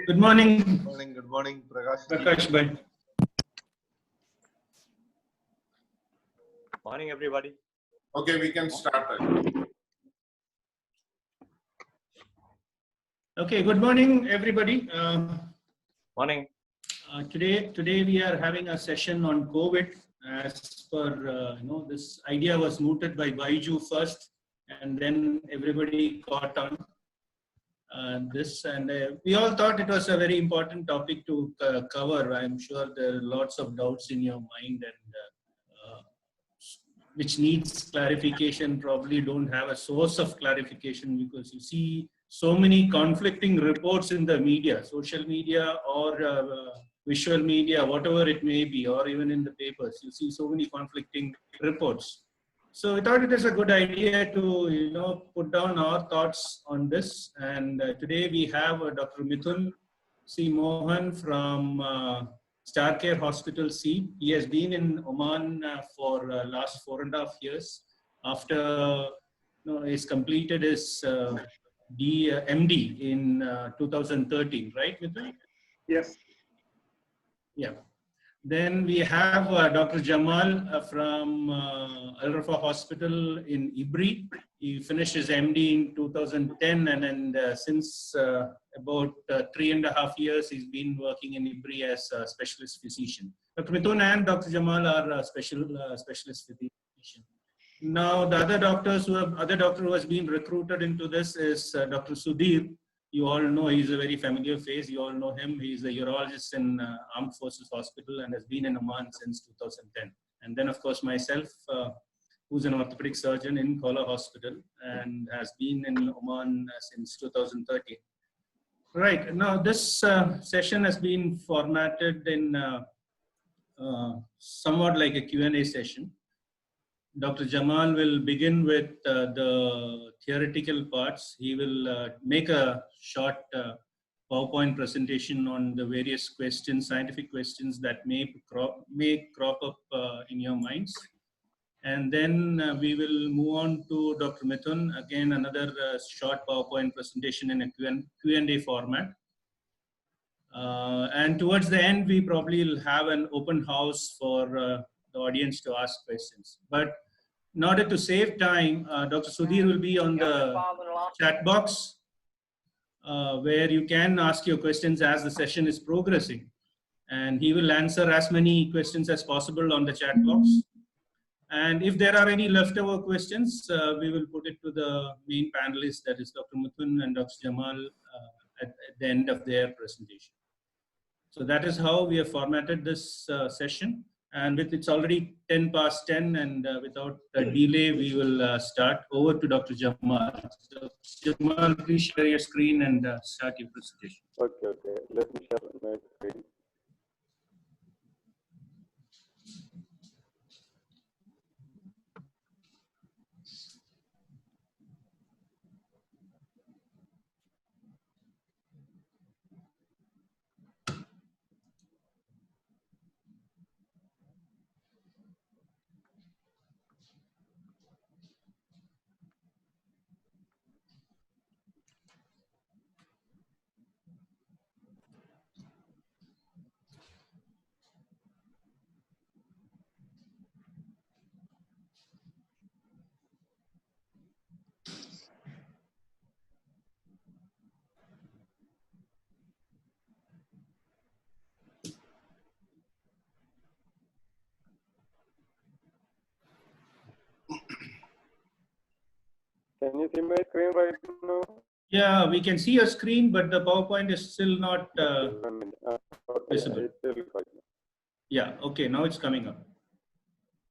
Good morning. Good morning, Prakash. Prakash bhai. Morning, everybody. Okay, we can start. Okay, good morning, everybody. Morning. Today we are having a session on COVID. As per this idea was mooted by Baiju first, and then everybody caught on this, and we all thought it was a very important topic to cover. I'm sure there are lots of doubts in your mind, and which needs clarification. Probably don't have a source of clarification because you see so many conflicting reports in the media, social media or visual media, whatever it may be, or even in the papers. You see so many conflicting reports. So we thought it is a good idea to put down our thoughts on this. And today we have Dr. Mithun C. Mohan from Starcare Hospital, Seeb. He has been in Oman for last 4.5 years. After he's completed his MD in 2013, right, Mithun? Yes. Yeah. Then we have Dr. Jamal from Raffah Hospital in Ibri. He finished his MD in 2010, and then since about 3.5 years, he's been working in Ibri as a specialist physician. Dr. Mithun and Dr. Jamal are specialist physician. Now, the other doctor who has been recruited into this is Dr. Sudhir. You all know he's a very familiar face. You all know him. He's a urologist in Armed Forces Hospital and has been in Oman since 2010. And then, of course, myself, who's an orthopedic surgeon in Khoula Hospital and has been in Oman since 2013. Right. Now, this session has been formatted in somewhat like a Q&A session. Dr. Jamal will begin with the theoretical parts. He will make a short PowerPoint presentation on the various questions, scientific questions that may crop up in your minds. And then we will move on to Dr. Mithun, again another short PowerPoint presentation in a Q&A format. And towards the end, we probably will have an open house for the audience to ask questions. But in order to save time, Dr. Sudhir will be on the chat box where you can ask your questions as the session is progressing. And he will answer as many questions as possible on the chat box. And if there are any leftover questions, we will put it to the main panelists, that is Dr. Mithun and Dr. Jamal at the end of their presentation. So that is how we have formatted this session. And it's already 10 past 10, and without a delay, we will start. Over to Dr. Jamal. So, Jamal, please share your screen and start your presentation. Okay. Let me share my screen. Can you see my screen right now? Yeah, we can see your screen, but the PowerPoint is still not visible. It's still right now. Yeah, okay, now it's coming up.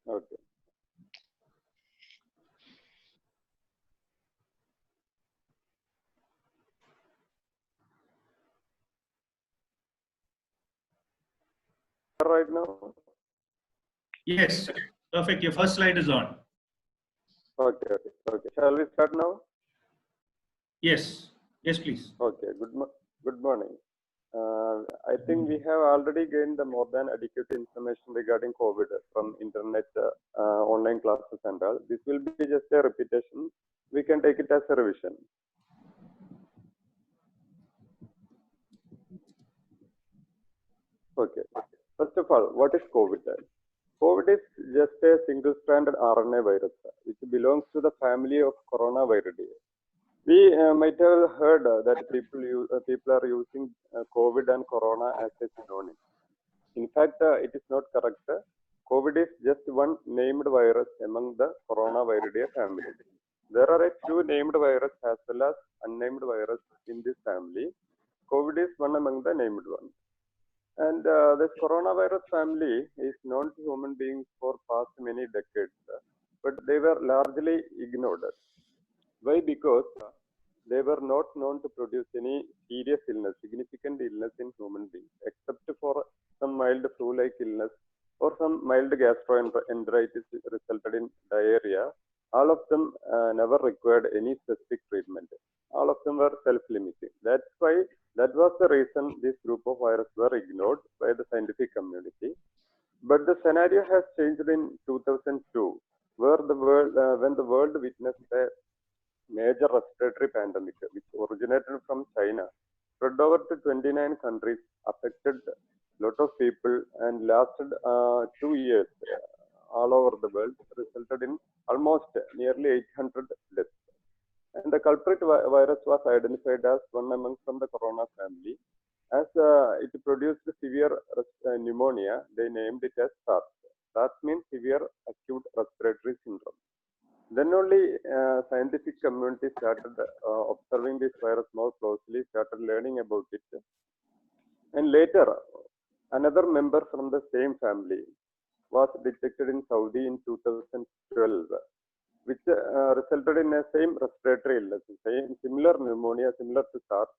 Okay. Right now? Yes, perfect. Your first slide is on. Okay. Shall we start now? Yes, please. Okay. Good morning. I think we have already gained the more than adequate information regarding COVID from internet, online classes and all. This will be just a repetition. We can take it as a revision. Okay. First of all, what is COVID? COVID is just a single-stranded RNA virus, which belongs to the family of coronaviruses. We might have heard that people are using COVID and corona as a synonym. In fact, it is not correct. COVID is just one named virus among the coronavirus family. There are a few named virus as well as unnamed virus in this family. COVID is one among the named ones. And this coronavirus family is known to human beings for past many decades, but they were largely ignored. Why? Because they were not known to produce any serious illness, significant illness in human beings, except for some mild flu-like illness or some mild gastroenteritis resulted in diarrhea. All of them never required any specific treatment. All of them were self-limiting. That was the reason this group of viruses were ignored by the scientific community. But the scenario has changed in 2002, where when the world witnessed a major respiratory pandemic, which originated from China, spread over to 29 countries, affected a lot of people, and lasted 2 years all over the world, resulted in almost nearly 800 deaths. And the culprit virus was identified as one among from the corona family. As it produced severe pneumonia, they named it as SARS. SARS means severe acute respiratory syndrome. Then only scientific community started observing this virus more closely, started learning about it. And later, another member from the same family was detected in Saudi in 2012, which resulted in a same respiratory illness, similar pneumonia, similar to SARS,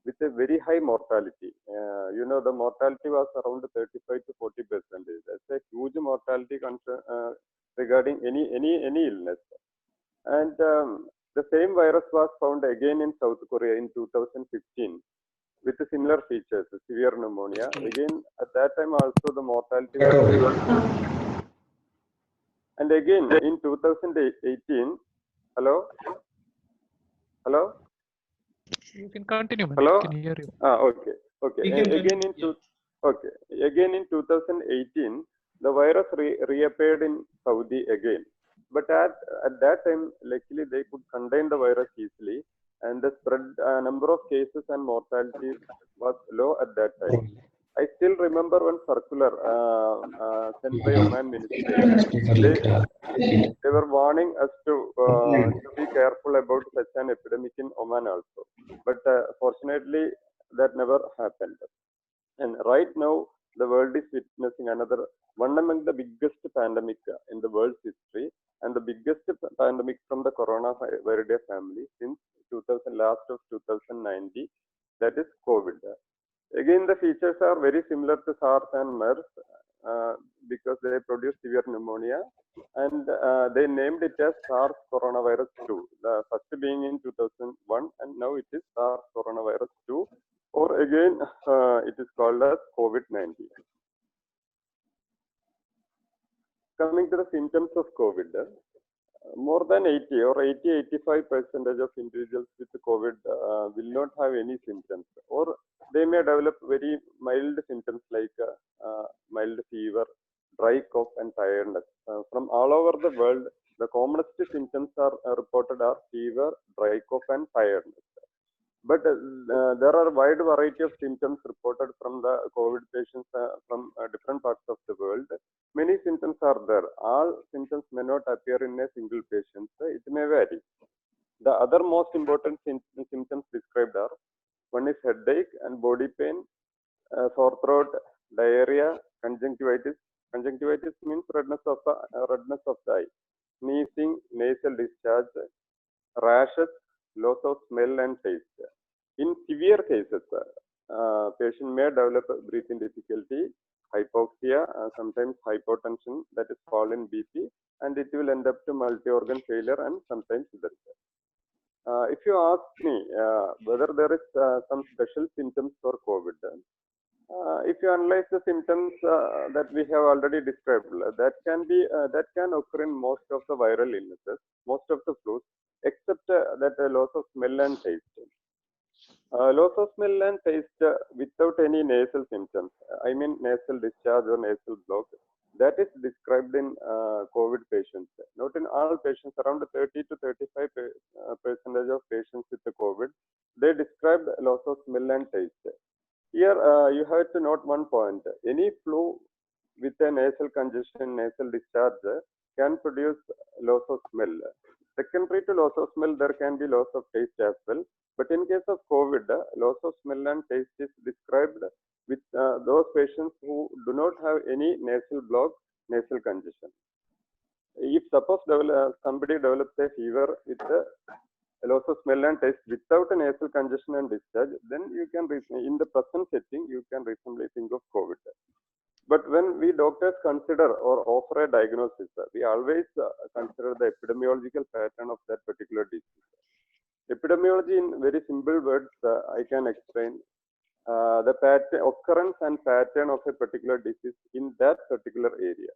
with a very high mortality. The mortality was around 35 to 40%. That's a huge mortality regarding any illness. And the same virus was found again in South Korea in 2015 with similar features, severe pneumonia. Again, at that time also the mortality was. And again in 2018, hello? You can continue, man. Hello? I can hear you. Okay. Again in 2018, the virus reappeared in Saudi again. But at that time, luckily they could contain the virus easily, and the spread number of cases and mortality was low at that time. I still remember one circular sent by Oman Ministry. They were warning us to be careful about such an epidemic in Oman also. But fortunately, that never happened. And right now, the world is witnessing another one among the biggest pandemic in the world's history, and the biggest pandemic from the coronavirus family since last of 2019, that is COVID. Again, the features are very similar to SARS and MERS because they produce severe pneumonia, and they named it as SARS coronavirus 2, the first being in 2001, and now it is SARS coronavirus 2, or again it is called as COVID-19. Coming to the symptoms of COVID, more than 80 or 80-85% of individuals with COVID will not have any symptoms, or they may develop very mild symptoms like mild fever, dry cough, and tiredness. From all over the world, the commonest symptoms are reported are fever, dry cough, and tiredness. But there are a wide variety of symptoms reported from the COVID patients from different parts of the world. Many symptoms are there. All symptoms may not appear in a single patient. It may vary. The other most important symptoms described are: one is headache and body pain, sore throat, diarrhea, conjunctivitis. Conjunctivitis means redness of the eye, sneezing, nasal discharge, rashes, loss of smell and taste. In severe cases, patient may develop breathing difficulty, hypoxia, sometimes hypotension, that is fall in BP, and it will end up to multi-organ failure and sometimes death. If you ask me whether there is some special symptoms for COVID, if you analyze the symptoms that we have already described, that can occur in most of the viral illnesses, most of the flus, except that loss of smell and taste. Loss of smell and taste without any nasal symptoms. I mean nasal discharge or nasal block. That is described in COVID patients. Not in all patients, around 30 to 35 percentage of patients with the COVID, they described loss of smell and taste. Here you have to note one point. Any flu with a nasal congestion, nasal discharge can produce loss of smell. Secondary to loss of smell, there can be loss of taste as well. But in case of COVID, loss of smell and taste is described with those patients who do not have any nasal block, nasal congestion. If suppose somebody develops a fever with a loss of smell and taste without a nasal congestion and discharge, then you can, in the present setting, you can reasonably think of COVID. But when we doctors consider or offer a diagnosis, we always consider the epidemiological pattern of that particular disease. Epidemiology, in very simple words, I can explain the pattern, occurrence and pattern of a particular disease in that particular area.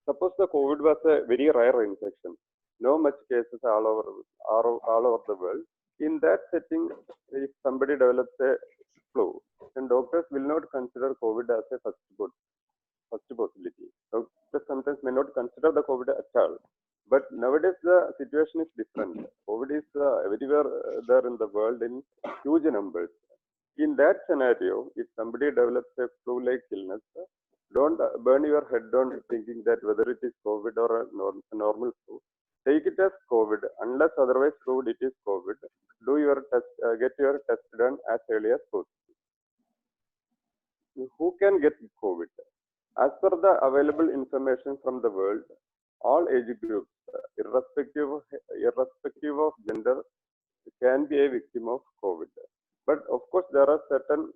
Suppose the COVID was a very rare infection, no much cases all over the world. In that setting, if somebody develops a flu, then doctors will not consider COVID as a first possibility. Doctors sometimes may not consider the COVID at all. But nowadays the situation is different. COVID is everywhere there in the world in huge numbers. In that scenario, if somebody develops a flu-like illness, don't burn your head on thinking that whether it is COVID or a normal flu. Take it as COVID. Unless otherwise proved it is COVID, do your test, get your test done as early as possible. Who can get COVID? As per the available information from the world, all age groups, irrespective of gender, can be a victim of COVID. But of course, there are certain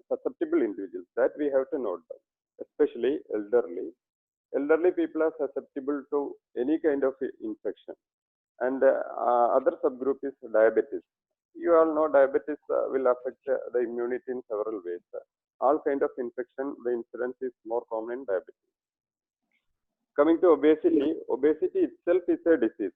susceptible individuals that we have to note down, especially elderly. Elderly people are susceptible to any kind of infection. And other subgroup is diabetes. You all know diabetes will affect the immunity in several ways. All kind of infection, the incidence is more common in diabetes. Coming to obesity, obesity itself is a disease.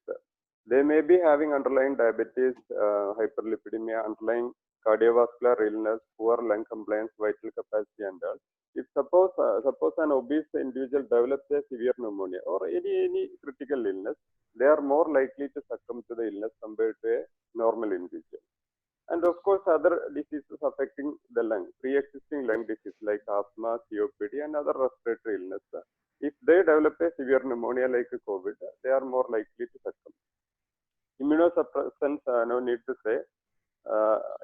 They may be having underlying diabetes, hyperlipidemia, underlying cardiovascular illness, poor lung compliance, vital capacity and all. If suppose an obese individual develops a severe pneumonia or any critical illness, they are more likely to succumb to the illness compared to a normal individual. And of course, other diseases affecting the lung, pre-existing lung disease like asthma, COPD and other respiratory illness. If they develop a severe pneumonia like COVID, they are more likely to succumb. Immunosuppressants, no need to say.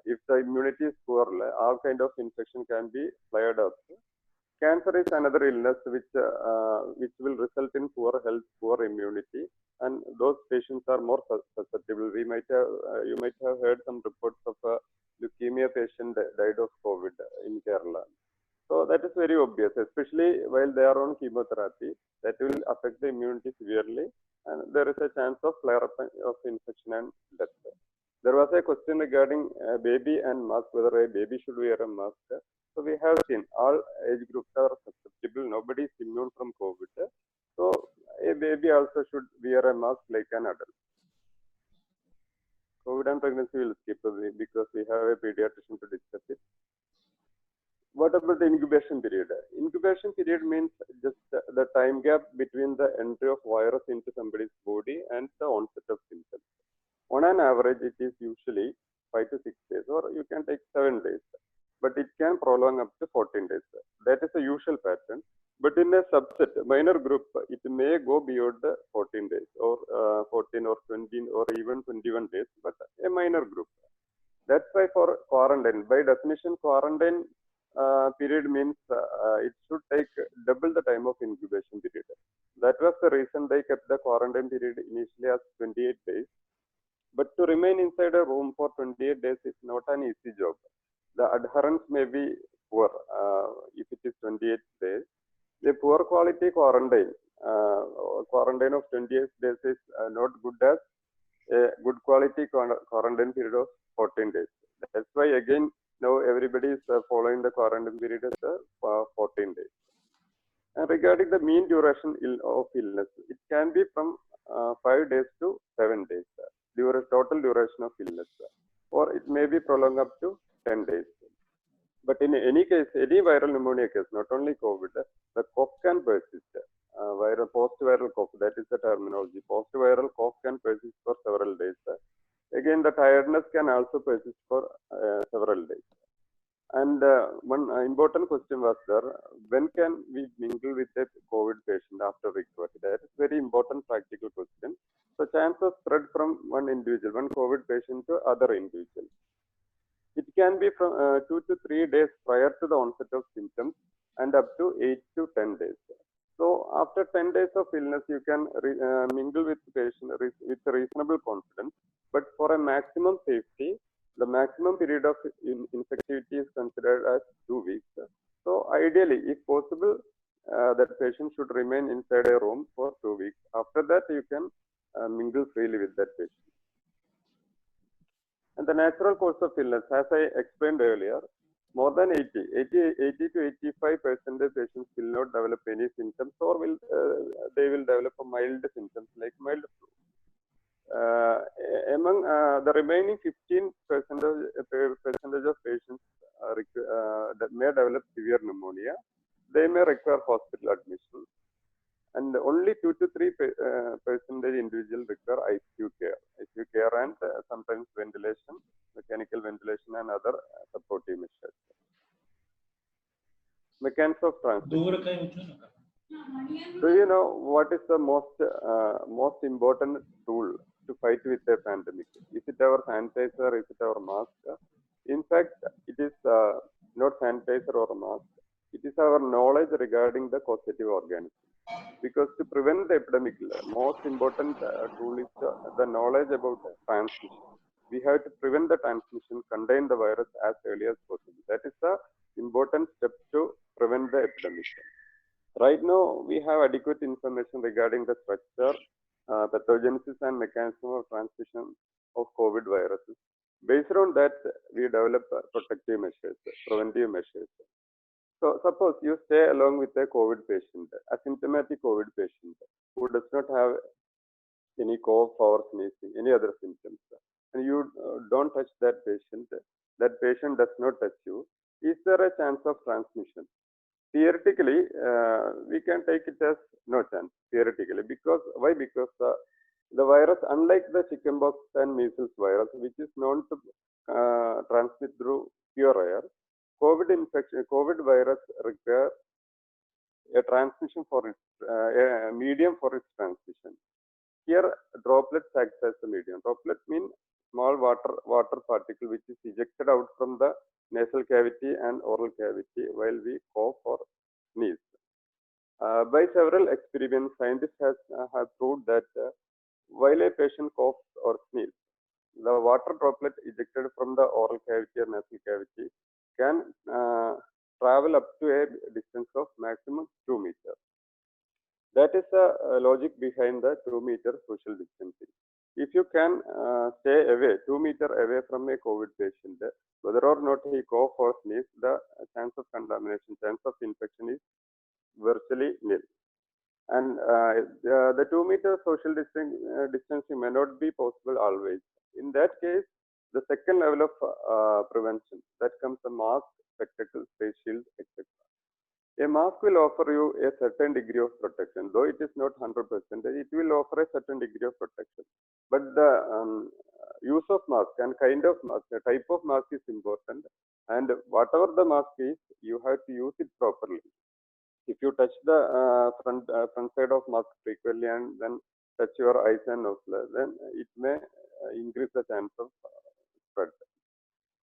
If the immunity is poor, all kind of infection can be flared up. Cancer is another illness which will result in poor health, poor immunity, and those patients are more susceptible. You might have heard some reports of a leukemia patient died of COVID in Kerala. So that is very obvious, especially while they are on chemotherapy. That will affect the immunity severely, and there is a chance of flare-up of infection and death. There was a question regarding a baby and mask, whether a baby should wear a mask. So we have seen all age groups are susceptible. Nobody is immune from COVID. So a baby also should wear a mask like an adult. COVID and pregnancy will skip because we have a pediatrician to discuss it. What about the incubation period? Incubation period means just the time gap between the entry of virus into somebody's body and the onset of symptoms. On an average, it is usually 5 to 6 days, or you can take 7 days, but it can prolong up to 14 days. That is the usual pattern. But in a subset, minor group, it may go beyond the 14 days, or 14 or 20 or even 21 days, but a minor group. That's why for quarantine, by definition, quarantine period means it should take double the time of incubation period. That was the reason they kept the quarantine period initially as 28 days. But to remain inside a room for 28 days is not an easy job. The adherence may be poor if it is 28 days. A poor quality quarantine, quarantine of 28 days is not good as a good quality quarantine period of 14 days. That's why again, now everybody is following the quarantine period as 14 days. And regarding the mean duration of illness, it can be from 5 days to 7 days. Total duration of illness. or it may be prolonged up to 10 days. But in any case, any viral pneumonia case, not only COVID, the cough can persist. Post-viral cough, that is the terminology. Post-viral cough can persist for several days. Again, the tiredness can also persist for several days. And one important question was there, when can we mingle with a COVID patient after recovery? That is very important practical question. So chance of spread from one individual, one COVID patient to other individual. It can be from 2 to 3 days prior to the onset of symptoms and up to 8 to 10 days. So after 10 days of illness, you can mingle with the patient with reasonable confidence. But for a maximum safety, the maximum period of infectivity is considered as 2 weeks. So ideally, if possible, that patient should remain inside a room for 2 weeks. After that, you can mingle freely with that patient. And the natural course of illness, as I explained earlier, more than 80 to 85% of patients will not develop any symptoms, or they will develop a mild symptoms like mild flu. Among the remaining 15% of patients that may develop severe pneumonia, they may require hospital admission. And only 2 to 3% individuals require ICU care and sometimes ventilation, mechanical ventilation, and other supportive measures. Mechanisms of transmission. Do you know what is the most important tool to fight with a pandemic? Is it our sanitizer? Is it our mask? In fact, it is not sanitizer or mask. It is our knowledge regarding the causative organism. Because to prevent the epidemic, most important tool is the knowledge about transmission. We have to prevent the transmission, contain the virus as early as possible. That is the important step to prevent the epidemic. Right now, we have adequate information regarding the structure, pathogenesis, and mechanism of transmission of COVID viruses. Based on that, we develop protective measures, preventive measures. So suppose you stay along with a COVID patient, asymptomatic COVID patient, who does not have any cough or sneezing, any other symptoms, and you don't touch that patient does not touch you. Is there a chance of transmission? Theoretically, we can take it as no chance, theoretically. Because why? Because the virus, unlike the chickenpox and measles virus, which is known to transmit through pure air, COVID virus requires a transmission for its a medium for its transmission. Here, droplets act as a medium. Droplet means small water particle which is ejected out from the nasal cavity and oral cavity while we cough or sneeze. By several experiments, scientists have proved that while a patient coughs or sneezes, the water droplet ejected from the oral cavity or nasal cavity can travel up to a distance of maximum 2 meters. That is the logic behind the 2-meter social distancing. If you can stay away, 2 meters away from a COVID patient, whether or not he cough or sneeze, the chance of contamination, chance of infection is virtually nil. And the 2-meter social distancing may not be possible always. In that case, the second level of prevention, that comes the mask, spectacles, face shield, etc. A mask will offer you a certain degree of protection, though it is not 100%. It will offer a certain degree of protection. But the use of mask and kind of mask, the type of mask is important. And whatever the mask is, you have to use it properly. If you touch the front side of mask frequently and then touch your eyes and nose, then it may increase the chance of spread.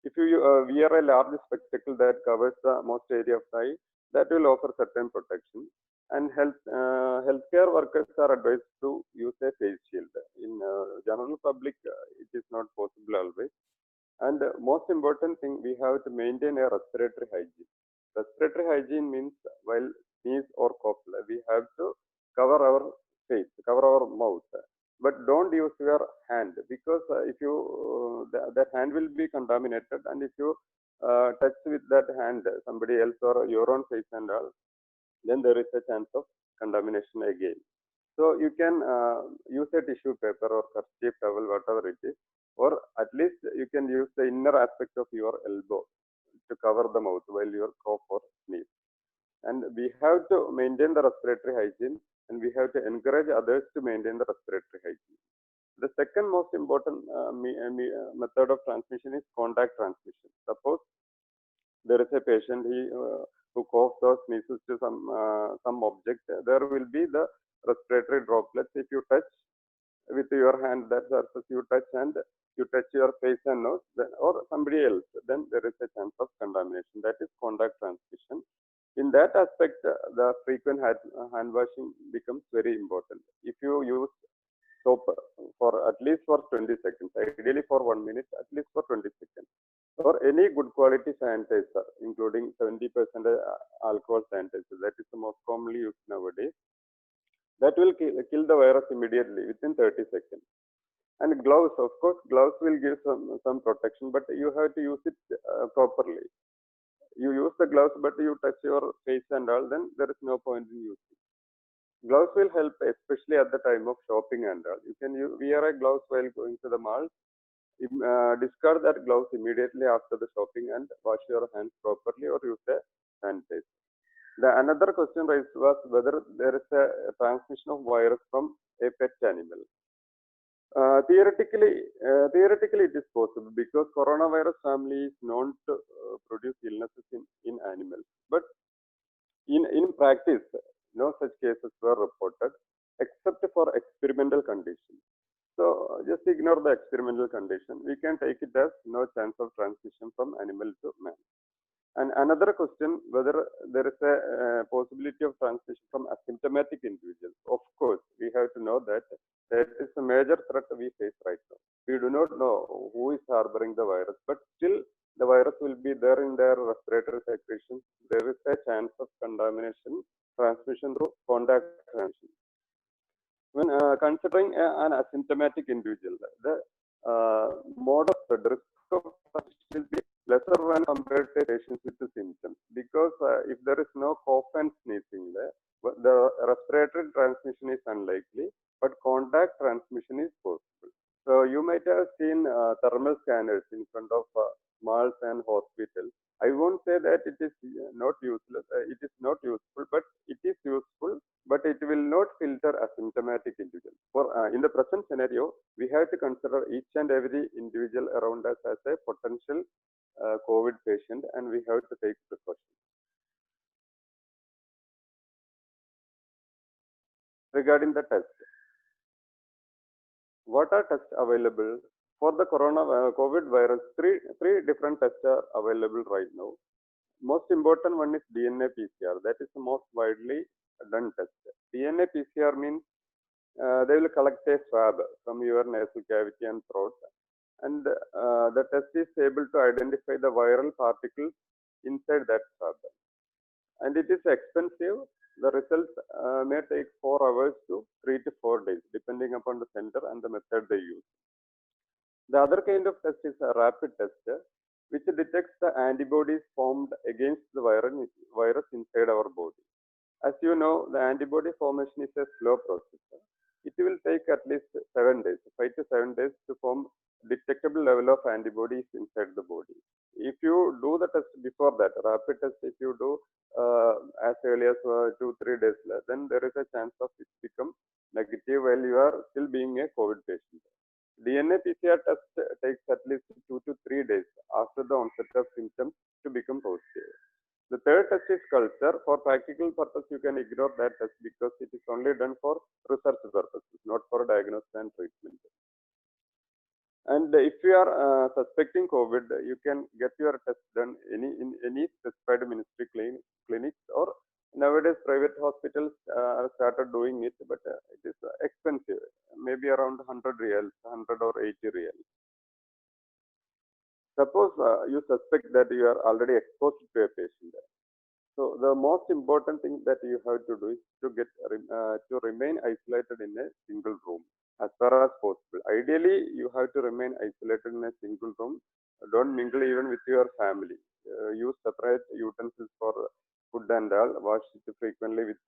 If you wear a large spectacle that covers the most area of the eye, that will offer certain protection. And healthcare workers are advised to use a face shield. In general public, it is not possible always. And most important thing, we have to maintain a respiratory hygiene. Respiratory hygiene means while sneeze or cough, we have to cover our face, cover our mouth. But don't use your hand, because if you that hand will be contaminated, and if you touch with that hand somebody else or your own face and all, then there is a chance of contamination again. So you can use a tissue paper or kerchief towel, whatever it is, or at least you can use the inner aspect of your elbow to cover the mouth while you cough or sneeze. And we have to maintain the respiratory hygiene, and we have to encourage others to maintain the respiratory hygiene. The second most important method of transmission is contact transmission. Suppose there is a patient who coughs or sneezes to some object, there will be the respiratory droplets. If you touch with your hand that surface you touch and you touch your face and nose, then, or somebody else, then there is a chance of contamination. That is contact transmission. In that aspect, the frequent hand washing becomes very important. If you use soap for at least for 20 seconds, ideally for 1 minute, at least for 20 seconds, or any good quality sanitizer, including 70% alcohol sanitizer, that is the most commonly used nowadays, that will kill the virus immediately within 30 seconds. And gloves, of course, gloves will give some protection, but you have to use it properly. You use the gloves, but you touch your face and all, then there is no point in using. Gloves will help, especially at the time of shopping and all. You can wear a gloves while going to the mall. Discard that gloves immediately after the shopping and wash your hands properly or use a sanitizer. The another question raised was whether there is a transmission of virus from a pet animal. Theoretically, it is possible because coronavirus family is known to produce illnesses in animals. But in practice, no such cases were reported except for experimental conditions. So just ignore the experimental condition. We can take it as no chance of transmission from animal to man. And another question, whether there is a possibility of transmission from asymptomatic individuals. Of course, we have to know that that is a major threat we face right now. We do not know who is harboring the virus, but still the virus will be there in their respiratory secretions. There is a chance of contamination, transmission through contact transmission. When considering an asymptomatic individual, the mode of spread, risk of transmission will be lesser when compared to patients with the symptoms, because if there is no cough and sneezing there, the respiratory transmission is unlikely, but contact transmission is possible. So you might have seen thermal scanners in front of malls and hospitals. I won't say that it is not useless. It is not useful, but it is useful. But it will not filter asymptomatic individuals. For in the present scenario, we have to consider each and every individual around us as a potential COVID patient, and we have to take precautions. Regarding the test, what are tests available for the COVID virus? Three different tests are available right now. Most important one is DNA PCR. That is the most widely done test. DNA PCR means they will collect a swab from your nasal cavity and throat, and the test is able to identify the viral particles inside that swab. And it is expensive. The results may take 4 hours to 3 to 4 days, depending upon the center and the method they use. The other kind of test is a rapid test, which detects the antibodies formed against the virus inside our body. As you know, the antibody formation is a slow process. It will take at least 7 days, 5 to 7 days to form detectable level of antibodies inside the body. If you do the test before that, rapid test, if you do as early as 2-3 days, then there is a chance of it become negative while you are still being a COVID patient. DNA PCR test takes at least 2 to 3 days after the onset of symptoms to become positive. The third test is culture. For practical purpose, you can ignore that test because it is only done for research purposes, not for diagnosis and treatment. And if you are suspecting COVID, you can get your test done in any specified ministry clinics, or nowadays private hospitals started doing it, but it is expensive, maybe around 100 reals, 100 or 80 reals. Suppose you suspect that you are already exposed to a patient. So the most important thing that you have to do is to remain isolated in a single room as far as possible. Ideally, you have to remain isolated in a single room. Don't mingle even with your family. Use separate utensils for food and all. Wash it frequently with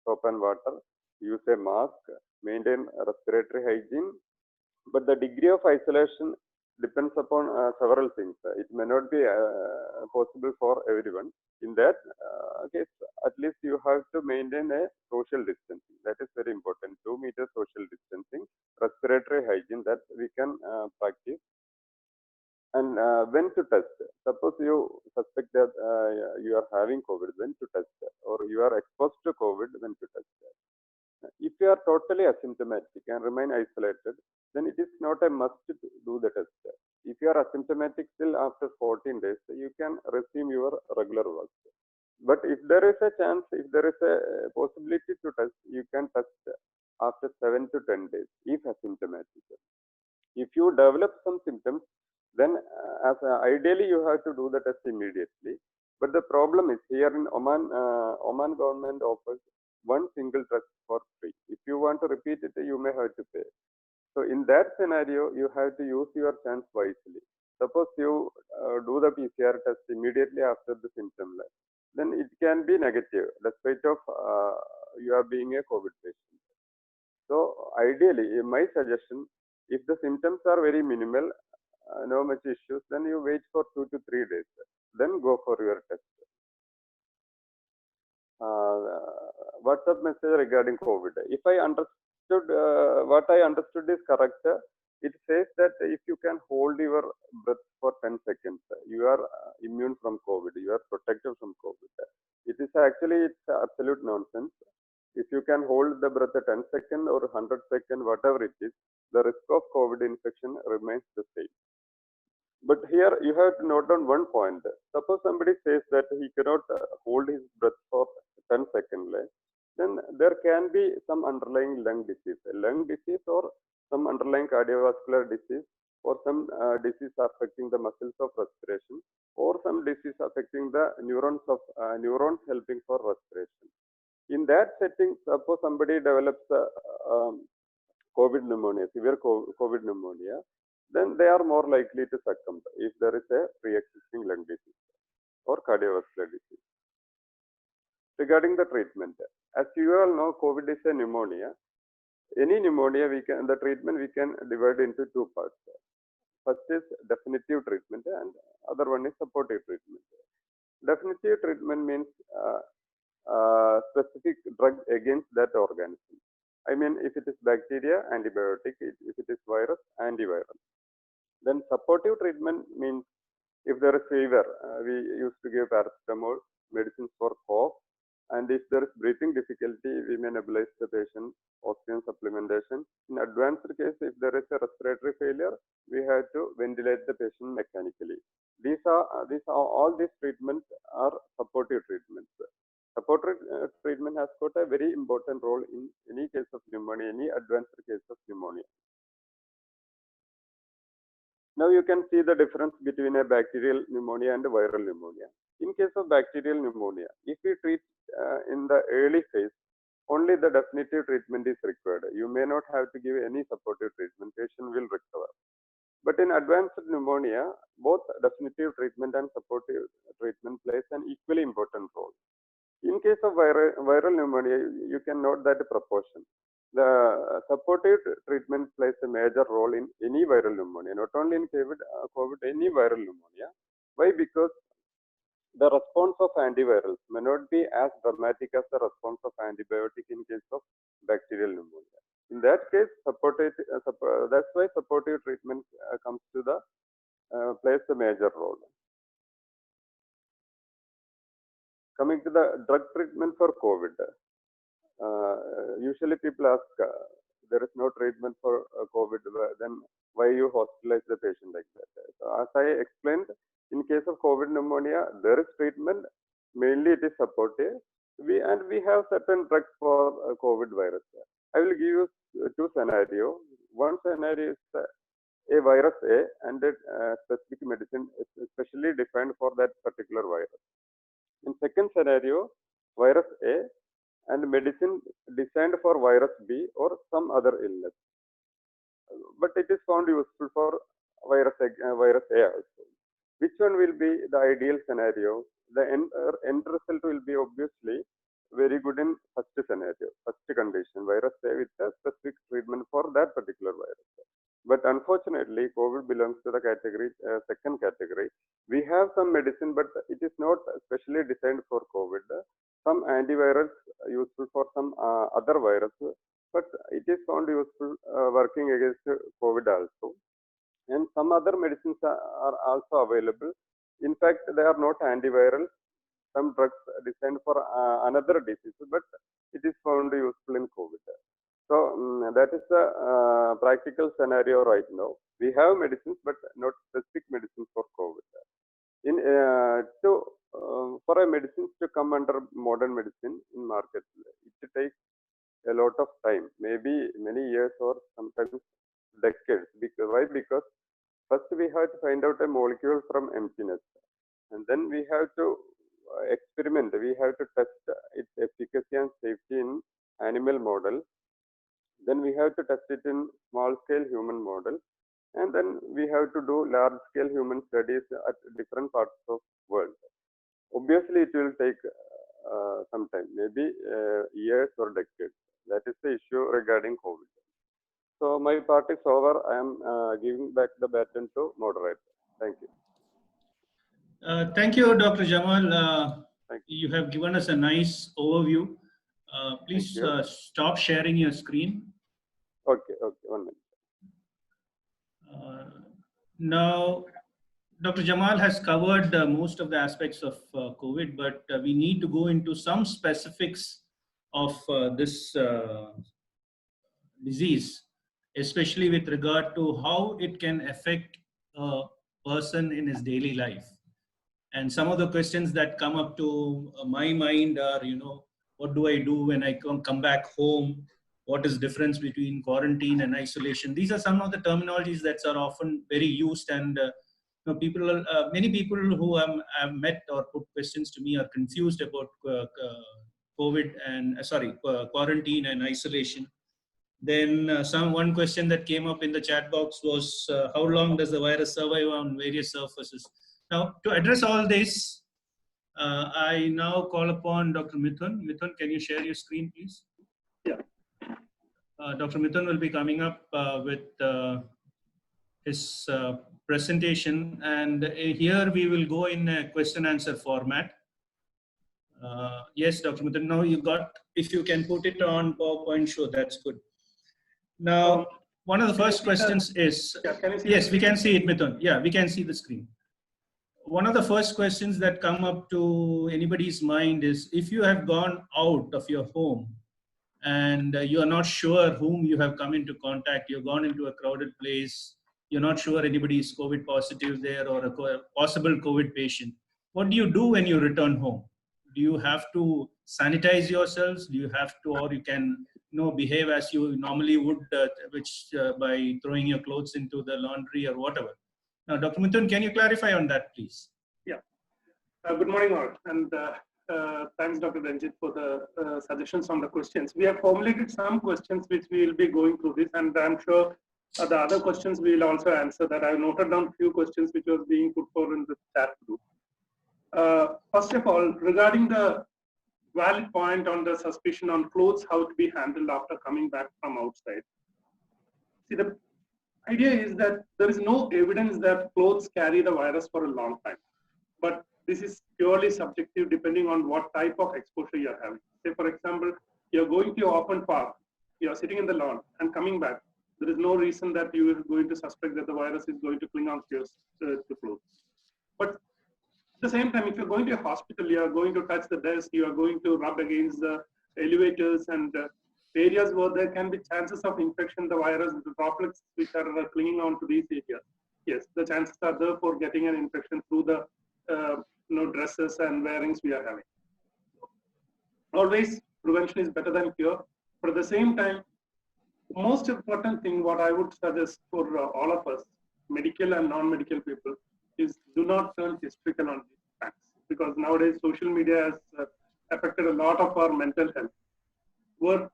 soap and water. Use a mask. Maintain respiratory hygiene. But the degree of isolation depends upon several things. It may not be possible for everyone. In that case, at least you have to maintain a social distancing. That is very important. 2 meter social distancing, respiratory hygiene that we can practice. And when to test? Suppose you suspect that you are having COVID, when to test? Or you are exposed to COVID, when to test? If you are totally asymptomatic and remain isolated, then it is not a must to do the test. If you are asymptomatic still after 14 days, you can resume your regular work. But if there is a chance, if there is a possibility to test, you can test after 7 to 10 days if asymptomatic. If you develop some symptoms, then ideally you have to do the test immediately. But the problem is here in Oman, Oman government offers one single test for free. If you want to repeat it, you may have to pay. So in that scenario, you have to use your chance wisely. Suppose you do the PCR test immediately after the symptom, then it can be negative, despite of you are being a COVID patient. So ideally, in my suggestion, if the symptoms are very minimal, no much issues, then you wait for 2 to 3 days, then go for your test. WhatsApp message regarding COVID. If I understood, what I understood is correct. It says that if you can hold your breath for 10 seconds, you are immune from COVID, you are protected from COVID. It is actually, it's absolute nonsense. If you can hold the breath at 10 seconds or 100 seconds, whatever it is, the risk of COVID infection remains the same. But here you have to note down one point. Suppose somebody says that he cannot hold his breath for 10 seconds, then there can be some underlying lung disease or some underlying cardiovascular disease, or some disease affecting the muscles of respiration, or some disease affecting the neurons helping for respiration. In that setting, suppose somebody develops COVID pneumonia, severe COVID pneumonia, then they are more likely to succumb if there is a pre-existing lung disease or cardiovascular disease. Regarding the treatment, as you all know, COVID is a pneumonia. Any pneumonia, the treatment we can divide into two parts. First is definitive treatment and other one is supportive treatment. Definitive treatment means specific drug against that organism. I mean, if it is bacteria, antibiotic; if it is virus, antiviral. Then supportive treatment means if there is fever, we used to give paracetamol, medicines for cough, and if there is breathing difficulty, we may nebulize the patient, oxygen supplementation. In advanced case, if there is a respiratory failure, we have to ventilate the patient mechanically. All these treatments are supportive treatments. Supportive treatment has got a very important role in any case of pneumonia, any advanced case of pneumonia. Now you can see the difference between a bacterial pneumonia and a viral pneumonia. In case of bacterial pneumonia, if we treat in the early phase, only the definitive treatment is required. You may not have to give any supportive treatment, patient will recover. But in advanced pneumonia, both definitive treatment and supportive treatment plays an equally important role. In case of viral pneumonia, you can note that proportion. The supportive treatment plays a major role in any viral pneumonia, not only in COVID, any viral pneumonia. Why? Because the response of antivirals may not be as dramatic as the response of antibiotic in case of bacterial pneumonia. In that case, that's why supportive treatment comes to the plays a major role. Coming to the drug treatment for COVID, usually people ask, there is no treatment for COVID, then why you hospitalize the patient like that? So as I explained, in case of COVID pneumonia, there is treatment, mainly it is supportive. We have certain drugs for COVID virus. I will give you two scenarios. One scenario is a virus A and a specific medicine especially defined for that particular virus. In second scenario, virus A and medicine designed for virus B or some other illness. But it is found useful for virus A also. Which one will be the ideal scenario? The end result will be obviously very good in first scenario, first condition, virus A with a specific treatment for that particular virus. But unfortunately, COVID belongs to the category, second category. We have some medicine, but it is not specially designed for COVID. Some antivirals useful for some other viruses, but it is found useful working against COVID also. And some other medicines are also available. In fact, they are not antiviral. Some drugs designed for another disease, but it is found useful in COVID. So that is the practical scenario right now. We have medicines, but not specific medicines for COVID. For a medicine to come under modern medicine in market, it takes a lot of time, maybe many years or sometimes decades. Why? Because first we have to find out a molecule from emptiness, and then we have to experiment. We have to test its efficacy and safety in animal model. Then we have to test it in small-scale human model, and then we have to do large-scale human studies at different parts of world. Obviously, it will take some time, maybe years or decades. That is the issue regarding COVID. So my part is over. I am giving back the baton to moderator. Thank you. Thank you, Dr. Jamal. You have given us a nice overview. Please stop sharing your screen. Okay, 1 minute. Now, Dr. Jamal has covered most of the aspects of COVID, but we need to go into some specifics of this disease, especially with regard to how it can affect a person in his daily life. And some of the questions that come up to my mind are, what do I do when I come back home? What is the difference between quarantine and isolation? These are some of the terminologies that are often very used, and many people who have met or put questions to me are confused about COVID and quarantine and isolation. Then one question that came up in the chat box was, how long does the virus survive on various surfaces? Now, to address all this, I now call upon Dr. Mithun. Mithun, can you share your screen, please? Yeah. Dr. Mithun will be coming up with his presentation, and here we will go in a question-answer format. Yes, Dr. Mithun, now you got, if you can put it on PowerPoint show, that's good. Now, one of the first questions is, yes, we can see it, Mithun. Yeah, we can see the screen. One of the first questions that come up to anybody's mind is, if you have gone out of your home and you are not sure whom you have come into contact, you've gone into a crowded place, you're not sure anybody is COVID positive there or a possible COVID patient, what do you do when you return home? Do you have to sanitize yourselves? Do you have to, or you can behave as you normally would, by throwing your clothes into the laundry or whatever? Now, Dr. Mithun, can you clarify on that, please? Yeah. Good morning, all. And thanks, Dr. Renjit, for the suggestions on the questions. We have formulated some questions which we will be going through this, and I'm sure the other questions we will also answer that. I've noted down a few questions which was being put forward in the chat group. First of all, regarding the valid point on the suspicion on clothes, how to be handled after coming back from outside. See, the idea is that there is no evidence that clothes carry the virus for a long time, but this is purely subjective depending on what type of exposure you're having. Say, for example, you're going to your open park, you're sitting in the lawn and coming back. There is no reason that you are going to suspect that the virus is going to cling on to your clothes. But at the same time, if you're going to a hospital, you are going to touch the desk, you are going to rub against the elevators and areas where there can be chances of infection, the virus, the droplets which are clinging on to these areas. Yes, the chances are there for getting an infection through the dresses and wearings we are having. Always prevention is better than cure, but at the same time, most important thing what I would suggest for all of us, medical and non-medical people, is do not turn hysterical on these facts, because nowadays social media has affected a lot of our mental health, where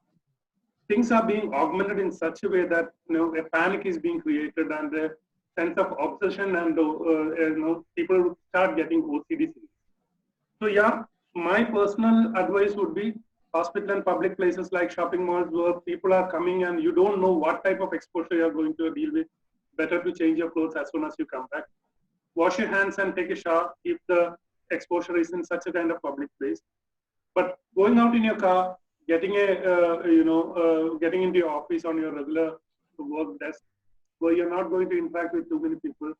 things are being augmented in such a way that a panic is being created and a sense of obsession, and people start getting OCD. So yeah, my personal advice would be hospital and public places like shopping malls where people are coming and you don't know what type of exposure you are going to deal with. better to change your clothes as soon as you come back. Wash your hands and take a shower if the exposure is in such a kind of public place. But going out in your car, getting getting into your office on your regular work desk, where you're not going to interact with too many people,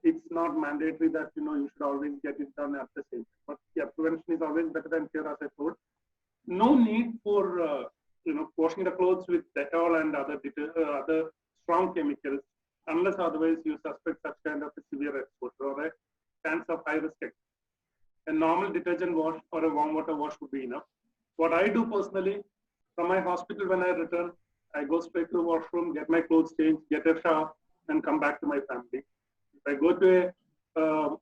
it's not mandatory that you should always get it done at the same time. But yeah, prevention is always better than cure, as I told. No need for washing the clothes with Dettol and other strong chemicals, unless otherwise you suspect such kind of a severe exposure or a chance of high risk exposure. A normal detergent wash or a warm water wash would be enough. What I do personally, from my hospital when I return, I go straight to the washroom, get my clothes changed, get a shower, and come back to my family. If I go to a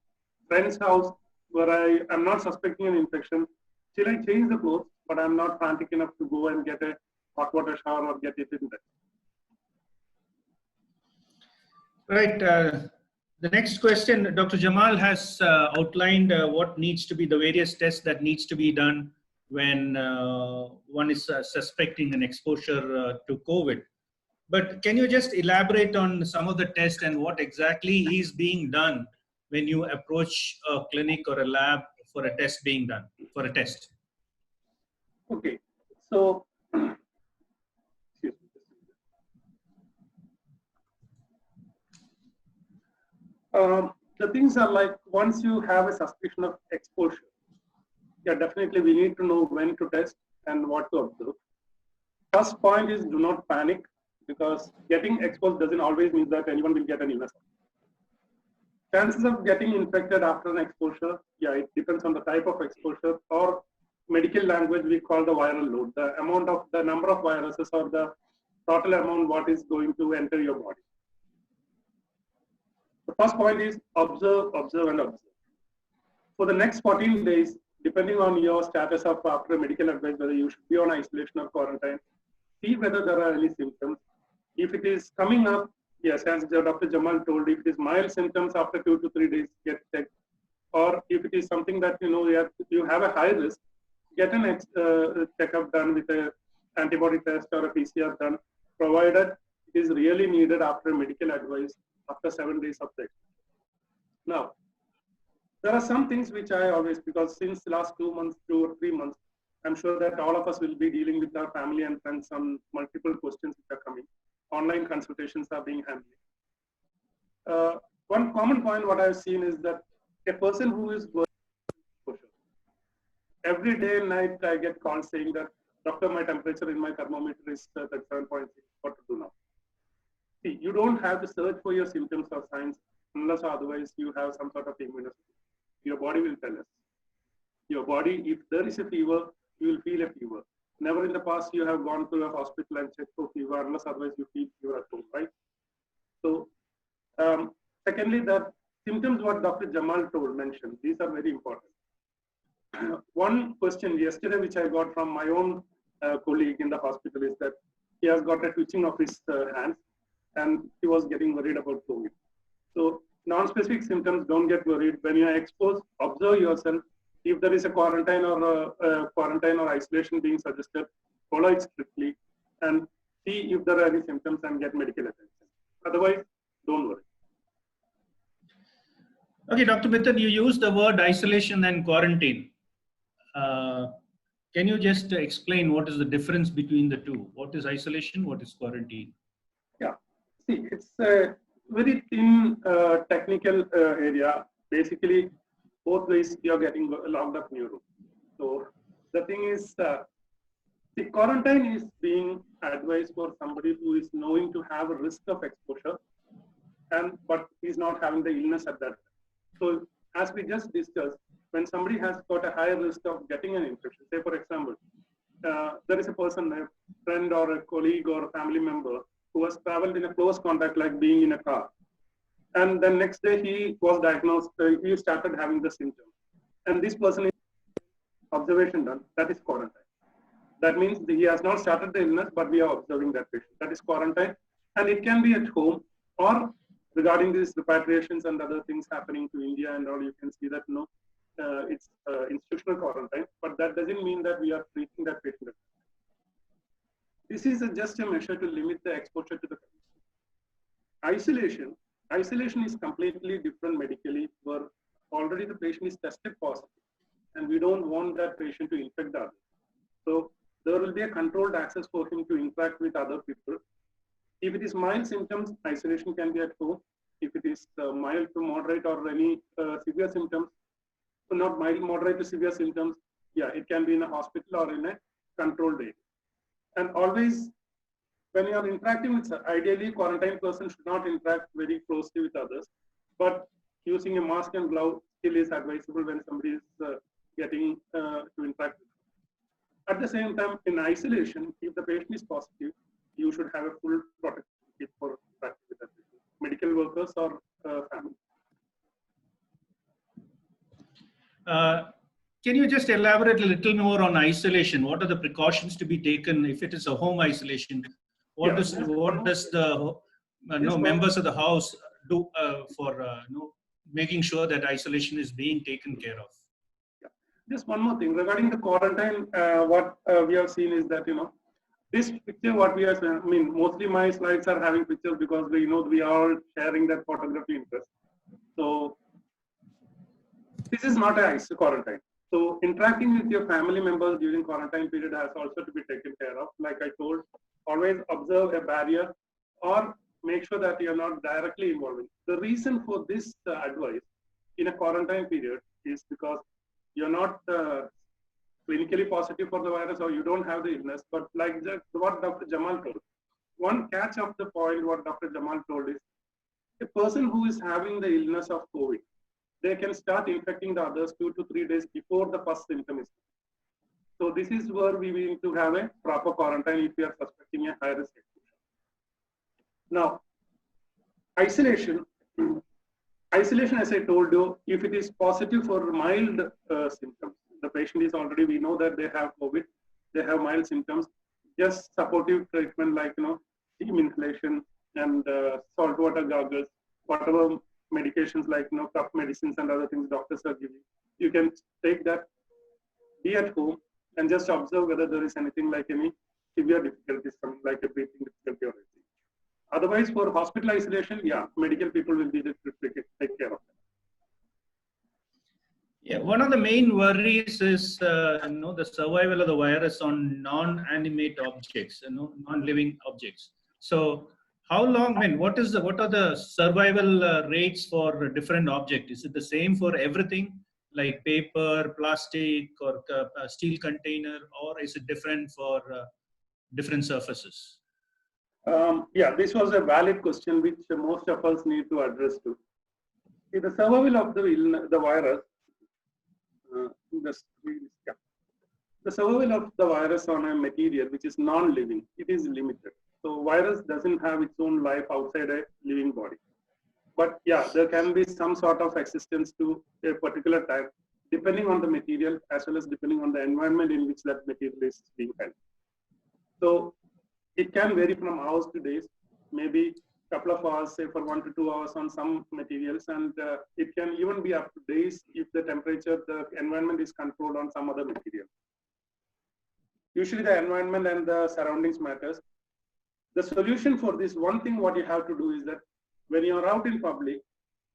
friend's house where I am not suspecting an infection, still I change the clothes, but I'm not frantic enough to go and get a hot water shower or get it in bed. Right. The next question, Dr. Jamal has outlined what needs to be the various tests that needs to be done when one is suspecting an exposure to COVID. But can you just elaborate on some of the tests and what exactly is being done when you approach a clinic or a lab for a test being done, for a test? Okay, so the things are like, once you have a suspicion of exposure, yeah, definitely we need to know when to test and what to observe. First point is, do not panic, because getting exposed doesn't always mean that anyone will get an illness. Chances of getting infected after an exposure, yeah, it depends on the type of exposure, or medical language we call the viral load, the number of viruses or the total amount what is going to enter your body. The first point is observe, observe, and observe. For the next 14 days, depending on your status of after medical advice, whether you should be on isolation or quarantine, see whether there are any symptoms. If it is coming up, yes, as Dr. Jamal told, if it is mild symptoms after 2 to 3 days, get checked. Or if it is something that you have a high risk, get an checkup done with an antibody test or a PCR done, provided it is really needed after medical advice after 7 days of test. Now, there are some things which I always, because since the last 2 months, 2 or 3 months, I'm sure that all of us will be dealing with our family and friends on multiple questions which are coming. Online consultations are being handled. One common point what I've seen is that a person who is working, every day and night I get calls saying that, doctor, my temperature in my thermometer is 37.6, what to do now? See, you don't have to search for your symptoms or signs unless otherwise you have some sort of immunity. Your body will tell us. Your body, if there is a fever, you will feel a fever. Never in the past you have gone to a hospital and checked for fever unless otherwise you feel fever at home, right? So, secondly, the symptoms what Dr. Jamal mentioned, these are very important. One question yesterday which I got from my own colleague in the hospital is that he has got a twitching of his hands and he was getting worried about COVID. So, non-specific symptoms, don't get worried. When you are exposed, observe yourself. If there is a quarantine or isolation being suggested, follow it strictly and see if there are any symptoms and get medical attention. Otherwise, don't worry. Okay, Dr. Mithun, you used the word isolation and quarantine. Can you just explain what is the difference between the two? What is isolation? What is quarantine? Yeah, see, it's a very thin technical area. Basically, both ways you're getting locked up in your room. So the thing is, the quarantine is being advised for somebody who is knowing to have a risk of exposure, but is not having the illness at that time. So as we just discussed, when somebody has got a higher risk of getting an infection, say for example, there is a person, a friend or a colleague or a family member who has traveled in a close contact, like being in a car. And then next day he was diagnosed, he started having the symptoms. And this person is observation done, that is quarantine. That means he has not started the illness, but we are observing that patient. That is quarantine. And it can be at home, or regarding these repatriations and other things happening to India and all, you can see that it's institutional quarantine, but that doesn't mean that we are treating that patient. This is just a measure to limit the exposure to the patient. Isolation Isolation is completely different medically, where already the patient is tested positive, and we don't want that patient to infect the others. So there will be a controlled access for him to interact with other people. If it is mild symptoms, isolation can be at home. If it is mild to moderate or any severe symptoms, so not mild, moderate to severe symptoms, yeah, it can be in a hospital or in a controlled area. And always, when you are interacting with, ideally, quarantine person should not interact very closely with others, but using a mask and glove still is advisable when somebody is getting to interact with. At the same time, in isolation, if the patient is positive, you should have a full protective kit for interacting with that patient, medical workers or family. Can you just elaborate a little more on isolation? What are the precautions to be taken if it is a home isolation? What does the members of the house do for making sure that isolation is being taken care of? Yeah. Just one more thing regarding the quarantine. What we have seen is that this picture, what we are, I mean, mostly my slides are having pictures because we are sharing that photography interest. So this is not a quarantine. So interacting with your family members during quarantine period has also to be taken care of. Like I told, always observe a barrier or make sure that you're not directly involving. The reason for this advice in a quarantine period is because you're not clinically positive for the virus or you don't have the illness, but like what Dr. Jamal told. One catch of the point what Dr. Jamal told is a person who is having the illness of COVID, they can start infecting the others 2 to 3 days before the first symptom is. So this is where we need to have a proper quarantine if we are suspecting a high risk exposure. Now, isolation, as I told you, if it is positive for mild symptoms, the patient is already, we know that they have COVID, they have mild symptoms, just supportive treatment like, steam inhalation and salt water gargles, whatever medications like cough medicines and other things doctors are giving. You can take that, be at home, and just observe whether there is anything like any severe difficulties, something like a breathing difficulty or anything. Otherwise, for hospital isolation, yeah, medical people will be there to take care of that. Yeah, one of the main worries is the survival of the virus on non-animate objects, non-living objects. So how long, what are the survival rates for different objects? Is it the same for everything like paper, plastic, or a steel container, or is it different for different surfaces? Yeah, this was a valid question which most of us need to address to. See, the survival of the virus, the survival of the virus on a material which is non-living, it is limited. So virus doesn't have its own life outside a living body. But yeah, there can be some sort of existence to a particular time, depending on the material as well as depending on the environment in which that material is being held. So it can vary from hours to days, maybe a couple of hours, say for 1 to 2 hours on some materials, and it can even be up to days if the temperature, the environment is controlled on some other material. Usually the environment and the surroundings matters. The solution for this, one thing what you have to do is that when you are out in public,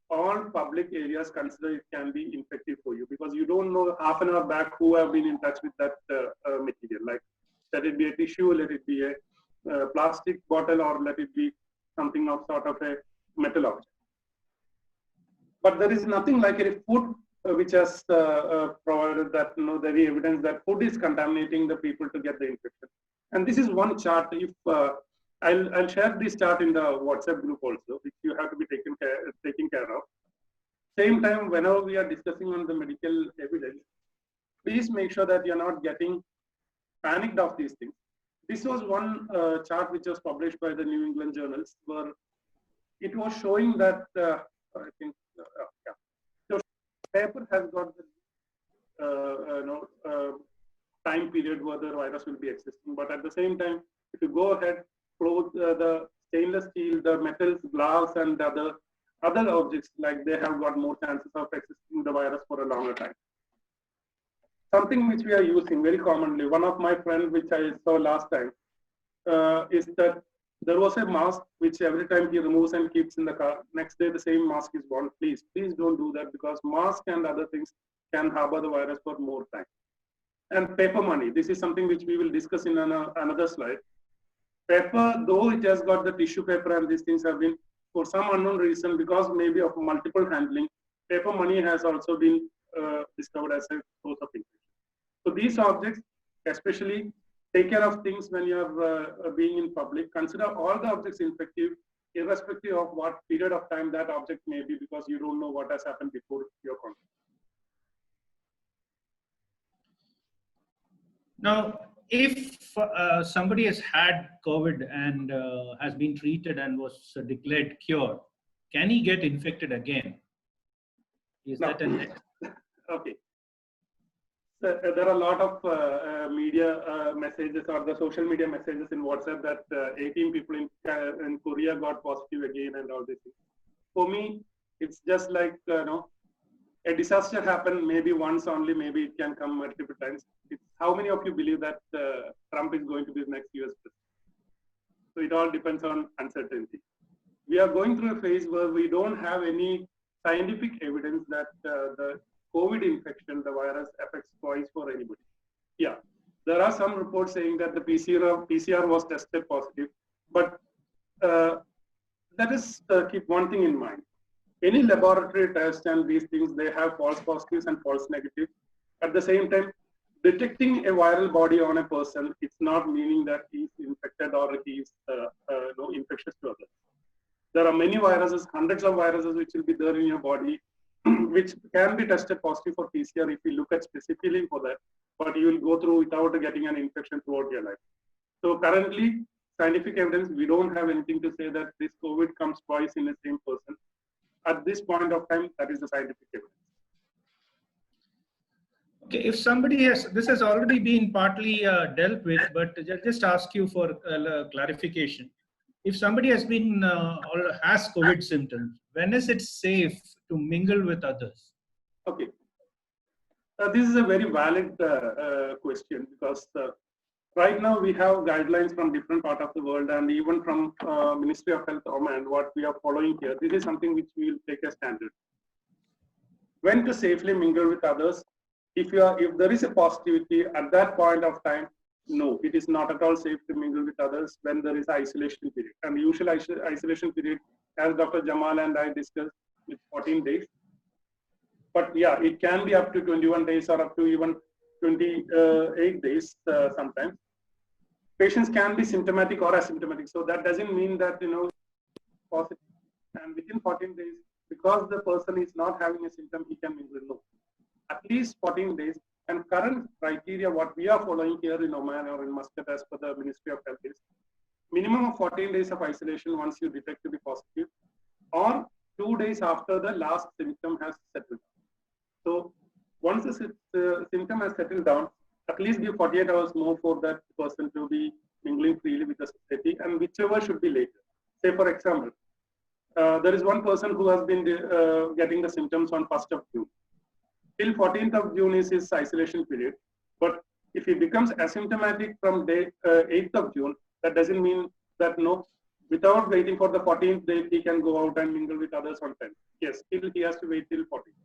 all public areas consider it can be infective for you because you don't know half an hour back who have been in touch with that material. Like let it be a tissue, let it be a plastic bottle, or let it be something of sort of a metal object. But there is nothing like a food which has provided that the evidence that food is contaminating the people to get the infection. And this is one chart. If I'll share this chart in the WhatsApp group also, which you have to be taking care of. Same time, whenever we are discussing on the medical evidence, please make sure that you're not getting panicked of these things. This was one chart which was published by the New England journals, where it was showing that I think the paper has got the time period where the virus will be existing, but at the same time, if you go ahead, close the stainless steel, the metals, glass, and other objects, like they have got more chances of existing the virus for a longer time. Something which we are using very commonly, one of my friends which I saw last time, is that There was a mask which every time he removes and keeps in the car, next day the same mask is worn. Please don't do that, because mask and other things can harbor the virus for more time. And paper money, this is something which we will discuss in another slide. Paper, though it has got the tissue paper and these things have been, for some unknown reason, because maybe of multiple handling, paper money has also been discovered as a source of infection. So these objects, especially take care of things when you are being in public. Consider all the objects infective, irrespective of what period of time that object may be, because you don't know what has happened before your contact. Now, if somebody has had COVID and has been treated and was declared cured, can he get infected again? Is that an... Okay. So, there are a lot of media messages or the social media messages in WhatsApp that 18 people in Korea got positive again and all this. For me, it's just like, a disaster happened maybe once only, maybe it can come multiple times. How many of you believe that Trump is going to be the next US president? So it all depends on uncertainty. We are going through a phase where we don't have any scientific evidence that the COVID infection, the virus affects twice for anybody. Yeah, there are some reports saying that the PCR was tested positive, but let us keep one thing in mind. Any laboratory test and these things, they have false positives and false negatives. At the same time, detecting a viral body on a person, it's not meaning that he's infected or he's infectious to others. There are many viruses, hundreds of viruses which will be there in your body, which can be tested positive for PCR if you look at specifically for that, but you will go through without getting an infection throughout your life. So currently, scientific evidence, we don't have anything to say that this COVID comes twice in the same person. At this point of time, that is the scientific evidence. Okay, if somebody has, this has already been partly dealt with, but just ask you for clarification. If somebody has been or has COVID symptoms, when is it safe to mingle with others? Okay, this is a very valid question, because right now we have guidelines from different parts of the world, and even from Ministry of Health, Oman, what we are following here. This is something which we will take as standard. When to safely mingle with others? If there is a positivity at that point of time, no, it is not at all safe to mingle with others when there is isolation period. And the usual isolation period, as Dr. Jamal and I discussed, is 14 days. But yeah, it can be up to 21 days or up to even 28 days sometimes. Patients can be symptomatic or asymptomatic. So that doesn't mean that, positive. And within 14 days, because the person is not having a symptom, he can mingle. No. At least 14 days. And current criteria, what we are following here in Oman or in Muscat as per the Ministry of Health is minimum of 14 days of isolation once you detect to be positive, or 2 days after the last symptom has settled. So once the symptom has settled down, at least give 48 hours more for that person to be mingling freely with the society, and whichever should be later. Say for example, there is one person who has been getting the symptoms on 1st of June. Till 14th of June is his isolation period. But if he becomes asymptomatic from day 8th of June, that doesn't mean that without waiting for the 14th day, he can go out and mingle with others on 10th. Yes, still he has to wait till 14th.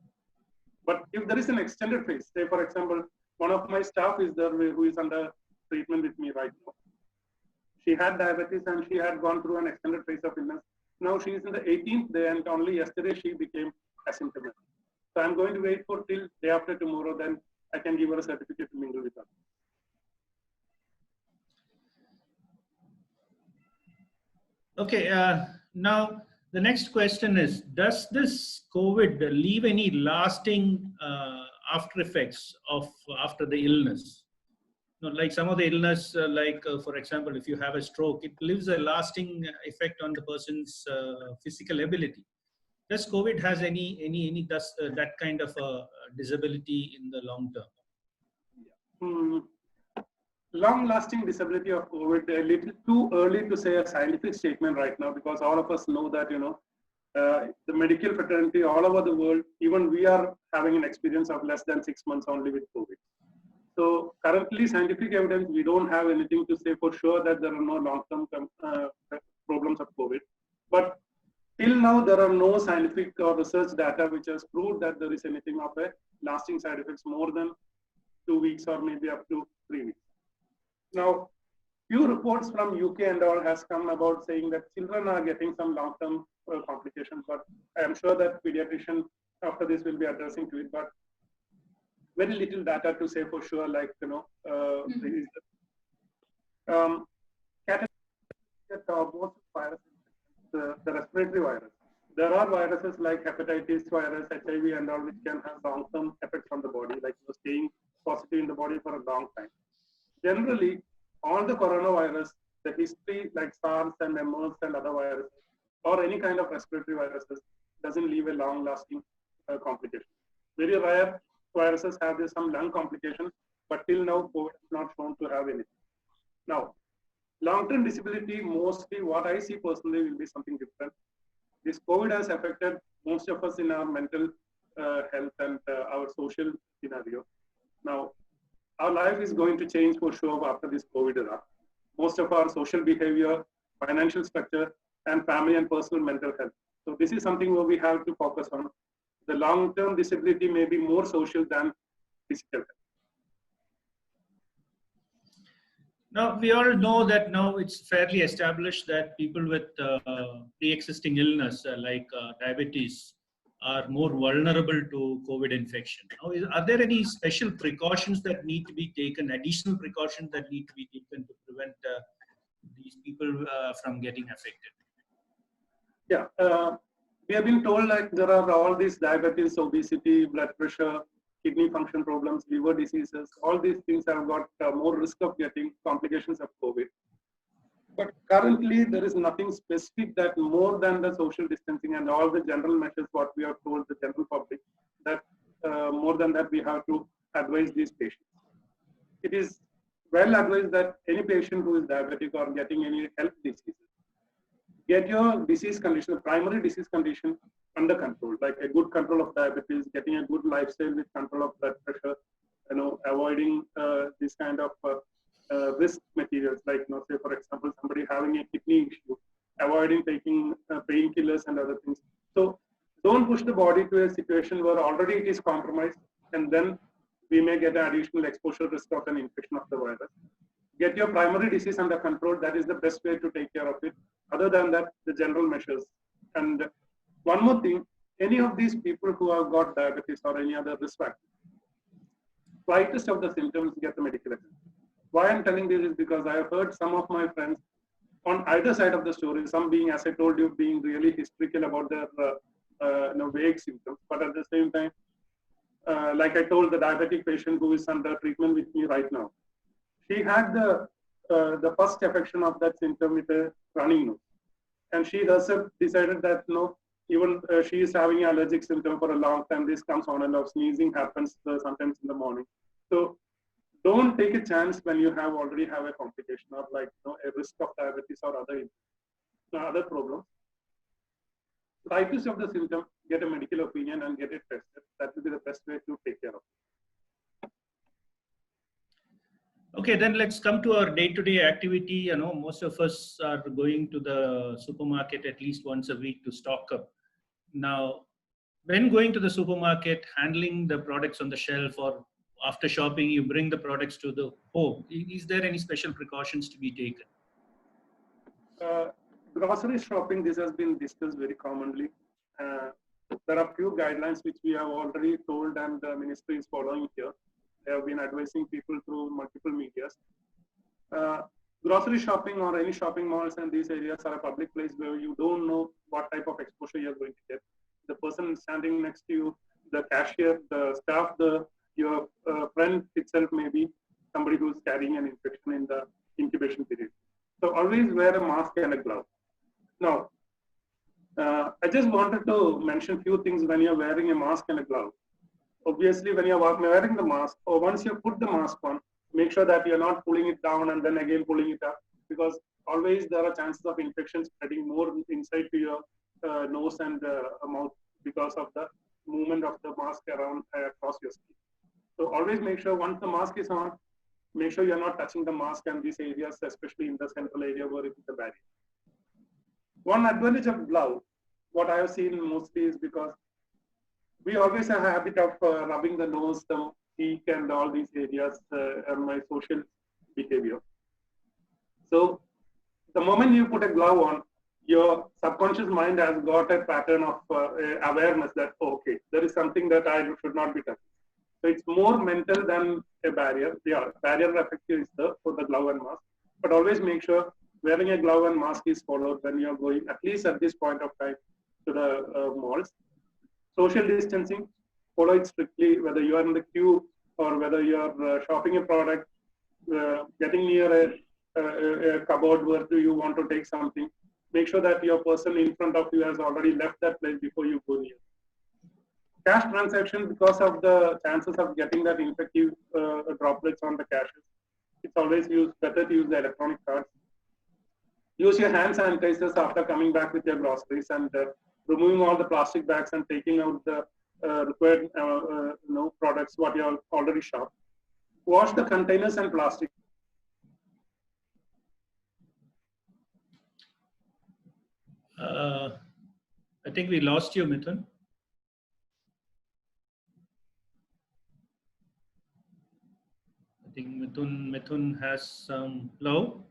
But if there is an extended phase, say for example, one of my staff is there who is under treatment with me right now. She had diabetes and she had gone through an extended phase of illness. Now she is in the 18th day, and only yesterday she became asymptomatic. So I'm going to wait for till day after tomorrow, then I can give her a certificate to mingle with her. Okay, now the next question is, does this COVID leave any lasting after effects after the illness? Like some of the illness, for example, if you have a stroke, it leaves a lasting effect on the person's physical ability. Does COVID has any that kind of disability in the long term? Long-lasting disability of COVID, a little too early to say a scientific statement right now, because all of us know that, the medical fraternity all over the world, even we are having an experience of less than 6 months only with COVID. So currently, scientific evidence, we don't have anything to say for sure that there are no long-term problems of COVID. But till now, there are no scientific or research data which has proved that there is anything of a lasting side effects more than 2 weeks or maybe up to 3 weeks. Now, few reports from UK and all has come about saying that children are getting some long-term complications, but I am sure that pediatrician after this will be addressing to it, but very little data to say for sure, like, most viruses, the respiratory virus. There are viruses like hepatitis virus, HIV and all, which can have long-term effects on the body, like staying positive in the body for a long time. Generally, all the coronavirus, the history like SARS and MERS and other viruses, or any kind of respiratory viruses, doesn't leave a long-lasting complication. Very rare viruses have some lung complication, but till now, COVID is not shown to have anything. Now, long-term disability, mostly what I see personally will be something different. This COVID has affected most of us in our mental health and our social scenario. Now, our life is going to change for sure after this COVID era. Most of our social behavior, financial structure, and family and personal mental health. So this is something where we have to focus on. The long-term disability may be more social than physical health. Now, we all know that now it's fairly established that people with pre-existing illness like diabetes are more vulnerable to COVID infection. Now, are there any special precautions that need to be taken, additional precautions that need to be taken to prevent these people from getting affected? Yeah, we have been told like there are all these diabetes, obesity, blood pressure, kidney function problems, liver diseases, all these things have got more risk of getting complications of COVID. But currently there is nothing specific that more than the social distancing and all the general measures what we have told the general public, that more than that we have to advise these patients. It is well advised that any patient who is diabetic or getting any health diseases, get your disease condition, primary disease condition under control, like a good control of diabetes, getting a good lifestyle with control of blood pressure, avoiding this kind of risk materials, like, say for example, somebody having a kidney issue, avoiding taking painkillers and other things. So don't push the body to a situation where already it is compromised, and then we may get an additional exposure risk of an infection of the virus. Get your primary disease under control. That is the best way to take care of it. Other than that, the general measures. And one more thing, any of these people who have got diabetes or any other risk factor, slightest of the symptoms, get the medical attention. Why I'm telling this is because I have heard some of my friends on either side of the story, some being, as I told you, being really hysterical about their vague symptoms, but at the same time, like I told the diabetic patient who is under treatment with me right now, she had the first affection of that symptom with a running nose, and she herself decided that even she is having an allergic symptom for a long time. This comes on and off. Sneezing happens sometimes in the morning. So don't take a chance when you already have a complication or like a risk of diabetes or other problems. Slightest of the symptom, get a medical opinion and get it tested. That will be the best way to take care of it. Okay, then let's come to our day-to-day activity. Most of us are going to the supermarket at least once a week to stock up. Now, when going to the supermarket, handling the products on the shelf, or after shopping, you bring the products to the home, is there any special precautions to be taken? Grocery shopping, this has been discussed very commonly. There are few guidelines which we have already told and the ministry is following here. They have been advising people through multiple medias. Grocery shopping or any shopping malls and these areas are a public place where you don't know what type of exposure you're going to get. The person standing next to you, the cashier, the staff, your friend itself may be somebody who's carrying an infection in the incubation period. So always wear a mask and a glove. Now, I just wanted to mention a few things when you're wearing a mask and a glove. Obviously, when you're wearing the mask, or once you put the mask on, make sure that you're not pulling it down and then again pulling it up, because always there are chances of infection spreading more inside to your nose and mouth because of the movement of the mask around across your skin. So always make sure once the mask is on, make sure you're not touching the mask and these areas, especially in the central area where it is a barrier. one advantage of glove, what I have seen mostly is because we always have a habit of rubbing the nose, the cheek, and all these areas on my social behavior. So the moment you put a glove on, your subconscious mind has got a pattern of awareness that, okay, there is something that I should not be touching. So it's more mental than a barrier. Yeah, barrier effect is there for the glove and mask, but always make sure wearing a glove and mask is followed when you're going, at least at this point of time, to the malls. Social distancing, follow it strictly, whether you are in the queue or whether you are shopping a product, getting near a cupboard where do you want to take something. Make sure that your person in front of you has already left that place before you go near. Cash transaction, because of the chances of getting that infective droplets on the cashes, it's always better to use the electronic cards. Use your hand sanitizers after coming back with your groceries and removing all the plastic bags and taking out the required products what you have already shopped. Wash the containers and plastic. I think we lost you, Mithun. I think Mithun has some low.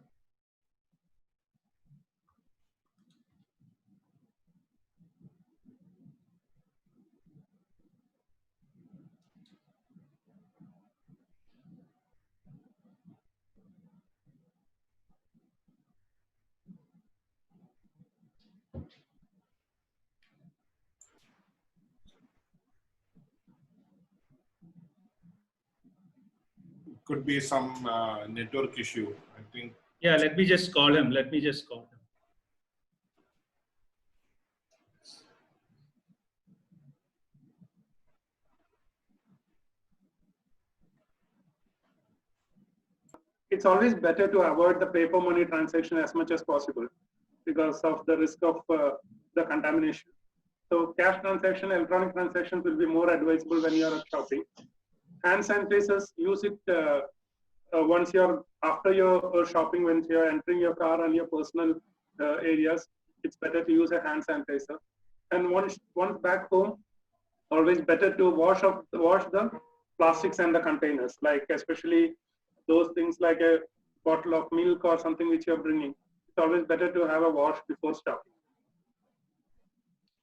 Could be some network issue, I think. Yeah, let me just call him. It's always better to avoid the paper money transaction as much as possible because of the risk of the contamination. So cash transaction, electronic transactions will be more advisable when you are shopping. Hand sanitizers, use it after your shopping, when you're entering your car and your personal areas. It's better to use a hand sanitizer. And once back home, always better to wash the plastics and the containers, like especially those things like a bottle of milk or something which you're bringing. It's always better to have a wash before stocking.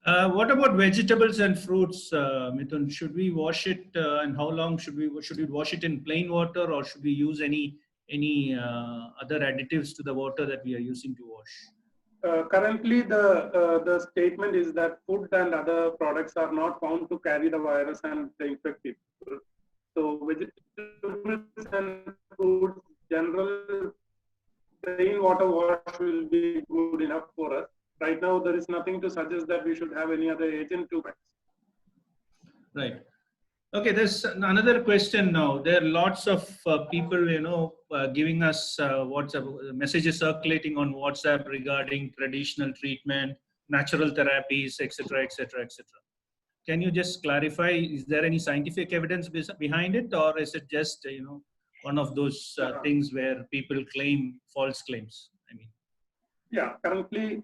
What about vegetables and fruits, Mithun? Should we wash it, and how long should we wash it in plain water, or should we use any other additives to the water that we are using to wash? Currently, the statement is that food and other products are not found to carry the virus and the infect people. So vegetables and fruits, general plain water wash will be good enough for us. Right now, there is nothing to suggest that we should have any other agent to mix. Right. Okay, there's another question now. There are lots of people, giving us WhatsApp messages circulating on WhatsApp regarding traditional treatment, natural therapies, etc., etc., etc. Can you just clarify? Is there any scientific evidence behind it, or is it just one of those things where people claim false claims? I mean, yeah, currently.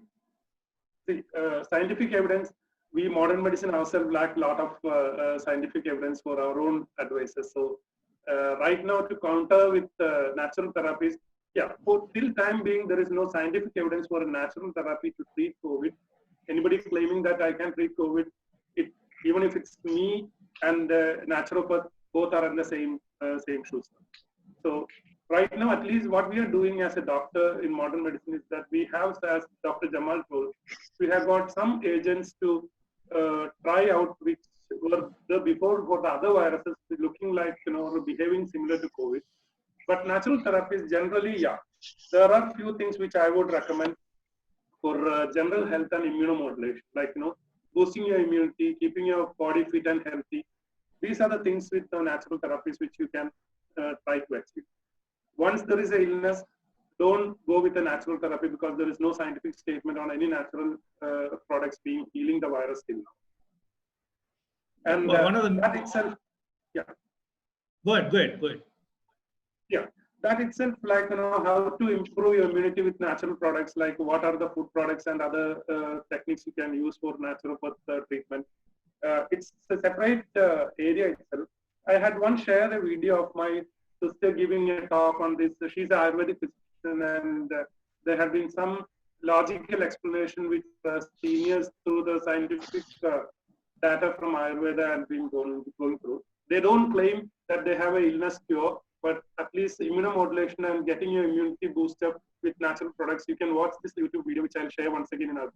Scientific evidence, we modern medicine ourselves lack a lot of scientific evidence for our own advices. So right now, to counter with natural therapies, yeah, for till time being, there is no scientific evidence for a natural therapy to treat COVID. Anybody claiming that I can treat COVID, even if it's me and naturopath, both are in the same shoes. So right now, at least what we are doing as a doctor in modern medicine is that we have, as Dr. Jamal told, we have got some agents to try out which were before for the other viruses looking like, behaving similar to COVID. But natural therapies generally, yeah, there are few things which I would recommend for general health and immunomodulation, like, boosting your immunity, keeping your body fit and healthy. These are the things with the natural therapies which you can try to achieve. Once there is an illness, don't go with a natural therapy because there is no scientific statement on any natural products healing the virus till now. And well, one of the that itself, yeah. Go ahead. Yeah, that itself, like, how to improve your immunity with natural products, like what are the food products and other techniques you can use for naturopath treatment. It's a separate area itself. I had once shared a video of my sister giving a talk on this. She's an Ayurvedic physician, and there have been some logical explanation which seniors through the scientific data from Ayurveda and been going through. They don't claim that they have an illness cure, but at least immunomodulation and getting your immunity boost up with natural products. You can watch this YouTube video, which I'll share once again in our.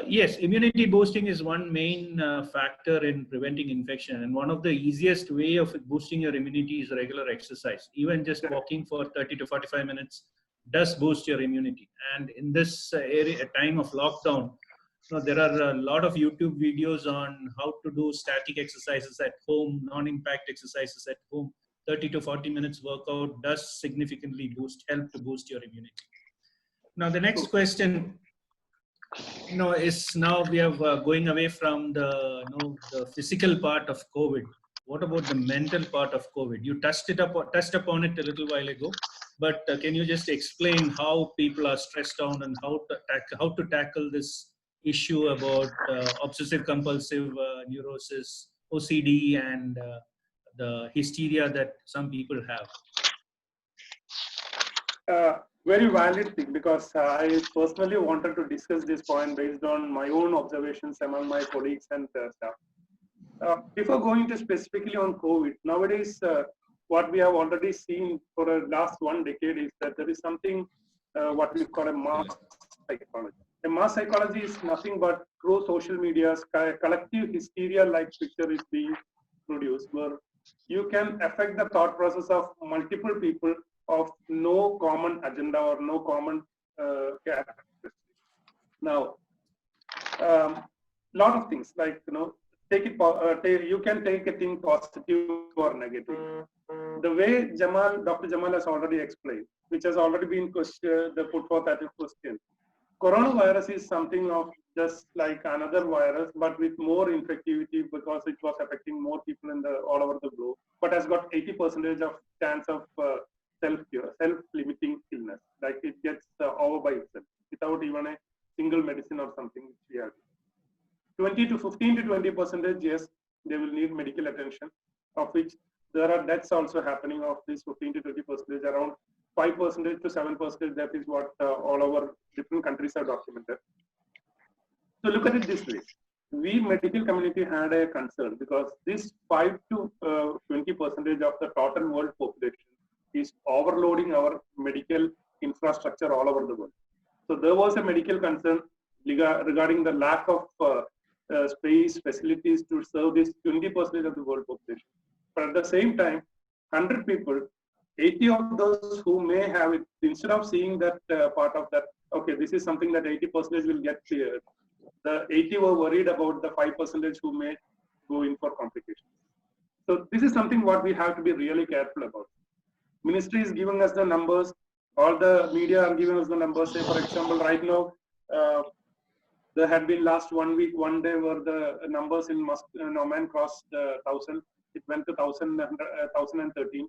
Yes, immunity boosting is one main factor in preventing infection, and one of the easiest way of boosting your immunity is regular exercise. Even just walking for 30 to 45 minutes does boost your immunity. And in this area, time of lockdown, there are a lot of YouTube videos on how to do static exercises at home, non-impact exercises at home. 30 to 40 minutes workout does significantly help to boost your immunity. Now, the next question, is now we are going away from the physical part of COVID. What about the mental part of COVID? You touched upon it a little while ago, but can you just explain how people are stressed out and how to tackle this issue about obsessive compulsive neurosis, OCD, and the hysteria that some people have? Very valid thing, because I personally wanted to discuss this point based on my own observations among my colleagues and staff. Before going to specifically on COVID, nowadays what we have already seen for the last 1 decade is that there is something what we call a mass psychology. A mass psychology is nothing but through social media, collective hysteria-like picture is being produced, where you can affect the thought process of multiple people of no common agenda or no common characteristics. Now, lot of things, like, you can take a thing positive or negative. The way Dr. Jamal has already explained, which has already been put forth as a question. Coronavirus is something of just like another virus, but with more infectivity, because it was affecting more people all over the globe, but has got 80% of chance of self-cure, self-limiting illness. Like it gets over by itself without even a single medicine or something which we have. 15 to 20%, yes, they will need medical attention, of which there are deaths also happening of this 15 to 20%, around 5% to 7%. That is what all over different countries have documented. So look at it this way. We medical community had a concern because this 5 to 20% of the total world population is overloading our medical infrastructure all over the world. So there was a medical concern regarding the lack of space, facilities to serve this 20% of the world population. But at the same time, 100 people, 80 of those who may have it, instead of seeing that part of that, okay, this is something that 80% will get cleared, the 80 were worried about the 5% who may go in for complications. So this is something what we have to be really careful about. Ministry is giving us the numbers, all the media are giving us the numbers. Say, for example, right now, there had been last 1 week, 1 day where the numbers in Oman crossed 1,000. It went to 1,013.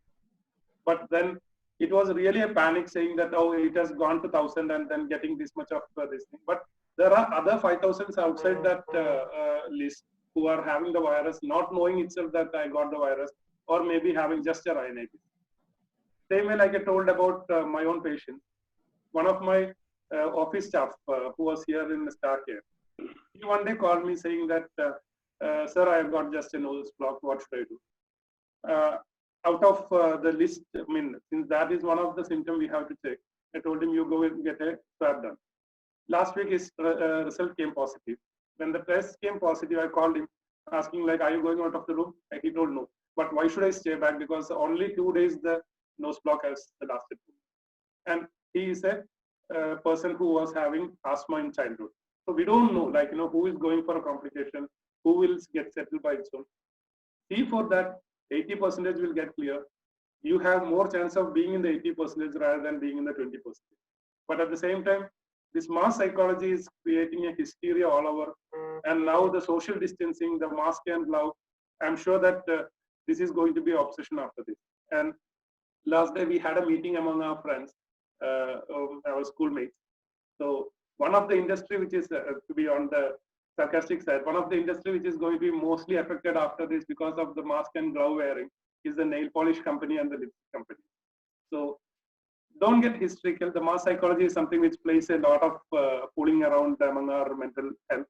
But then it was really a panic saying that, oh, it has gone to 1,000 and then getting this much of this thing. But there are other 5,000s outside that list who are having the virus, not knowing itself that I got the virus, or maybe having just a rhinitis. Same way, like I told about my own patient, one of my office staff who was here in Starcare, he one day called me saying that, sir, I have got just a nose block, what should I do? Out of the list, I mean, since that is one of the symptoms we have to check, I told him, you go and get a swab done. Last week, his result came positive. When the test came positive, I called him asking, like, are you going out of the room? And he told no. But why should I stay back? Because only 2 days the nose block has lasted. And he is a person who was having asthma in childhood. So we don't know, like, who is going for a complication, who will get settled by its own. See, for that, 80% will get clear. You have more chance of being in the 80% rather than being in the 20%. But at the same time, this mass psychology is creating a hysteria all over. And now the social distancing, the mask and glove, I'm sure that this is going to be obsession after this. And last day we had a meeting among our friends, our schoolmates. So one of the industry which is, to be on the sarcastic side, one of the industry which is going to be mostly affected after this because of the mask and glove wearing is the nail polish company and the lipstick company. So don't get hysterical. The mass psychology is something which plays a lot of fooling around among our mental health.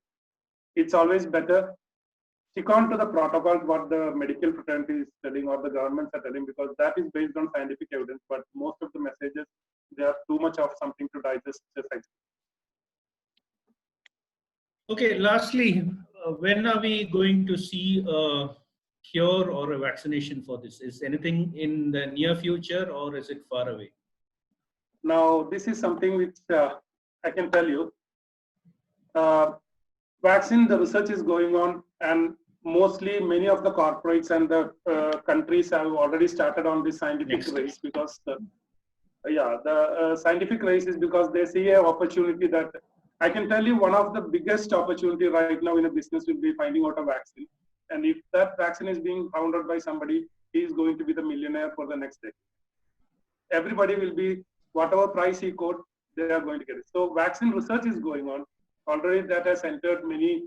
It's always better stick on to the protocol what the medical fraternity is telling or the governments are telling, because that is based on scientific evidence. But most of the messages, they are too much of something to digest. Okay, lastly, when are we going to see a cure or a vaccination for this? Is anything in the near future or is it far away? Now, this is something which I can tell you. Vaccine, the research is going on, and mostly many of the corporates and the countries have already started on this scientific race, because the scientific race is because they see an opportunity that I can tell you one of the biggest opportunity right now in a business will be finding out a vaccine. And if that vaccine is being found out by somebody, he is going to be the millionaire for the next decade. Everybody will be, whatever price he quote, they are going to get it. So vaccine research is going on. Already that has entered many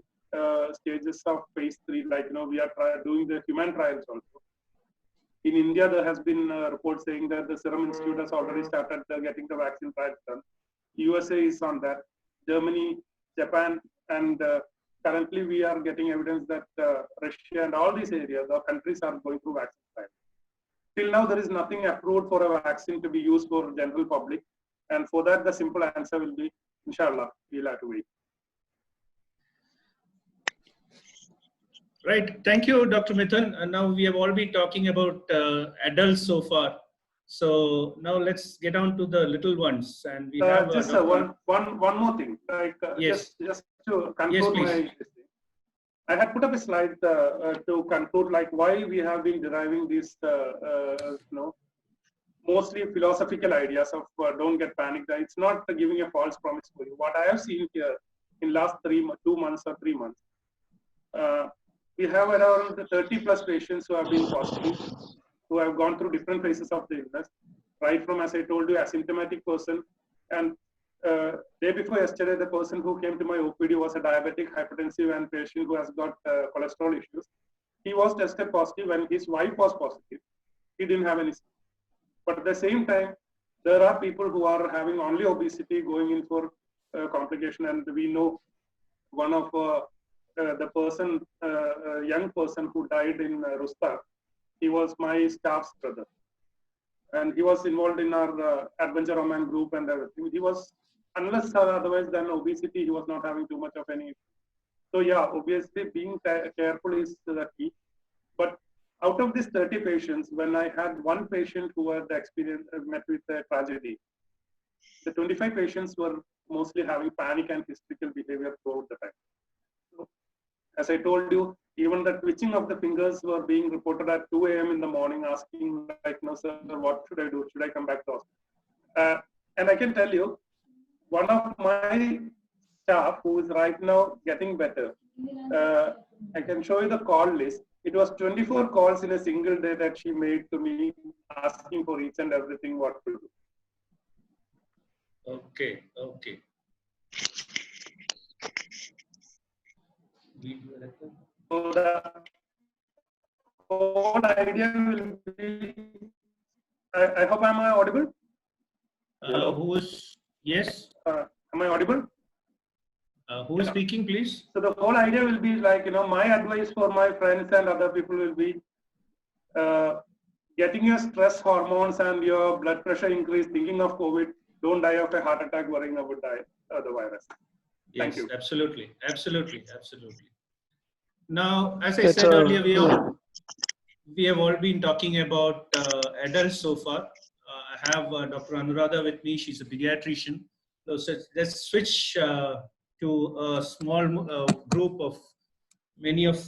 stages of phase 3, like, we are doing the human trials also. In India, there has been a report saying that the Serum Institute has already started getting the vaccine trials done. USA is on that. Germany, Japan, and currently we are getting evidence that Russia and all these areas, the countries are going through vaccine trials. Till now, there is nothing approved for a vaccine to be used for general public. And for that, the simple answer will be, inshallah, we'll have to wait. Right. Thank you, Dr. Mithun. And now we have all been talking about adults so far. So now let's get on to the little ones. And we have just one more thing. Like yes. just to conclude I had put up a slide to conclude like why we have been deriving these mostly philosophical ideas of don't get panicked. It's not giving a false promise for you. What I have seen here in last 2 months or 3 months, we have around 30 plus patients who have been positive, who have gone through different phases of the illness, right from, as I told you, asymptomatic person. And day before yesterday, the person who came to my OPD was a diabetic, hypertensive, and patient who has got cholesterol issues. He was tested positive and his wife was positive. He didn't have any. But at the same time, there are people who are having only obesity going in for complication. And we know one of the person, young person who died in Rusta, he was my staff's brother. And he was involved in our adventure Roman group and everything. He was, unless or otherwise than obesity, he was not having too much of any. So yeah, obviously being careful is the key. But out of these 30 patients, when I had one patient who had the experience met with a tragedy, the 25 patients were mostly having panic and hysterical behavior throughout the time. So, as I told you, even the twitching of the fingers were being reported at 2 a.m. in the morning, asking like, no, sir, what should I do? Should I come back to hospital? And I can tell you, one of my staff who is right now getting better, I can show you the call list. It was 24 calls in a single day that she made to me, asking for each and everything what to do. Okay. So the whole idea will be, I hope am I audible? Yes? Am I audible? Who is speaking, please? So the whole idea will be like, my advice for my friends and other people will be getting your stress hormones and your blood pressure increase, thinking of COVID, don't die of a heart attack worrying about the virus. Yes, Thank you. Absolutely. Now, as I said earlier, we have all been talking about adults so far. I have Dr. Anuradha with me. She's a pediatrician. So let's switch to a small group of many of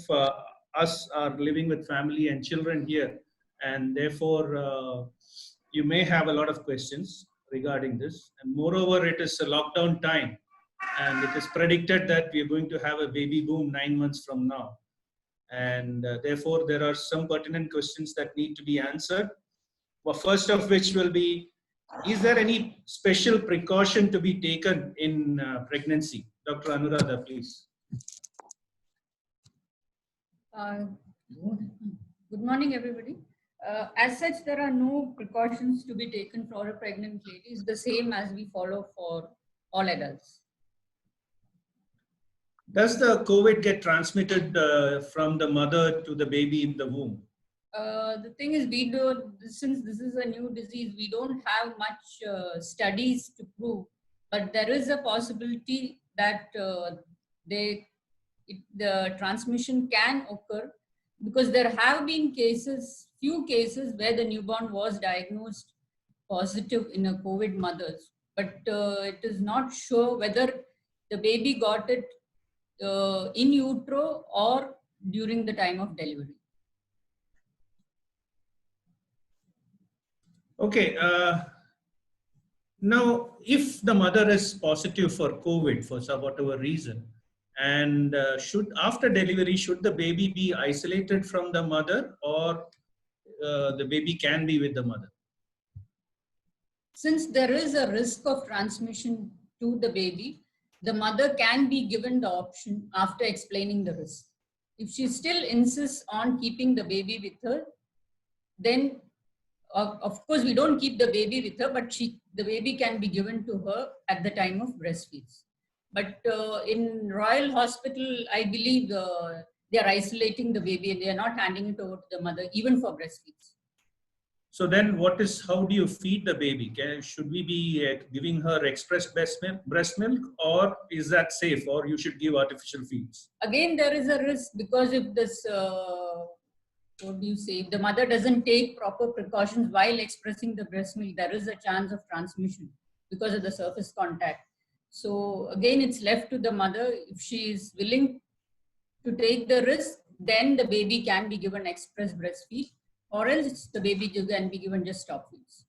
us are living with family and children here. And therefore, you may have a lot of questions regarding this. And moreover, it is a lockdown time. And it is predicted that we are going to have a baby boom 9 months from now. and therefore there are some pertinent questions that need to be answered. Well, first of which will be, is there any special precaution to be taken in pregnancy? Dr. Anuradha, please. Good morning, everybody. As such, there are no precautions to be taken for a pregnant lady. It's the same as we follow for all adults. Does the COVID get transmitted from the mother to the baby in the womb? The thing is, we don't, since this is a new disease, we don't have much studies to prove, but there is a possibility that the transmission can occur, because there have been few cases where the newborn was diagnosed positive in a COVID mothers, but it is not sure whether the baby got it in utero or during the time of delivery. Okay. Now, if the mother is positive for COVID for some whatever reason, and after delivery, should the baby be isolated from the mother, or the baby can be with the mother? Since there is a risk of transmission to the baby, the mother can be given the option after explaining the risk. If she still insists on keeping the baby with her, then of course we don't keep the baby with her, but the baby can be given to her at the time of breastfeeds. But in Royal Hospital, I believe they are isolating the baby and they are not handing it over to the mother, even for breastfeeds. So then how do you feed the baby? Should we be giving her express breast milk, or is that safe, or you should give artificial feeds? Again, there is a risk, because if this, if the mother doesn't take proper precautions while expressing the breast milk, there is a chance of transmission because of the surface contact. So again, it's left to the mother. If she is willing to take the risk, then the baby can be given express breastfeed, or else the baby can be given just stop feeds.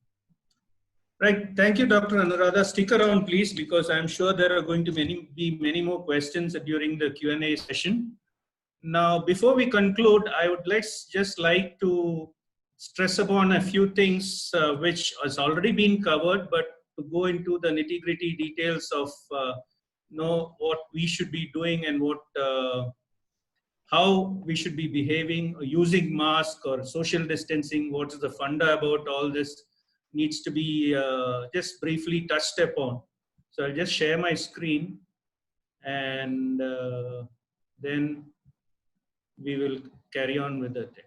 Right. Thank you, Dr. Anuradha. Stick around, please, because I'm sure there are going to be many more questions during the Q&A session. Now, before we conclude, I would just like to stress upon a few things which has already been covered, but to go into the nitty-gritty details of what we should be doing and how we should be behaving, or using mask or social distancing. What is the funda about all this needs to be just briefly touched upon. So I'll just share my screen, and then we will carry on with the thing.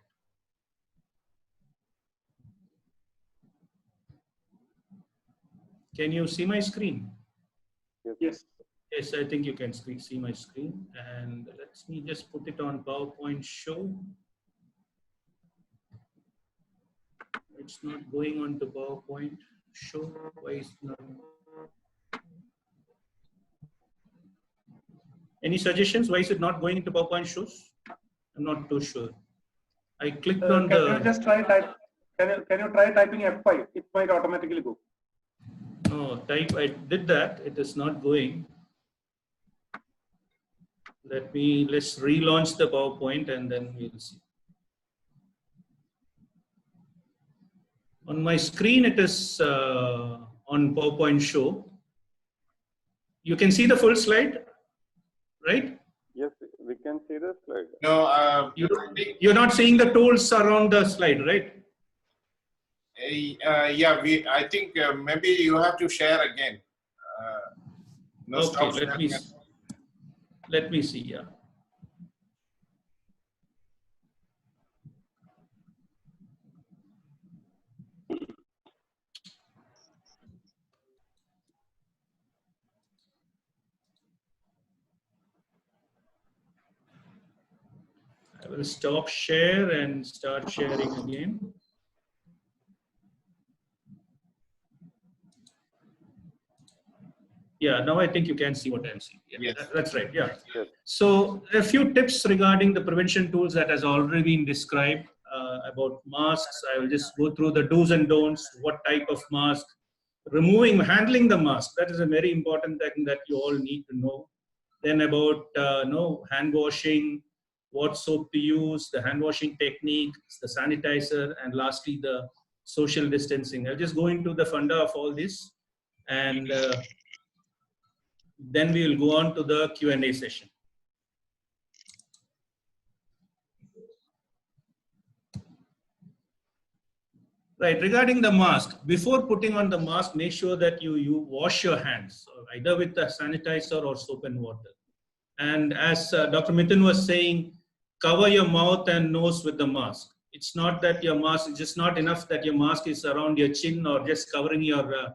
Can you see my screen? Yes. Yes, I think you can see my screen. And let me just put it on PowerPoint show. It's not going on to PowerPoint show. Why is it not? Any suggestions? Why is it not going into PowerPoint shows? I'm not too sure. I clicked on the. Can you just try type? Can you try typing F5? It might automatically go. No, I did that. It is not going. Let's relaunch the PowerPoint and then we'll see. On my screen, it is on PowerPoint show. You can see the full slide, right? Yes, we can see the slide. No, You're not seeing the tools around the slide, right? yeah, I think maybe you have to share again. No, Okay, let me see, yeah. I will stop share and start sharing again. Yeah, now I think you can see what I'm seeing. Yeah, yes. That's right. Yeah. Yes. So a few tips regarding the prevention tools that has already been described about masks. I will just go through the do's and don'ts. What type of mask? Handling the mask. That is a very important thing that you all need to know. Then about hand washing, what soap to use, the hand washing technique, the sanitizer, and lastly, the social distancing. I'll just go into the funda of all this, and then we will go on to the Q&A session. Right, regarding the mask, before putting on the mask, make sure that you wash your hands, either with the sanitizer or soap and water. And as Dr. Mithun was saying, cover your mouth and nose with the mask. It's not that your mask, it's just not enough that your mask is around your chin or just covering your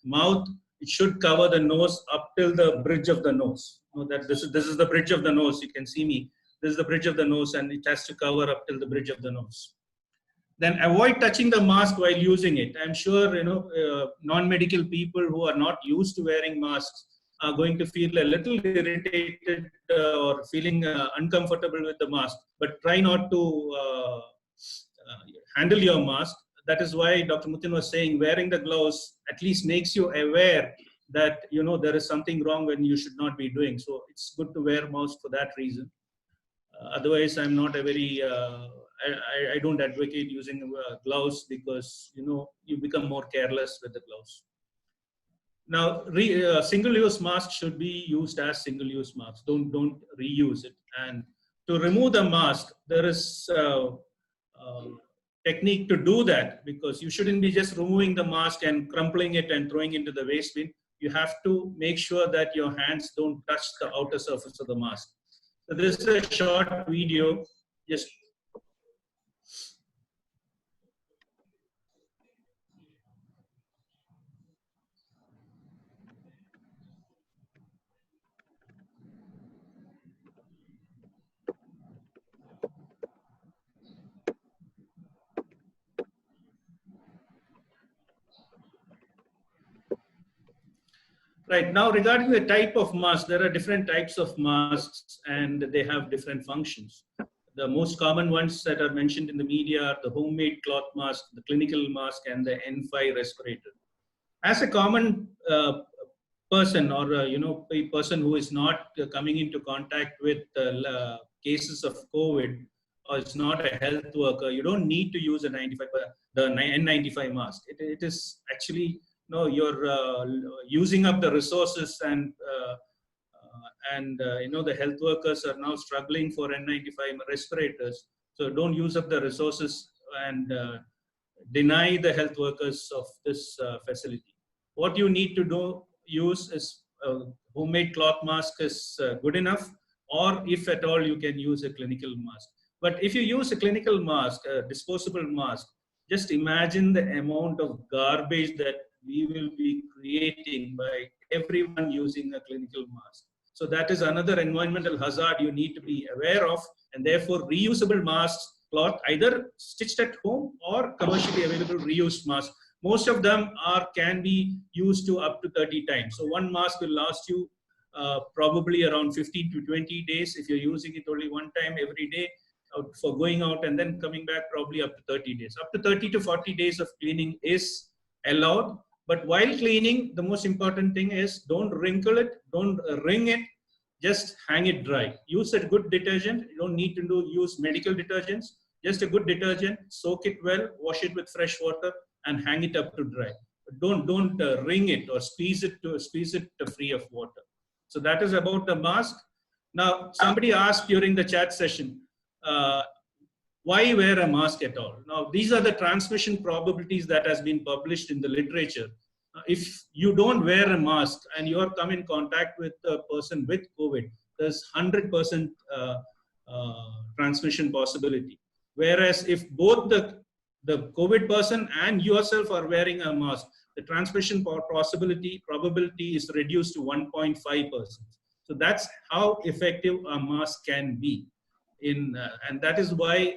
mouth. It should cover the nose up till the bridge of the nose. You know, that this is the bridge of the nose. You can see me. This is the bridge of the nose, and it has to cover up till the bridge of the nose. Then avoid touching the mask while using it. I'm sure non-medical people who are not used to wearing masks are going to feel a little irritated or feeling uncomfortable with the mask. But try not to handle your mask. That is why Dr. Mithun was saying wearing the gloves at least makes you aware that there is something wrong when you should not be doing. So it's good to wear mask for that reason. Otherwise, I'm not a very I don't advocate using gloves because you become more careless with the gloves. Now, single-use mask should be used as single-use masks. Don't reuse it. And to remove the mask, there is technique to do that, because you shouldn't be just removing the mask and crumpling it and throwing into the waste bin. You have to make sure that your hands don't touch the outer surface of the mask. So this is a short video. Just right, now regarding the type of mask, there are different types of masks and they have different functions. The most common ones that are mentioned in the media are the homemade cloth mask, the clinical mask, and the N5 respirator. As a common person or a person who is not coming into contact with cases of COVID, or it's not a health worker, you don't need to use the N95 mask. It is actually you're using up the resources, and the health workers are now struggling for N95 respirators. So don't use up the resources and deny the health workers of this facility. What you need to use is homemade cloth mask is good enough, or if at all you can use a clinical mask. But if you use a clinical mask, a disposable mask, just imagine the amount of garbage that we will be creating by everyone using a clinical mask. So that is another environmental hazard you need to be aware of, and therefore reusable masks, cloth, either stitched at home or commercially available reused masks. Most of them can be used to up to 30 times. So one mask will last you probably around 15 to 20 days if you're using it only one time every day for going out and then coming back, probably up to 30 days. Up to 30 to 40 days of cleaning is allowed. But while cleaning, the most important thing is don't wrinkle it, don't wring it, just hang it dry. Use a good detergent. You don't need to use medical detergents. Just a good detergent, soak it well, wash it with fresh water, and hang it up to dry. Don't wring it or squeeze it free of water. So that is about the mask. Now, somebody asked during the chat session, why wear a mask at all? Now, these are the transmission probabilities that has been published in the literature. If you don't wear a mask and you come in contact with a person with COVID, there's 100% transmission possibility. Whereas if both the COVID person and yourself are wearing a mask, the transmission probability is reduced to 1.5%. So that's how effective a mask can be. And that is why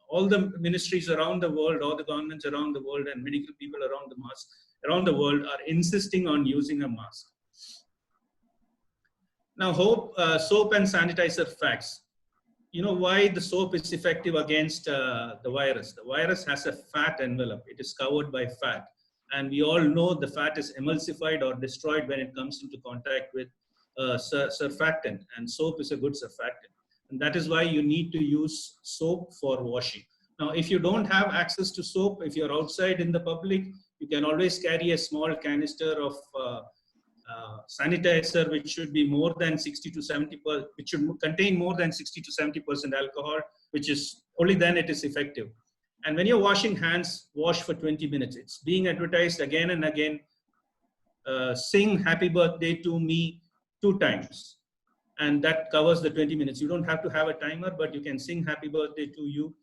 all the ministries around the world, all the governments around the world, and medical people around the world are insisting on using a mask. Now, soap and sanitizer facts. You know why the soap is effective against the virus. The virus has a fat envelope. It is covered by fat. And we all know the fat is emulsified or destroyed when it comes into contact with surfactant. And soap is a good surfactant. And that is why you need to use soap for washing. Now, if you don't have access to soap, if you're outside in the public, you can always carry a small canister of sanitizer, which should be more than 60 to 70%, which should contain more than 60 to 70% alcohol, which is only then it is effective. And when you're washing hands, wash for 20 minutes. It's being advertised again and again. Sing happy birthday to me 2 times. And that covers the 20 minutes. You don't have to have a timer, but you can sing happy birthday to you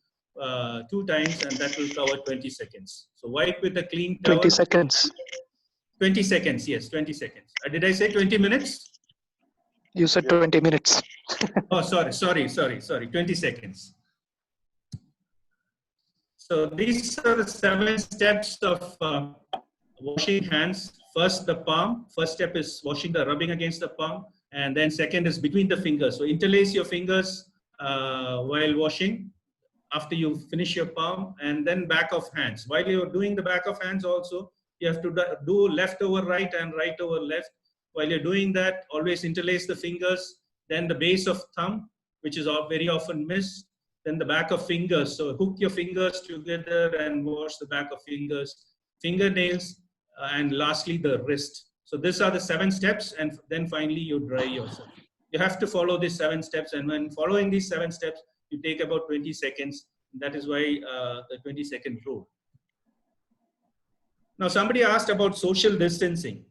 2 times, and that will cover 20 seconds. So wipe with a clean towel. 20 seconds. 20 seconds, yes, 20 seconds. Did I say 20 minutes? You said 20 minutes. Oh, sorry, 20 seconds. So these are the 7 steps of washing hands. First, the palm. First step is washing the rubbing against the palm. And then second is between the fingers. So interlace your fingers while washing after you finish your palm, and then back of hands. While you're doing the back of hands also, you have to do left over right and right over left. While you're doing that, always interlace the fingers, then the base of thumb, which is very often missed, then the back of fingers. So hook your fingers together and wash the back of fingers, fingernails, and lastly the wrist. So these are the 7 steps, and then finally you dry yourself. You have to follow these 7 steps, and when following these 7 steps, you take about 20 seconds. That is why the 20-second rule. Now, somebody asked about social distancing.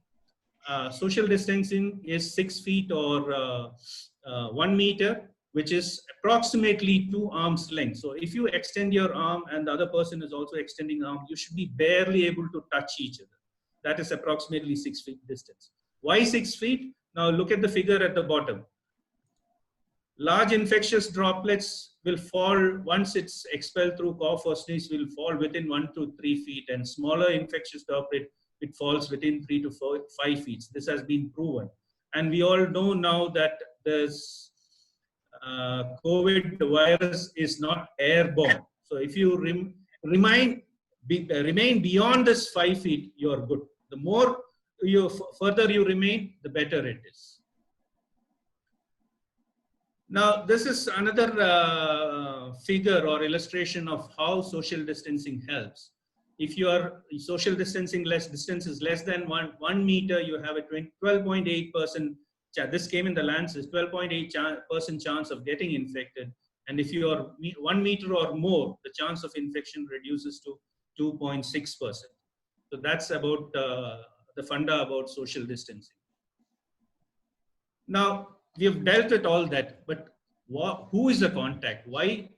Social distancing is 6 feet or 1 meter, which is approximately 2 arms length. So if you extend your arm and the other person is also extending arm, you should be barely able to touch each other. That is approximately 6 feet distance. Why 6 feet? Now look at the figure at the bottom. Large infectious droplets will fall once it's expelled through cough or sneeze, will fall within 1 to 3 feet, and smaller infectious droplet, it falls within 3 to 5 feet. This has been proven. And we all know now that this COVID virus is not airborne. So if you remain beyond this 5 feet, you're good. The more further you remain, the better it is. Now, this is another figure or illustration of how social distancing helps. If your social distancing distance is less than 1 meter, you have a 12.8%. This came in the Lancet, 12.8% chance of getting infected. And if you are 1 meter or more, the chance of infection reduces to 2.6%. So that's about the funda about social distancing. Now, we have dealt with all that, but who is a contact? Why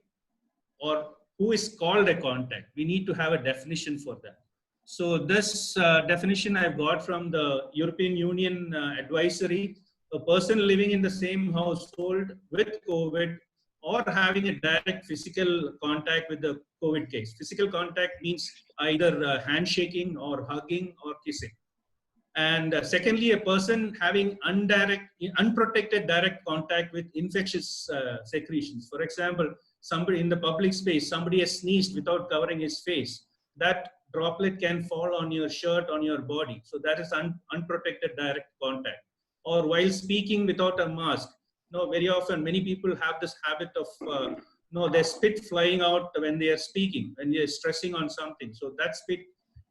or who is called a contact? We need to have a definition for that. So this definition I've got from the European Union advisory: a person living in the same household with COVID or having a direct physical contact with the COVID case. Physical contact means either handshaking or hugging or kissing. And secondly, a person having unprotected direct contact with infectious secretions. For example, somebody in the public space, somebody has sneezed without covering his face. That droplet can fall on your shirt, on your body. So that is unprotected direct contact. Or while speaking without a mask. Very often, many people have this habit of, their spit flying out when they are speaking, when they are stressing on something. So that spit,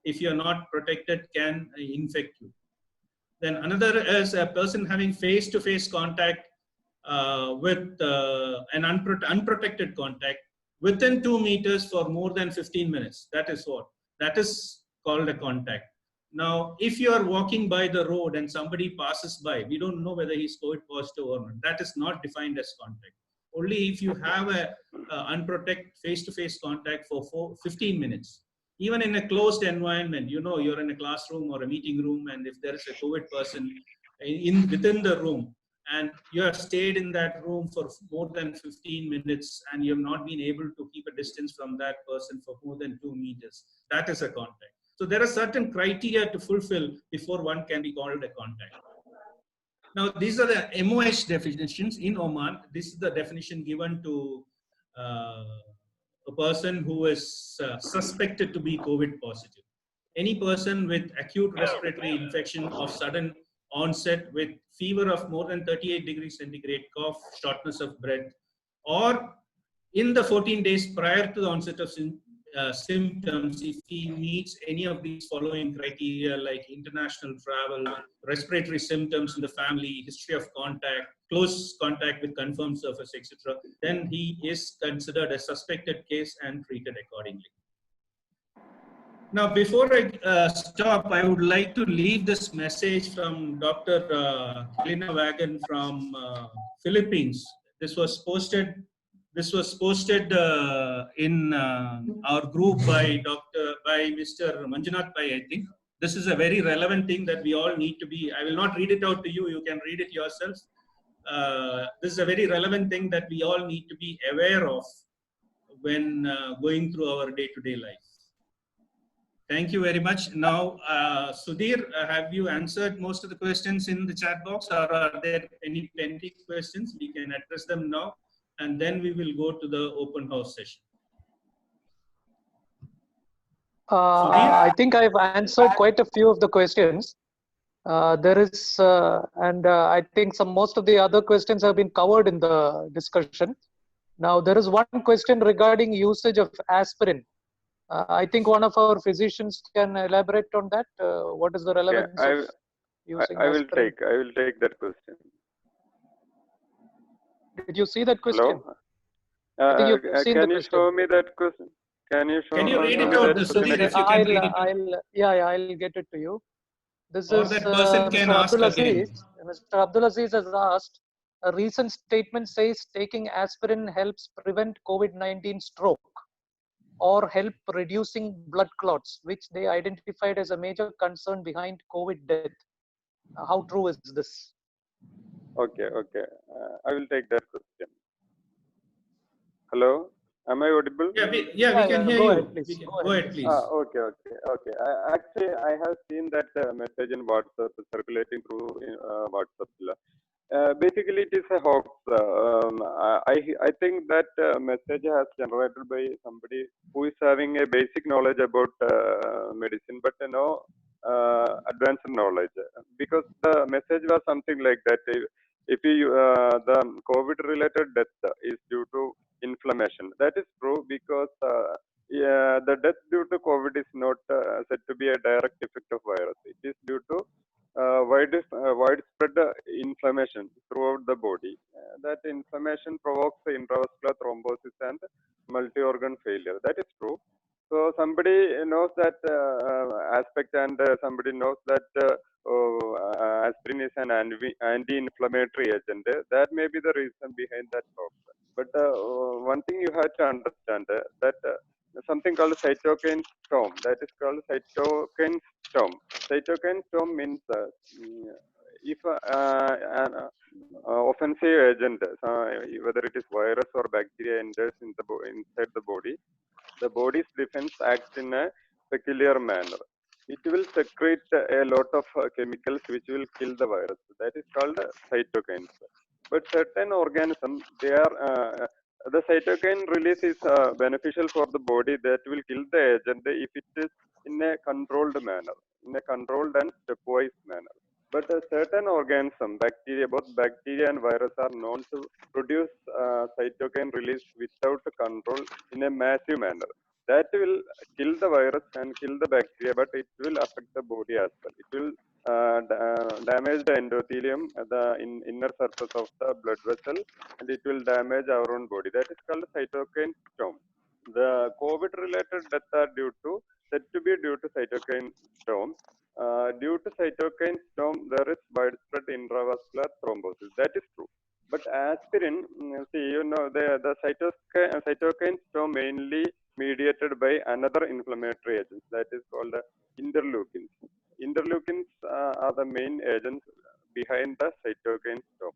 if you're not protected, can infect you. Then another is a person having face-to-face contact with an unprotected contact within 2 meters for more than 15 minutes. That is what? That is called a contact. Now, if you are walking by the road and somebody passes by, we don't know whether he's COVID positive or not. That is not defined as contact. Only if you have a unprotected face-to-face contact for 15 minutes. Even in a closed environment, you're in a classroom or a meeting room, and if there is a COVID person within the room, and you have stayed in that room for more than 15 minutes, and you have not been able to keep a distance from that person for more than 2 meters, that is a contact. So there are certain criteria to fulfill before one can be called a contact. Now, these are the MOH definitions in Oman. This is the definition given to a person who is suspected to be COVID positive. Any person with acute respiratory infection of sudden onset with fever of more than 38 degrees centigrade, cough, shortness of breath, or in the 14 days prior to the onset of symptoms, if he meets any of these following criteria like international travel, respiratory symptoms in the family, history of contact, close contact with confirmed surface, etc., then he is considered a suspected case and treated accordingly. Now, before I stop, I would like to leave this message from Dr. Helena Wagon from Philippines. This was posted in our group by Mr. Manjunath Pai, I think. This is a very relevant thing that we all need to be. I will not read it out to you. You can read it yourselves. This is a very relevant thing that we all need to be aware of when going through our day-to-day life. Thank you very much. Now, Sudhir, have you answered most of the questions in the chat box, or are there any pending questions? We can address them now, and then we will go to the open house session. I think I've answered quite a few of the questions. There is, I think most of the other questions have been covered in the discussion. Now, there is one question regarding usage of aspirin. I think one of our physicians can elaborate on that. What is the relevance of using I will aspirin? I will take that question. Did you see that question? Hello? I think you've seen can the you question. show me that question? Can you read it out, Sudhir, if you can read it out? I'll get it to you. This or is that person can Mr. ask Abdul again. Aziz. Mr. Abdul Aziz has asked, a recent statement says taking aspirin helps prevent COVID-19 stroke or help reducing blood clots, which they identified as a major concern behind COVID death. How true is this? Okay. I will take that question. Hello? Am I audible? Yeah, we can hear go you. ahead, please. Go ahead, please. Okay. Actually, I have seen that message in WhatsApp circulating through WhatsApp. Basically, it is a hoax. I think that message has generated by somebody who is having a basic knowledge about medicine, but no advanced knowledge. Because the message was something like that. If you the COVID-related death is due to inflammation, that is true because the death due to COVID is not said to be a direct effect of virus. It is due to widespread inflammation throughout the body. That inflammation provokes intravascular thrombosis and multi-organ failure. That is true. So somebody knows that aspect, and somebody knows that aspirin is an anti-inflammatory agent. That may be the reason behind that talk. But one thing you have to understand that something called cytokine storm. That is called cytokine storm. Cytokine storm means if an offensive agent, whether it is virus or bacteria, enters in inside the body's defense acts in a peculiar manner. It will secrete a lot of chemicals which will kill the virus. That is called cytokines. But certain organisms, the cytokine release is beneficial for the body. That will kill the agent if it is in a controlled manner, in a controlled and stepwise manner. But certain organisms, both bacteria and virus, are known to produce cytokine release without control in a massive manner. That will kill the virus and kill the bacteria, but it will affect the body as well. It will damage the endothelium, the inner surface of the blood vessel, and it will damage our own body. That is called cytokine storm. The COVID-related deaths are said to be due to cytokine storm. Due to cytokine storm, there is widespread intravascular thrombosis. That is true. But aspirin, the cytokine storm mainly mediated by another inflammatory agent that is called interleukins. Interleukins are the main agents behind the cytokine storm.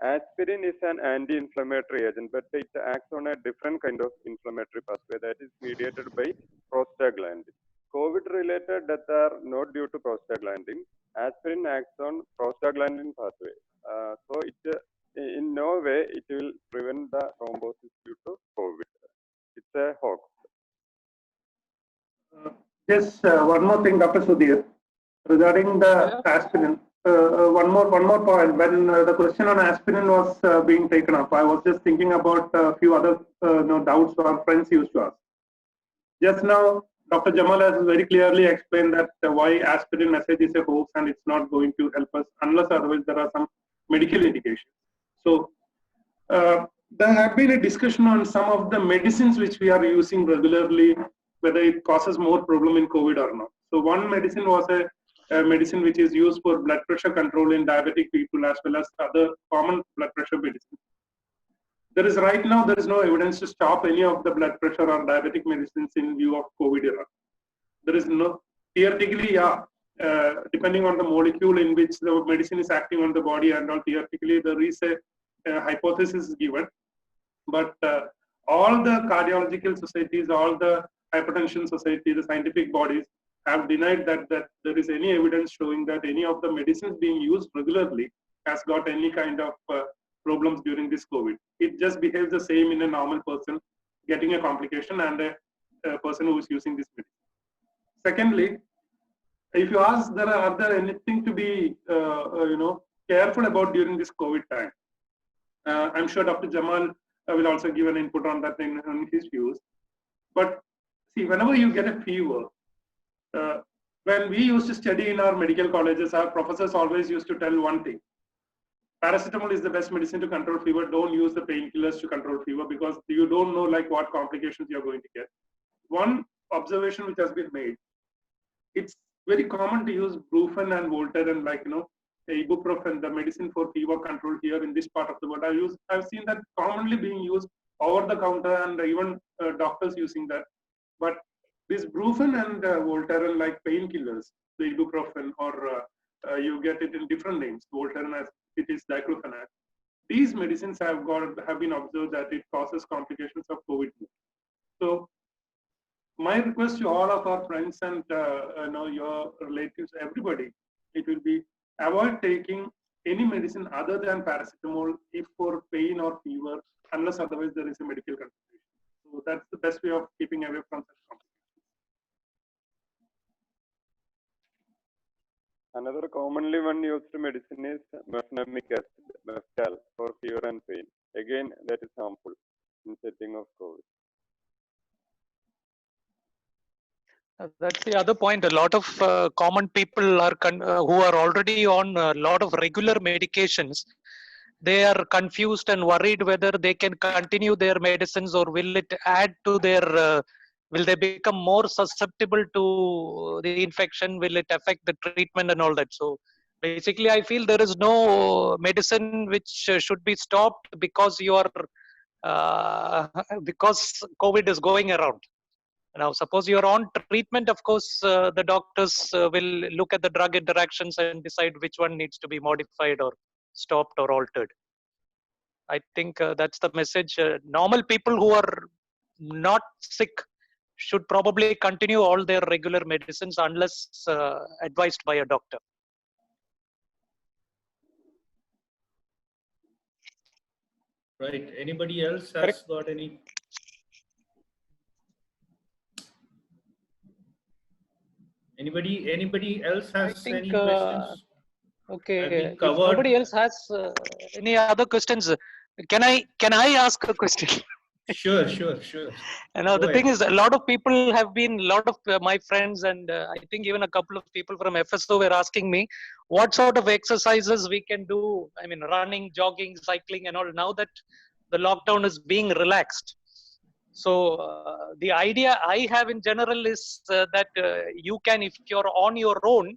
Aspirin is an anti-inflammatory agent, but it acts on a different kind of inflammatory pathway that is mediated by prostaglandin. COVID-related deaths are not due to prostaglandin. Aspirin acts on prostaglandin pathway. So in no way it will prevent the thrombosis due to COVID. It's a hoax. Just one more thing, Dr. Sudhir, regarding the aspirin. one more point. When the question on aspirin was being taken up, I was just thinking about a few other doubts our friends used to ask. Just now, Dr. Jamal has very clearly explained that why aspirin message is a hoax and it's not going to help us unless otherwise there are some medical indications. So there have been a discussion on some of the medicines which we are using regularly, whether it causes more problem in COVID or not. So one medicine was a medicine which is used for blood pressure control in diabetic people as well as other common blood pressure medicines. There is right now, there is no evidence to stop any of the blood pressure or diabetic medicines in view of COVID era. There is no, theoretically, yeah, depending on the molecule in which the medicine is acting on the body and all, theoretically, there is a hypothesis given. But all the cardiological societies, all the hypertension society, the scientific bodies have denied that there is any evidence showing that any of the medicines being used regularly has got any kind of problems during this COVID. It just behaves the same in a normal person getting a complication and a person who is using this medicine. Secondly, if you ask, are there anything to be careful about during this COVID time? I'm sure Dr. Jamal will also give an input on that in his views. But see, whenever you get a fever, when we used to study in our medical colleges, our professors always used to tell one thing: paracetamol is the best medicine to control fever. Don't use the painkillers to control fever because you don't know like what complications you're going to get. One observation which has been made: it's very common to use Brufen and Voltaren, like ibuprofen, the medicine for fever control here in this part of the world. I've seen that commonly being used over the counter and even doctors using that. But this Brufen and Voltaren, like painkillers, the ibuprofen, or you get it in different names. Voltaren, as it is diclofenac. These medicines have been observed that it causes complications of COVID. So my request to all of our friends and your relatives, everybody, it will be avoid taking any medicine other than paracetamol if for pain or fever, unless otherwise there is a medical consultation. So that's the best way of keeping away from such complications. Another commonly one used medicine is mefenamic acid, Meftal, for fever and pain. Again, that is harmful in setting of COVID. That's the other point. A lot of common people are who are already on a lot of regular medications. They are confused and worried whether they can continue their medicines or will it add to their, will they become more susceptible to the infection? Will it affect the treatment and all that? So basically, I feel there is no medicine which should be stopped because you are, because COVID is going around. Now, suppose you're on treatment, of course, the doctors will look at the drug interactions and decide which one needs to be modified or stopped or altered. I think that's the message. Normal people who are not sick should probably continue all their regular medicines unless advised by a doctor. Right. Anybody else has got any? Anybody else has any questions? Okay. If nobody else has any other questions, can I ask a question? Sure. And now the thing is, a lot of people have been, a lot of my friends, and I think even a couple of people from FSO were asking me what sort of exercises we can do. I mean, running, jogging, cycling, and all. Now that the lockdown is being relaxed, so the idea I have in general is that you can, if you're on your own,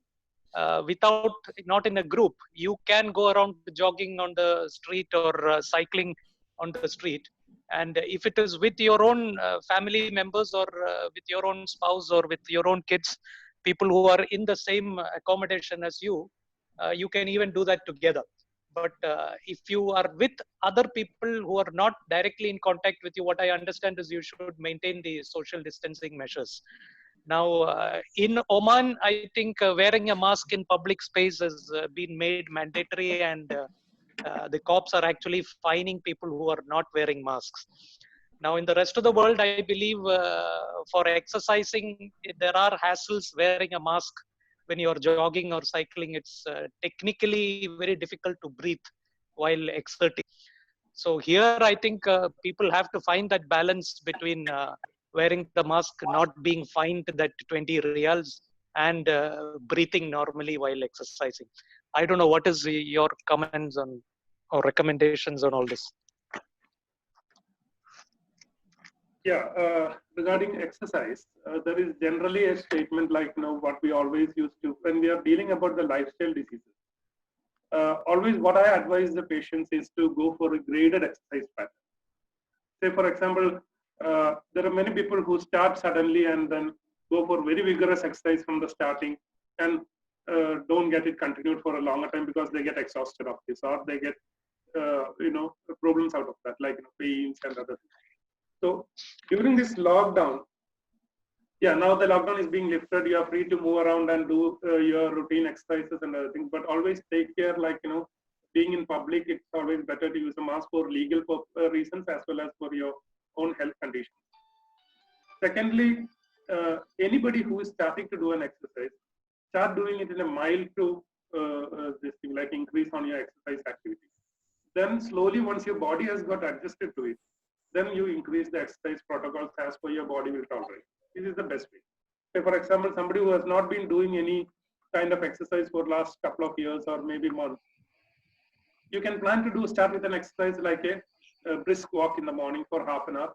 not in a group, you can go around jogging on the street or cycling on the street. And if it is with your own family members or with your own spouse or with your own kids, people who are in the same accommodation as you, you can even do that together. But if you are with other people who are not directly in contact with you, what I understand is you should maintain the social distancing measures. Now, in Oman, I think wearing a mask in public space has been made mandatory, and the cops are actually fining people who are not wearing masks. Now, in the rest of the world, I believe for exercising, there are hassles wearing a mask when you're jogging or cycling, it's technically very difficult to breathe while exerting. So here, I think people have to find that balance between wearing the mask, not being fined that 20 reals, and breathing normally while exercising. I don't know, what is your comments on or recommendations on all this? Yeah, regarding exercise, there is generally a statement like, what we always used to, when we are dealing about the lifestyle diseases, always what I advise the patients is to go for a graded exercise pattern. Say, for example, there are many people who start suddenly and then go for very vigorous exercise from the starting and don't get it continued for a longer time because they get exhausted of this, or they get, problems out of that, like pains and other things. So during this lockdown, now the lockdown is being lifted. You are free to move around and do your routine exercises and other things, but always take care, being in public, it's always better to use a mask for legal reasons as well as for your own health conditions. Secondly, anybody who is starting to do an exercise, start doing it in a mild to this thing, like increase on your exercise activity. Then slowly, once your body has got adjusted to it, then you increase the exercise protocols as per your body will tolerate. This is the best way. Say, for example, somebody who has not been doing any kind of exercise for last couple of years or maybe months, you can plan to start with an exercise like a brisk walk in the morning for half an hour.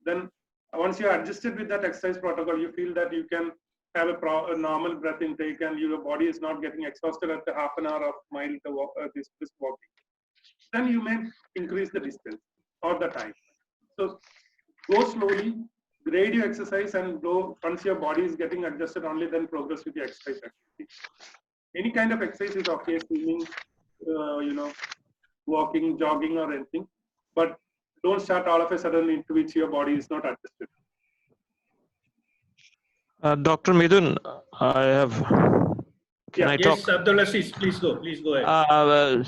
Then once you're adjusted with that exercise protocol, you feel that you can have a normal breath intake and your body is not getting exhausted after half an hour of mild this brisk walking. Then you may increase the distance or the time. So go slowly, grade your exercise, and go once your body is getting adjusted, only then progress with the exercise activity. Any kind of exercise is okay, swimming, walking, jogging, or anything, but don't start all of a sudden into which your body is not adjusted. Dr. Mithun, I have. Can I talk? Yes, Abdulaziz, please go ahead.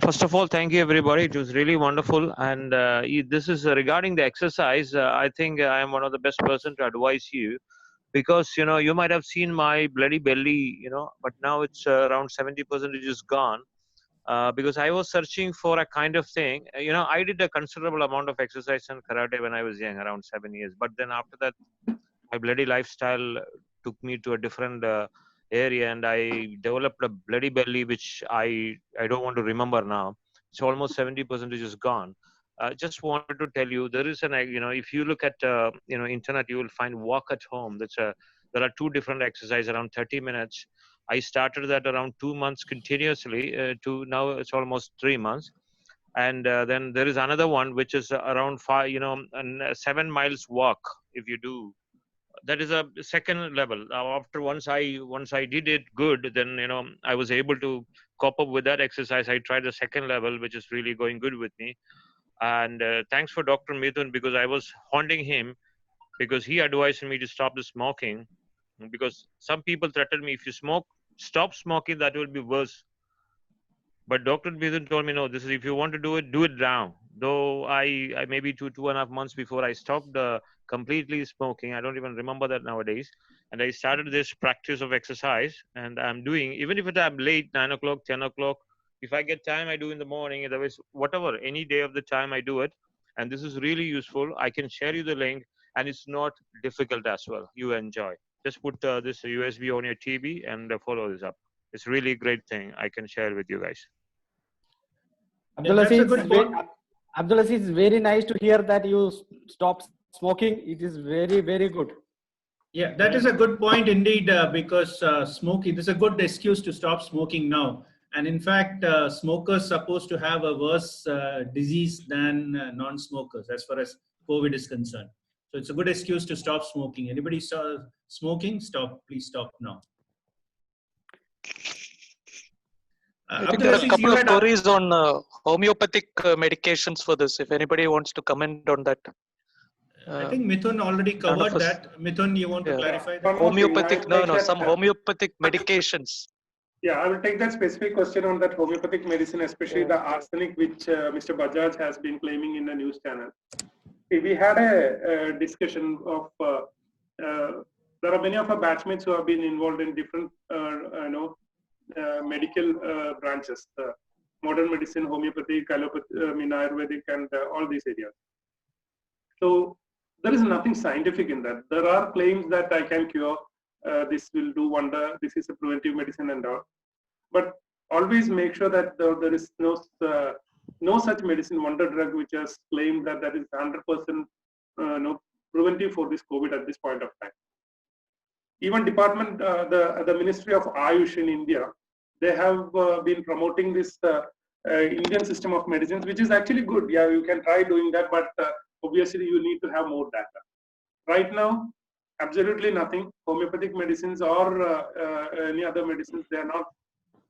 First of all, thank you everybody. It was really wonderful. And this is regarding the exercise. I think I am one of the best person to advise you, because you might have seen my bloody belly, but now it's around 70% is gone. Because I was searching for a kind of thing. I did a considerable amount of exercise and karate when I was young, around 7 years. But then after that, my bloody lifestyle took me to a different area, and I developed a bloody belly, which I don't want to remember now. It's almost 70% is gone. Just wanted to tell you, there is an, if you look at internet, you will find walk at home. There are two different exercises around 30 minutes. I started that around 2 months continuously to now it's almost 3 months. And then there is another one which is around 7 miles walk. If you do, that is a second level. After once I did it good, then I was able to cope up with that exercise. I tried the second level, which is really going good with me. And thanks for Dr. Mithun, because I was haunting him, because he advised me to stop the smoking, because some people threatened me, if you stop smoking, that will be worse. But Dr. Mithun told me, no, this is, if you want to do it now. Though I maybe 2.5 months before I stopped completely smoking. I don't even remember that nowadays. And I started this practice of exercise, and I'm doing, even if I'm late, 9 o'clock, 10 o'clock, if I get time, I do in the morning. Otherwise, whatever, any day of the time I do it. And this is really useful. I can share you the link, and it's not difficult as well. You enjoy. Just put this USB on your TV and follow this up. It's really a great thing. I can share with you guys. That's a good point. Abdulaziz, it's very nice to hear that you stopped smoking. It is very, very good. Yeah, that is a good point indeed, because smoking, this is a good excuse to stop smoking now. And in fact, smokers are supposed to have a worse disease than non-smokers as far as COVID is concerned. So it's a good excuse to stop smoking. Anybody saw smoking? Please stop now. I think there are a couple of queries on homeopathic medications for this. If anybody wants to comment on that. I think Mithun already covered that. Mithun, you want to clarify that? Homeopathic, some homeopathic medications. Yeah, I will take that specific question on that homeopathic medicine, especially the arsenic, which Mr. Bajaj has been claiming in the news channel. We had a discussion of, there are many of our batchmates who have been involved in different, medical branches, modern medicine, homeopathic, allopathy, Ayurvedic, and all these areas. So there is nothing scientific in that. There are claims that I can cure, this will do wonder, this is a preventive medicine and all. But always make sure that there is no such medicine, wonder drug, which has claimed that is 100% preventive for this COVID at this point of time. Even department, the Ministry of Ayush in India, they have been promoting this Indian system of medicines, which is actually good. Yeah, you can try doing that, but obviously you need to have more data. Right now, absolutely nothing. Homeopathic medicines or any other medicines, they are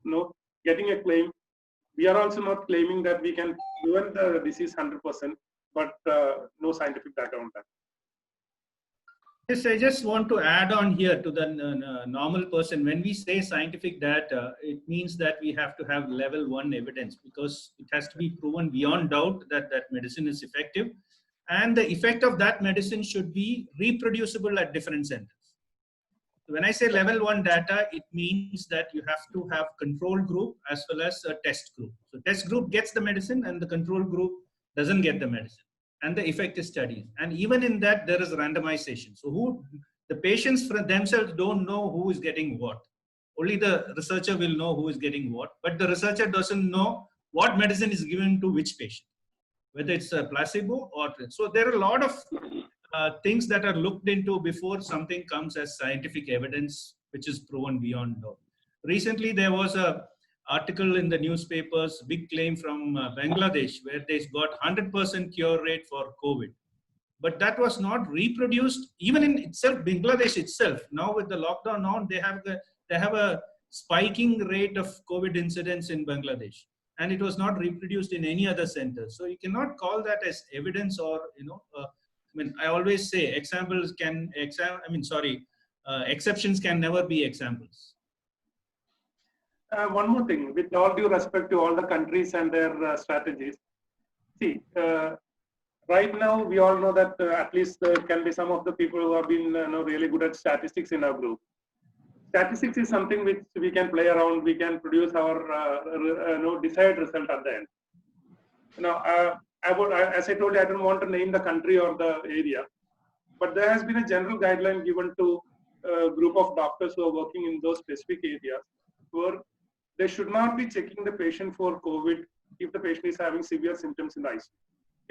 not getting a claim. We are also not claiming that we can prevent the disease 100%, but no scientific data on that. Yes, I just want to add on here to the normal person. When we say scientific data, it means that we have to have level 1 evidence, because it has to be proven beyond doubt that that medicine is effective, and the effect of that medicine should be reproducible at different centers. When I say level 1 data, it means that you have to have control group as well as a test group. So test group gets the medicine and the control group doesn't get the medicine, and the effect is studied. And even in that, there is randomization. So the patients for themselves don't know who is getting what. Only the researcher will know who is getting what, but the researcher doesn't know what medicine is given to which patient, whether it's a placebo or. So there are a lot of things that are looked into before something comes as scientific evidence, which is proven beyond doubt. Recently, there was an article in the newspapers, big claim from Bangladesh, where they got 100% cure rate for COVID. But that was not reproduced, even in itself, Bangladesh itself. Now with the lockdown on, they have a spiking rate of COVID incidence in Bangladesh, and it was not reproduced in any other center. So you cannot call that as evidence, or I always say examples exceptions can never be examples. One more thing, with all due respect to all the countries and their strategies. See, right now we all know that at least there can be some of the people who have been really good at statistics in our group. Statistics is something which we can play around. We can produce our desired result at the end. As I told you, I don't want to name the country or the area, but there has been a general guideline given to a group of doctors who are working in those specific areas, where they should not be checking the patient for COVID if the patient is having severe symptoms in the ICU.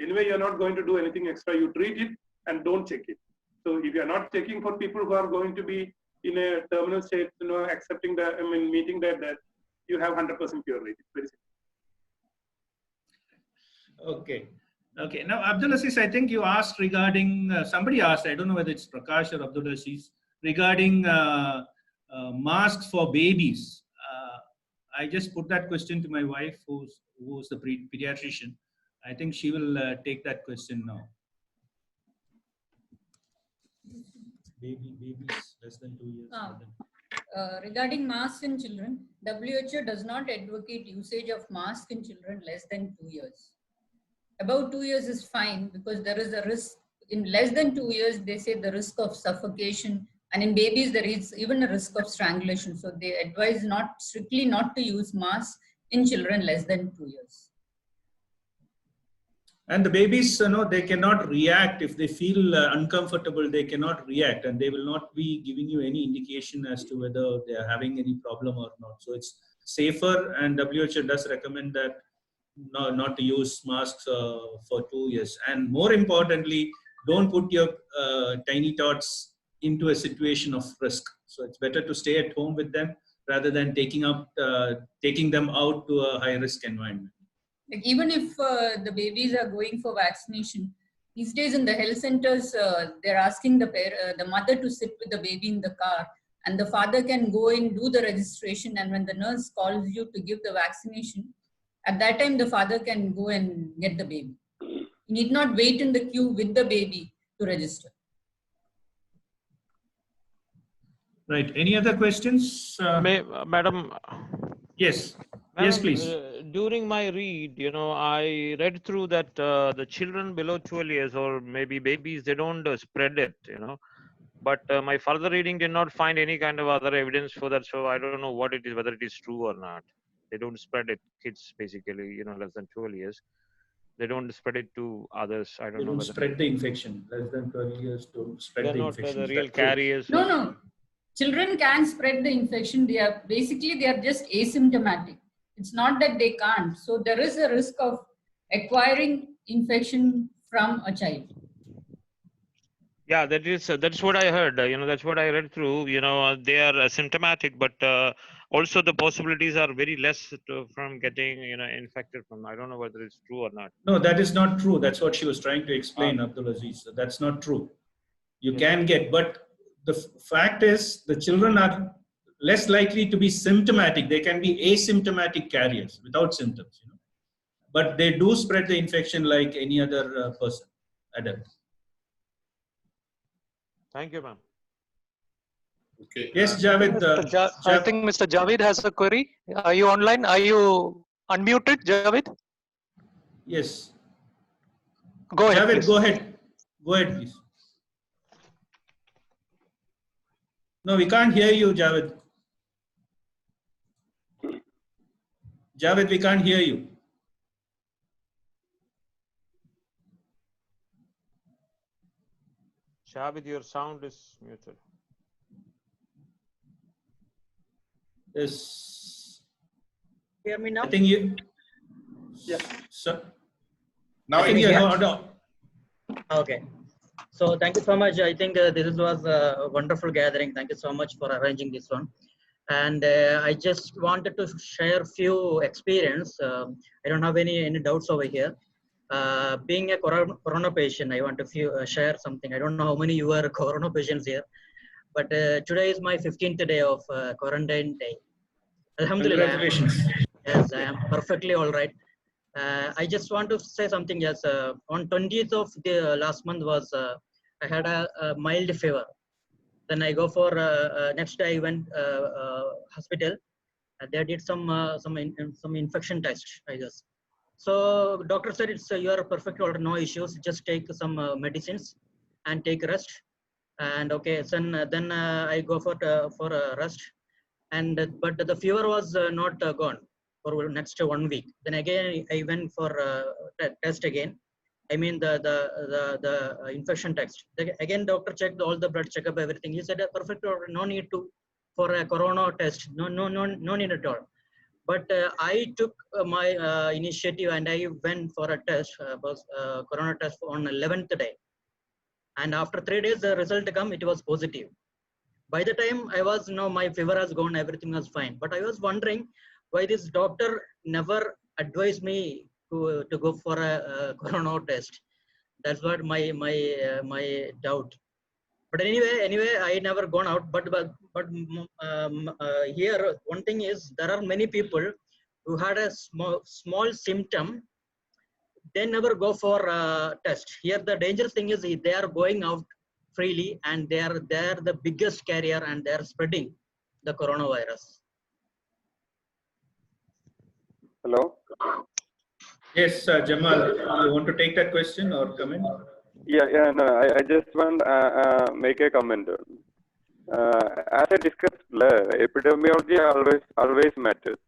Anyway, you're not going to do anything extra. You treat it and don't check it. So if you're not checking for people who are going to be in a terminal state, meeting their death, you have 100% cure rate. It's very simple. Okay. Now, Abdul Aziz, I think you asked regarding, somebody asked, I don't know whether it's Prakash or Abdul Aziz, regarding masks for babies. I just put that question to my wife, who's the pediatrician. I think she will take that question now. Babies less than 2 years. Regarding masks in children, WHO does not advocate usage of masks in children less than 2 years. Above 2 years is fine, because there is a risk. In less than 2 years, they say the risk of suffocation, and in babies there is even a risk of strangulation. So they advise strictly not to use masks in children less than 2 years. And the babies, they cannot react if they feel uncomfortable. They cannot react, and they will not be giving you any indication as to whether they are having any problem or not. So it's safer, and WHO does recommend that not to use masks for 2 years. And more importantly, don't put your tiny tots into a situation of risk. So it's better to stay at home with them rather than taking them out to a high risk environment. Like even if the babies are going for vaccination, these days in the health centers, they're asking the mother to sit with the baby in the car, and the father can go and do the registration. And when the nurse calls you to give the vaccination, at that time the father can go and get the baby. You need not wait in the queue with the baby to register. Right. Any other questions? Madam? Yes. Madam, yes, please. During my read, I read through that the children below 12 years or maybe babies, they don't spread it, But my further reading did not find any kind of other evidence for that. So I don't know what it is, whether it is true or not. They don't spread it, kids basically, you know, less than 12 years. They don't spread it to others. I don't They know don't whether spread the infection. Less than 12 years don't spread they're the not infection. the Is real that true? carriers. No, no. Children can spread the infection. They are just asymptomatic. It's not that they can't. So there is a risk of acquiring infection from a child. Yeah, that's what I heard. You know, that's what I read through. You know, they are asymptomatic, but also the possibilities are very less from getting, you know, infected from. I don't know whether it's true or not. No, that is not true. That's what she was trying to explain, Abdul Aziz. So that's not true. You can get, but the fact is the children are less likely to be symptomatic. They can be asymptomatic carriers without symptoms, you know. But they do spread the infection like any other person, adult. Thank you, ma'am. Okay. Yes, Javed. I think Mr. Javed has a query. Are you online? Are you unmuted, Javed? Yes. Go ahead, Javed, please. go ahead. Go ahead, please. No, we can't hear you, Javed. Javed, we can't hear you. Shabid, your sound is muted. Yes. Hear me now? I think you. Yeah. So, Now I think it's you're Okay. So thank you so much. I think this was a wonderful gathering. Thank you so much for arranging this one. And I just wanted to share few experience. I don't have any doubts over here. Being a corona patient, I want to share something. I don't know how many you are corona patients here, but today is my 15th day of quarantine day. Alhamdulillah. Congratulations. Yes, I am perfectly all right. I just want to say something. Yes, on 20th of the last month was I had a mild fever. Then I go for next day I went hospital. They did some infection test, I guess. So doctor said it's you are perfect or no issues. Just take some medicines and take rest. And okay, then I go for rest. And but the fever was not gone for next 1 week. Then again I went for test again. I mean the infection test. Again doctor checked all the blood checkup, everything. He said perfect or no need to for a corona test. No need at all. But I took my initiative and I went for a test, corona test on 11th day. And after 3 days, the result come, it was positive. By the time I was, my fever has gone, everything was fine. But I was wondering why this doctor never advised me to go for a corona test. That's what my doubt. But anyway, I never gone out. But here one thing is there are many people who had a small symptom. They never go for a test. Here the dangerous thing is they are going out freely and they are the biggest carrier and they are spreading the coronavirus. Hello. Yes, Jamal, you want to take that question or comment? Yeah. No, I just want make a comment. As I discussed, epidemiology always matters.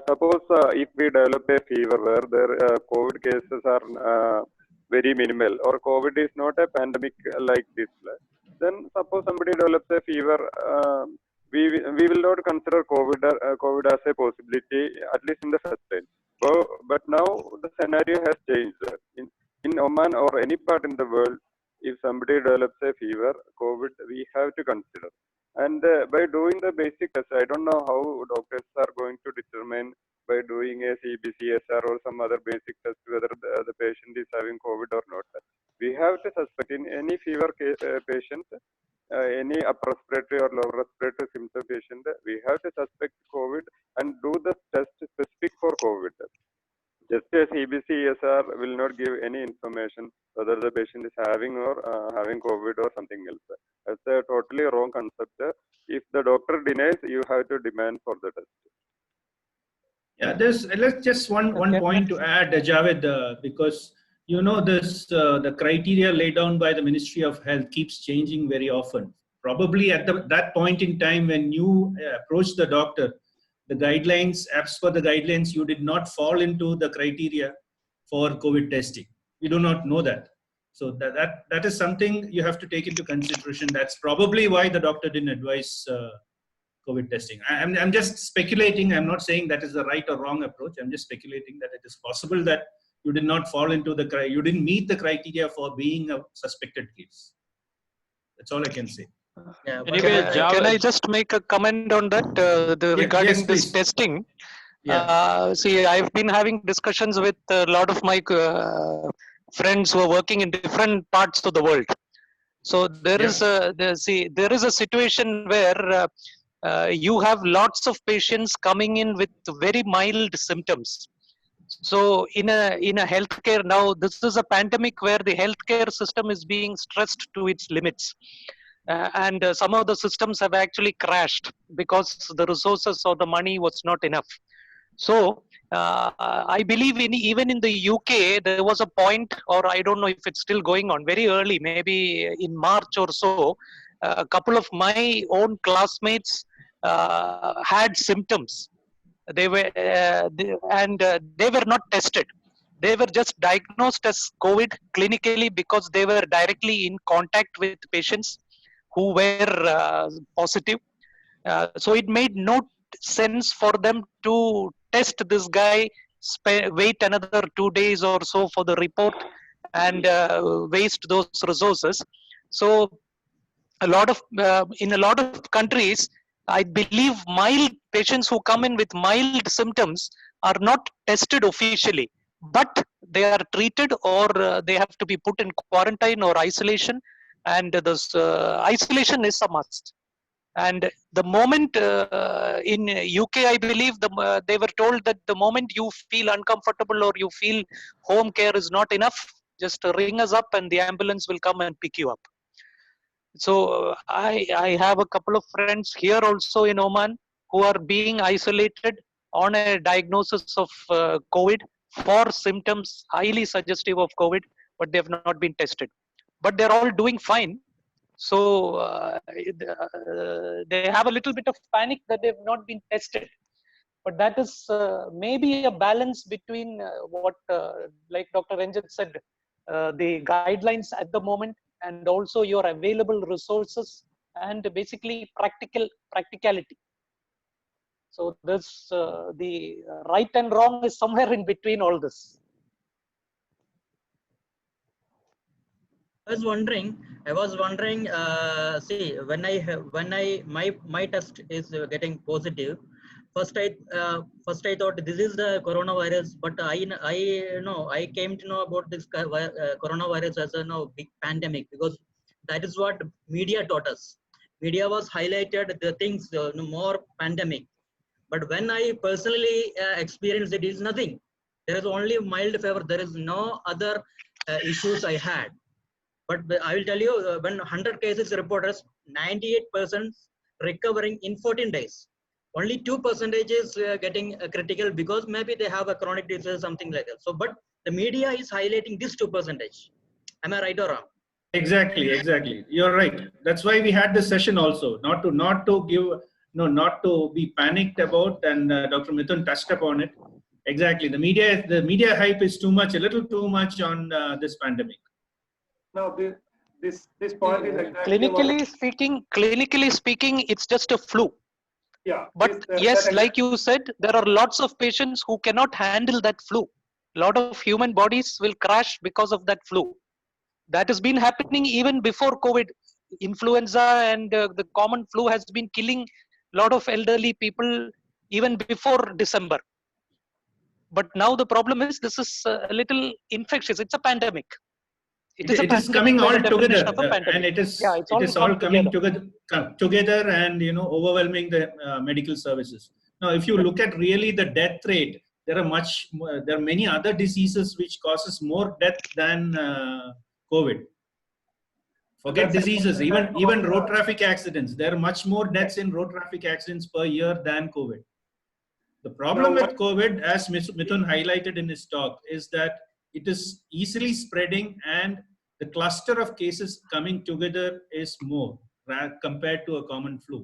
Suppose if we develop a fever where the COVID cases are very minimal, or COVID is not a pandemic like this, then suppose somebody develops a fever, we will not consider COVID as a possibility, at least in the first time. But now the scenario has changed. In Oman or any part in the world, if somebody develops a fever, COVID, we have to consider. And by doing the basic test, I don't know how doctors are going to determine by doing a CBCSR or some other basic test whether the patient is having COVID or not. We have to suspect in any fever patient, any upper respiratory or lower respiratory symptom patient, we have to suspect COVID and do the test specific for COVID. Just as CBCSR will not give any information whether the patient is having or having COVID or something else. That's a totally wrong concept. If the doctor denies, you have to demand for the test. Yeah, let's just one point to add, Javed, because You know, the criteria laid down by the Ministry of Health keeps changing very often. Probably at that point in time when you approach the doctor, the guidelines, as per the guidelines, you did not fall into the criteria for COVID testing. You do not know that. So that is something you have to take into consideration. That's probably why the doctor didn't advise COVID testing. I'm just speculating. I'm not saying that is the right or wrong approach. I'm just speculating that it is possible that you did not fall into you didn't meet the criteria for being a suspected case. That's all I can say. Yeah, but, Anyway, can I just make a comment on that regarding yes, this please. testing? Yeah. See, I've been having discussions with a lot of my friends who are working in different parts of the world. So there is there is a situation where you have lots of patients coming in with very mild symptoms. So in a healthcare now, this is a pandemic where the healthcare system is being stressed to its limits. And some of the systems have actually crashed because the resources or the money was not enough. So I believe even in the UK, there was a point, or I don't know if it's still going on, very early, maybe in March or so, a couple of my own classmates had symptoms. They were they were not tested. They were just diagnosed as COVID clinically because they were directly in contact with patients who were positive. So it made no sense for them to test this guy, wait another 2 days or so for the report, and waste those resources. So a lot of in a lot of countries, I believe mild patients who come in with mild symptoms are not tested officially, but they are treated, or they have to be put in quarantine or isolation, and this isolation is a must. And the moment in UK, I believe they were told that the moment you feel uncomfortable or you feel home care is not enough, just ring us up and the ambulance will come and pick you up. So I have a couple of friends here also in Oman who are being isolated on a diagnosis of COVID for symptoms highly suggestive of COVID, but they have not been tested. But they're all doing fine. So they have a little bit of panic that they've not been tested. But that is maybe a balance between what, like Dr. Renjit said, the guidelines at the moment, and also your available resources, and basically practicality. So this the right and wrong is somewhere in between all this. I was wondering. See, when my test is getting positive, first I thought this is the coronavirus, but I came to know about this coronavirus as a big pandemic, because that is what media taught us. Media was highlighted the things more pandemic, but when I personally experienced it, is nothing. There is only mild fever. There is no other issues I had. But I will tell you, when 100 cases reported, 98% recovering in 14 days. Only 2% is getting critical because maybe they have a chronic disease, something like that. So, but the media is highlighting this 2%. Am I right or wrong? Exactly. You're right. That's why we had this session also, not to be panicked about, and Dr. Mithun touched upon it. Exactly. The media hype is a little too much on this pandemic. Now, this point is exactly clinically speaking, it's just a flu. Yeah. But yes, like you said, there are lots of patients who cannot handle that flu. A lot of human bodies will crash because of that flu. That has been happening even before COVID. Influenza and the common flu has been killing a lot of elderly people even before December. But now the problem is this is a little infectious. It's a pandemic. It is coming all together, and it is all coming together and overwhelming the medical services. Now, if you look at really the death rate, there are many other diseases which causes more death than COVID. Forget diseases, even road traffic accidents. There are much more deaths in road traffic accidents per year than COVID. The problem with COVID, as Mithun highlighted in his talk, is that it is easily spreading, and the cluster of cases coming together is more compared to a common flu.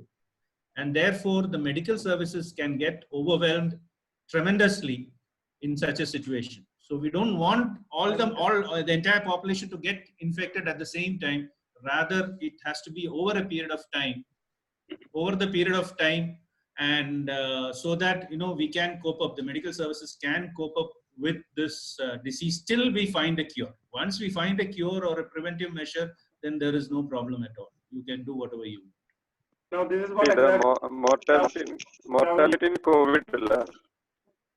And therefore, the medical services can get overwhelmed tremendously in such a situation. So we don't want the entire population to get infected at the same time. Rather, it has to be over the period of time, and so that we can cope up. The medical services can cope up with this disease till we find a cure. Once we find a cure or a preventive measure, then there is no problem at all. You can do whatever you want. Now this is what mortality in COVID.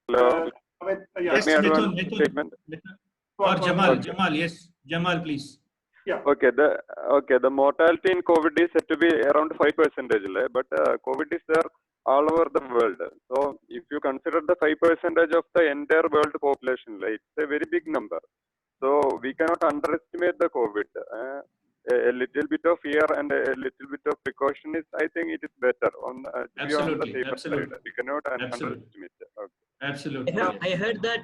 Hello. Yes, Mithun. Or Jamal. Okay. Jamal, yes. Jamal, please. Yeah. Okay. The mortality in COVID is said to be around 5%, but COVID is there all over the world. So if you consider the 5% of the entire world population, it's a very big number. So we cannot underestimate the COVID. A little bit of fear and a little bit of precaution is, I think, it is better on the safer side. We cannot underestimate it. Okay. Absolutely. I heard that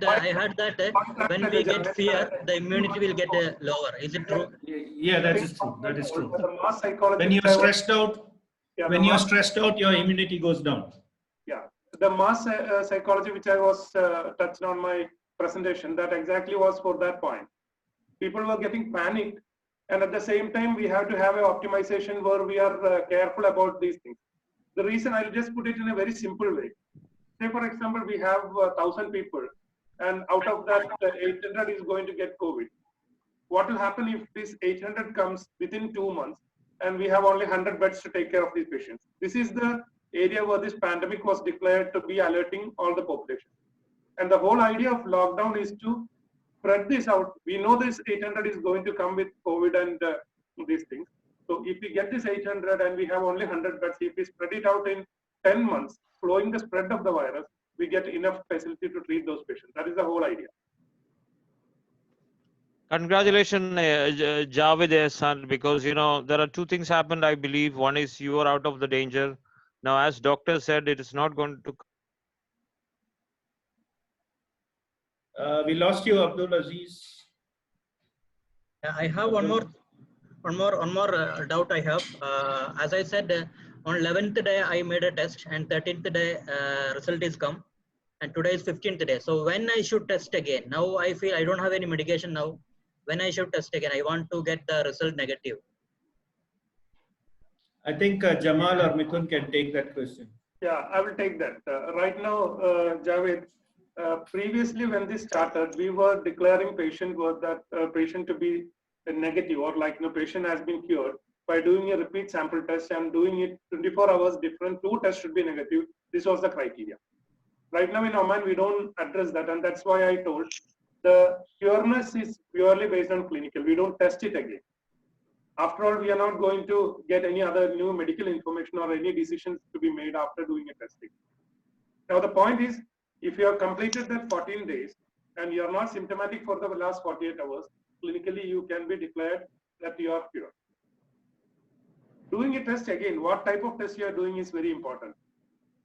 when we get fear, the immunity will get lower. Is it true? Yeah, that is true. That is true. When you're stressed out, your immunity goes down. Yeah, the mass psychology which I was touched on my presentation, that exactly was for that point. People were getting panicked, and at the same time, we have to have an optimization where we are careful about these things. The reason, I'll just put it in a very simple way. Say, for example, we have 1,000 people, and out of that, 800 is going to get COVID. What will happen if this 800 comes within 2 months, and we have only 100 beds to take care of these patients? This is the area where this pandemic was declared to be alerting all the population. And the whole idea of lockdown is to spread this out. We know this 800 is going to come with COVID and these things. So if we get this 800 and we have only 100 beds, if we spread it out in 10 months, slowing the spread of the virus, we get enough facility to treat those patients. That is the whole idea. Congratulations, Javed, son, because there are two things happened, I believe. One is you are out of the danger. Now, as doctor said, it is not going to. We lost you, Abdul Aziz. I have one more doubt I have. As I said, on 11th day I made a test, and 13th day result is come, and today is 15th day. So when I should test again? Now I feel I don't have any medication now. When I should test again? I want to get the result negative. I think Jamal or Mithun can take that question. Yeah, I will take that. Right now, Javed, previously when this started, we were declaring patient to be negative, or like patient has been cured by doing a repeat sample test and doing it 24 hours different. 2 tests should be negative. This was the criteria. Right now in Oman, we don't address that, and that's why I told the cureness is purely based on clinical. We don't test it again. After all, we are not going to get any other new medical information or any decisions to be made after doing a testing. Now the point is, if you have completed that 14 days and you are not symptomatic for the last 48 hours, clinically you can be declared that you are cured. Doing a test again, what type of test you are doing is very important.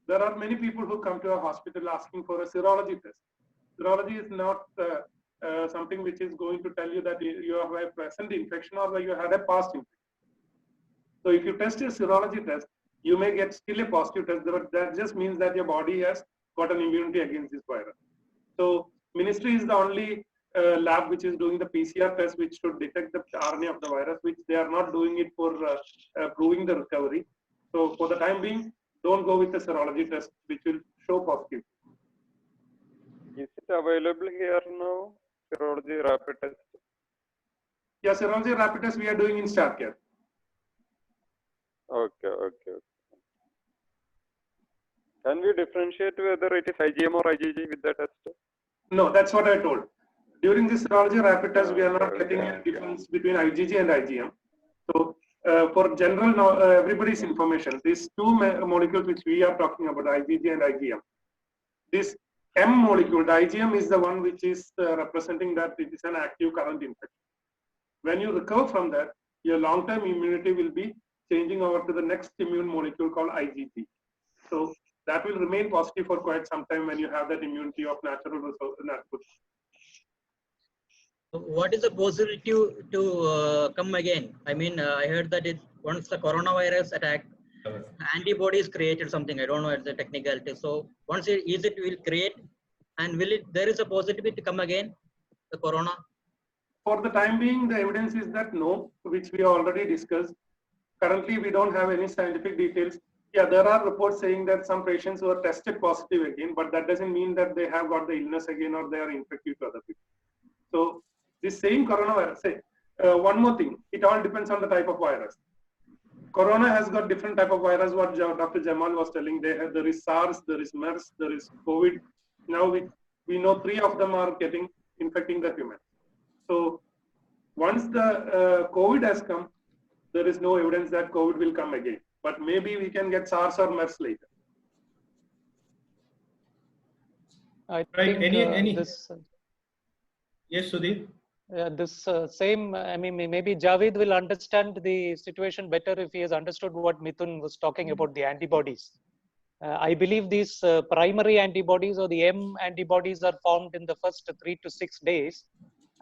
There are many people who come to a hospital asking for a serology test. Serology is not something which is going to tell you that you have a present infection or you had a past infection. So if you test a serology test, you may get still a positive test, but that just means that your body has got an immunity against this virus. So ministry is the only lab which is doing the PCR test, which should detect the RNA of the virus, which they are not doing it for proving the recovery. So for the time being, don't go with the serology test, which will show positive. Is it available here now? Serology rapid test? Yeah, serology rapid test we are doing in Starcare. Okay. Can we differentiate whether it is IgM or IgG with the test? No, that's what I told. During this serology rapid test, we are not getting a difference between IgG and IgM. So for general everybody's information, these 2 molecules which we are talking about, IgG and IgM, this M molecule, the IgM, is the one which is representing that it is an active current infection. When you recover from that, your long-term immunity will be changing over to the next immune molecule called IgG. So that will remain positive for quite some time when you have that immunity of natural resources. what is the possibility to come again? I mean, I heard that once the coronavirus attack, antibodies created something. I don't know the technicality. So once it will create, and will it? There is a possibility to come again, the corona. For the time being, the evidence is that no, which we already discussed. Currently, we don't have any scientific details. Yeah, there are reports saying that some patients were tested positive again, but that doesn't mean that they have got the illness again or they are infected to other people. So this same coronavirus, one more thing, it all depends on the type of virus. Corona has got different type of virus, what Dr. Jamal was telling. There is SARS, there is MERS, there is COVID. Now we know 3 of them are infecting the human. So once the COVID has come, there is no evidence that COVID will come again. But maybe we can get SARS or MERS later. I Right. think This. Yes, Sudhir. This same, I mean, maybe Javed will understand the situation better if he has understood what Mithun was talking about, the antibodies. I believe these primary antibodies or the M antibodies are formed in the first 3 to 6 days,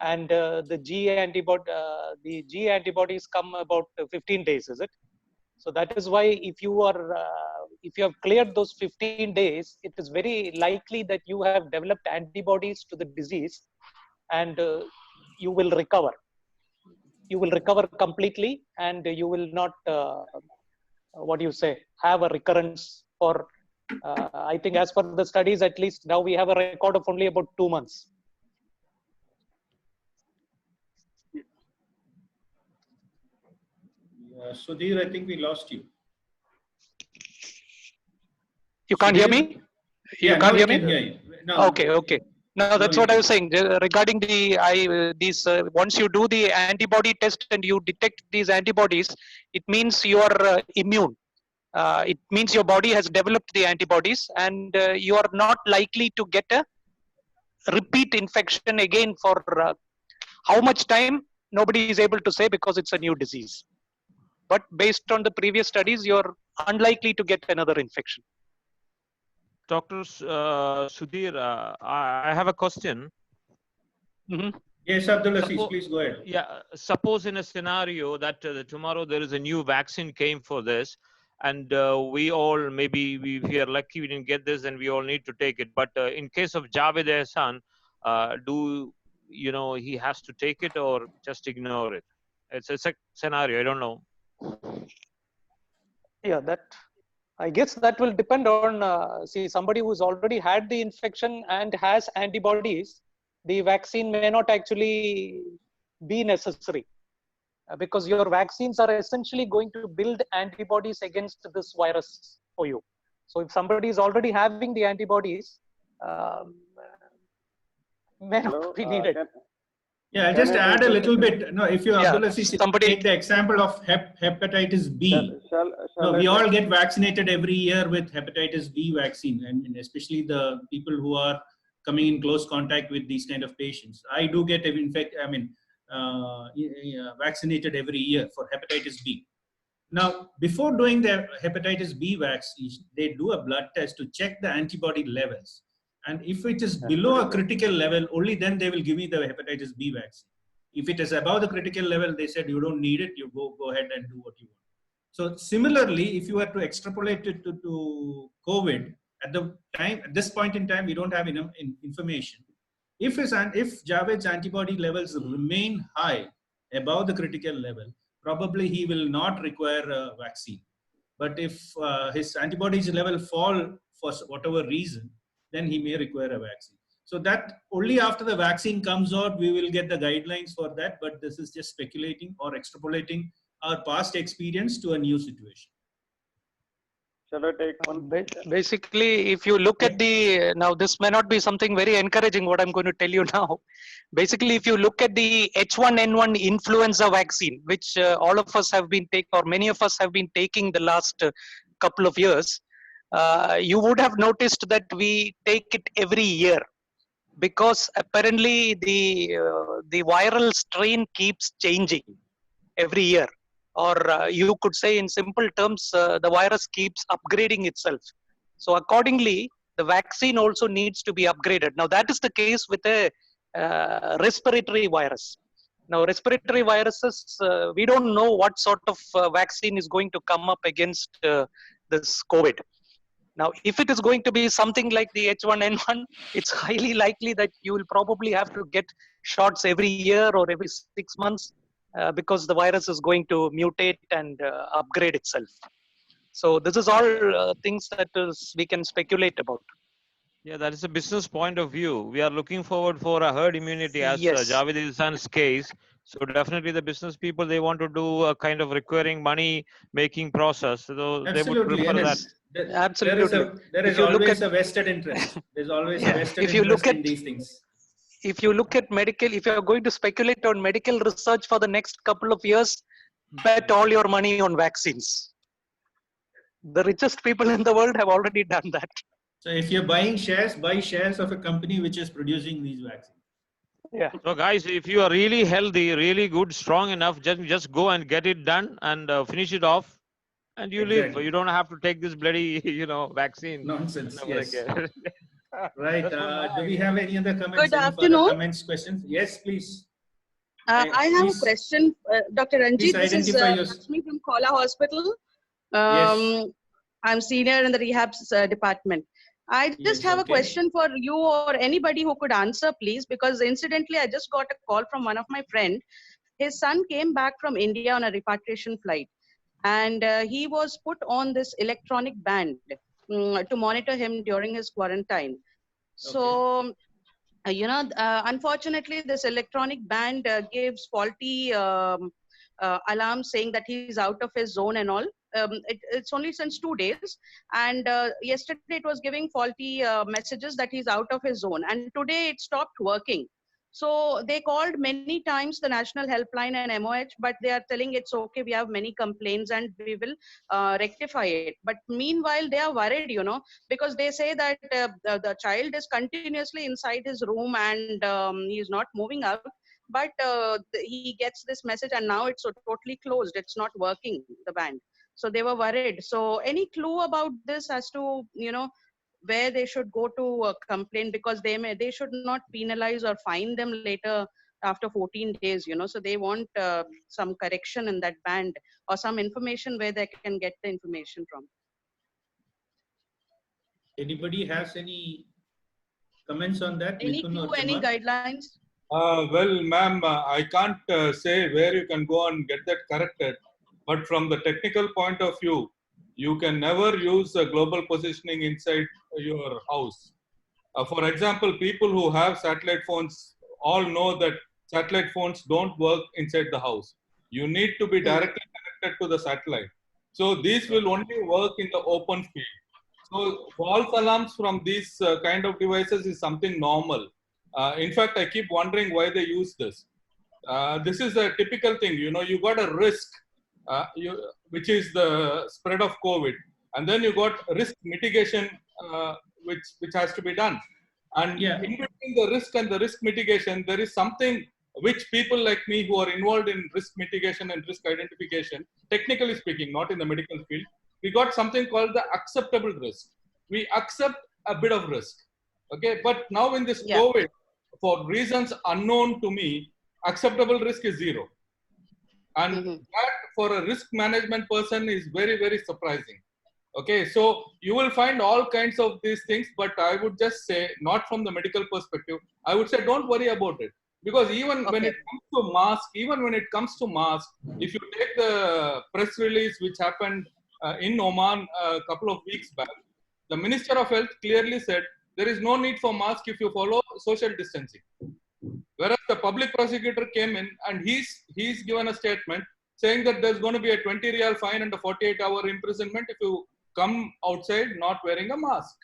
and the G antibodies come about 15 days. Is it? So that is why if you have cleared those 15 days, it is very likely that you have developed antibodies to the disease, and you will recover. You will recover completely, and you will not, what do you say, have a recurrence for, I think as per the studies, at least now we have a record of only about 2 months. Sudhir, I think we lost you. You can't hear me? You can't hear me? Hear you. No. Okay. No, that's what I was saying regarding these. Once you do the antibody test and you detect these antibodies, it means you are immune. It means your body has developed the antibodies, and you are not likely to get a repeat infection again for how much time? Nobody is able to say because it's a new disease. But based on the previous studies, you're unlikely to get another infection. Dr. Sudhir, I have a question. Mm-hmm. Yes, Abdullah, please go ahead. Yeah, suppose in a scenario that tomorrow there is a new vaccine came for this, and we all, maybe we are lucky we didn't get this and we all need to take it. But in case of Javed Ehsan, he has to take it or just ignore it? It's a scenario, I don't know. Yeah, I guess that will depend on, somebody who's already had the infection and has antibodies, the vaccine may not actually be necessary because your vaccines are essentially going to build antibodies against this virus for you. So if somebody is already having the antibodies, may not be needed. Yeah, I'll just add a little bit. No, if you Abdullah, take the example of hepatitis B. We all get vaccinated every year with hepatitis B vaccine, and especially the people who are coming in close contact with these kind of patients. I do get vaccinated every year for hepatitis B. Now, before doing the hepatitis B vaccine, they do a blood test to check the antibody levels. And if it is below a critical level, only then they will give me the hepatitis B vaccine. If it is above the critical level, they said you don't need it, you go ahead and do what you want. So similarly, if you were to extrapolate it to COVID, at this point in time, we don't have enough information. If Javed's antibody levels remain high above the critical level, probably he will not require a vaccine. But if his antibodies level fall for whatever reason, then he may require a vaccine. So that only after the vaccine comes out, we will get the guidelines for that. But this is just speculating or extrapolating our past experience to a new situation. Shall I take one? Basically, if you look at now this may not be something very encouraging what I'm going to tell you now. Basically, if you look at the H1N1 influenza vaccine, which all of us have been taking, or many of us have been taking the last couple of years, you would have noticed that we take it every year because apparently the viral strain keeps changing every year, or you could say in simple terms, the virus keeps upgrading itself. So accordingly, the vaccine also needs to be upgraded. Now that is the case with a respiratory virus. Now, respiratory viruses, we don't know what sort of vaccine is going to come up against this COVID. Now, if it is going to be something like the H1N1, it's highly likely that you will probably have to get shots every year or every 6 months because the virus is going to mutate and upgrade itself. So this is all things that we can speculate about. Yeah, that is a business point of view. We are looking forward for a herd immunity as Yes. Javed Ihsan's case. So definitely the business people, they want to do a kind of recurring money making process. So they would Absolutely. prefer And that. Absolutely. There is always a vested interest. There's always a vested if you look interest at in these things. If you look at medical, if you are going to speculate on medical research for the next couple of years, bet all your money on vaccines. The richest people in the world have already done that. So if you're buying shares, buy shares of a company which is producing these vaccines. Yeah. So guys, if you are really healthy, really good, strong enough, just go and get it done and finish it off, and you live. You don't have to take this bloody, vaccine. Nonsense. Yes. Again. Right. Do we have any other comments? Good any afternoon. further comments, questions? Yes, please. I have a question, Dr. Renjit. This is Lakshmi from Khoula Hospital. Yes. I'm senior in the rehab department. I just have a question for you or anybody who could answer, please, because incidentally, I just got a call from one of my friends. His son came back from India on a repatriation flight, and he was put on this electronic band to monitor him during his quarantine. So, unfortunately, this electronic band gives faulty alarms saying that he's out of his zone and all. It's only since 2 days, and yesterday it was giving faulty messages that he's out of his zone, and today it stopped working. So they called many times the national helpline and MOH, but they are telling it's okay, we have many complaints and we will rectify it. But meanwhile, they are worried, because they say that the child is continuously inside his room and he's not moving out. But he gets this message and now it's totally closed. It's not working, the band. So they were worried. So any clue about this as to, where they should go to complain, because they should not penalize or fine them later after 14 days, so they want some correction in that band or some information where they can get the information from. Anybody has any comments on that? Any clue, any guidelines? Well, ma'am, I can't say where you can go and get that corrected, but from the technical point of view, you can never use global positioning inside your house. For example, people who have satellite phones all know that satellite phones don't work inside the house. You need to be directly connected to the satellite. So these will only work in the open field. So false alarms from these kind of devices is something normal. In fact, I keep wondering why they use this. This is a typical thing. You got a risk, which is the spread of COVID, and then you got risk mitigation, which has to be done. And in between the risk and the risk mitigation, there is something which people like me who are involved in risk mitigation and risk identification, technically speaking, not in the medical field, we got something called the acceptable risk. We accept a bit of risk. Okay, but now in this COVID, for reasons unknown to me, acceptable risk is zero. And that for a risk management person is very, very surprising. Okay, so you will find all kinds of these things, but I would just say, not from the medical perspective, I would say don't worry about it. Because even when it comes to mask, if you take the press release which happened in Oman a couple of weeks back, the Minister of Health clearly said there is no need for mask if you follow social distancing. Whereas the public prosecutor came in and he's given a statement saying that there's going to be a 20 real fine and a 48-hour imprisonment if you come outside not wearing a mask.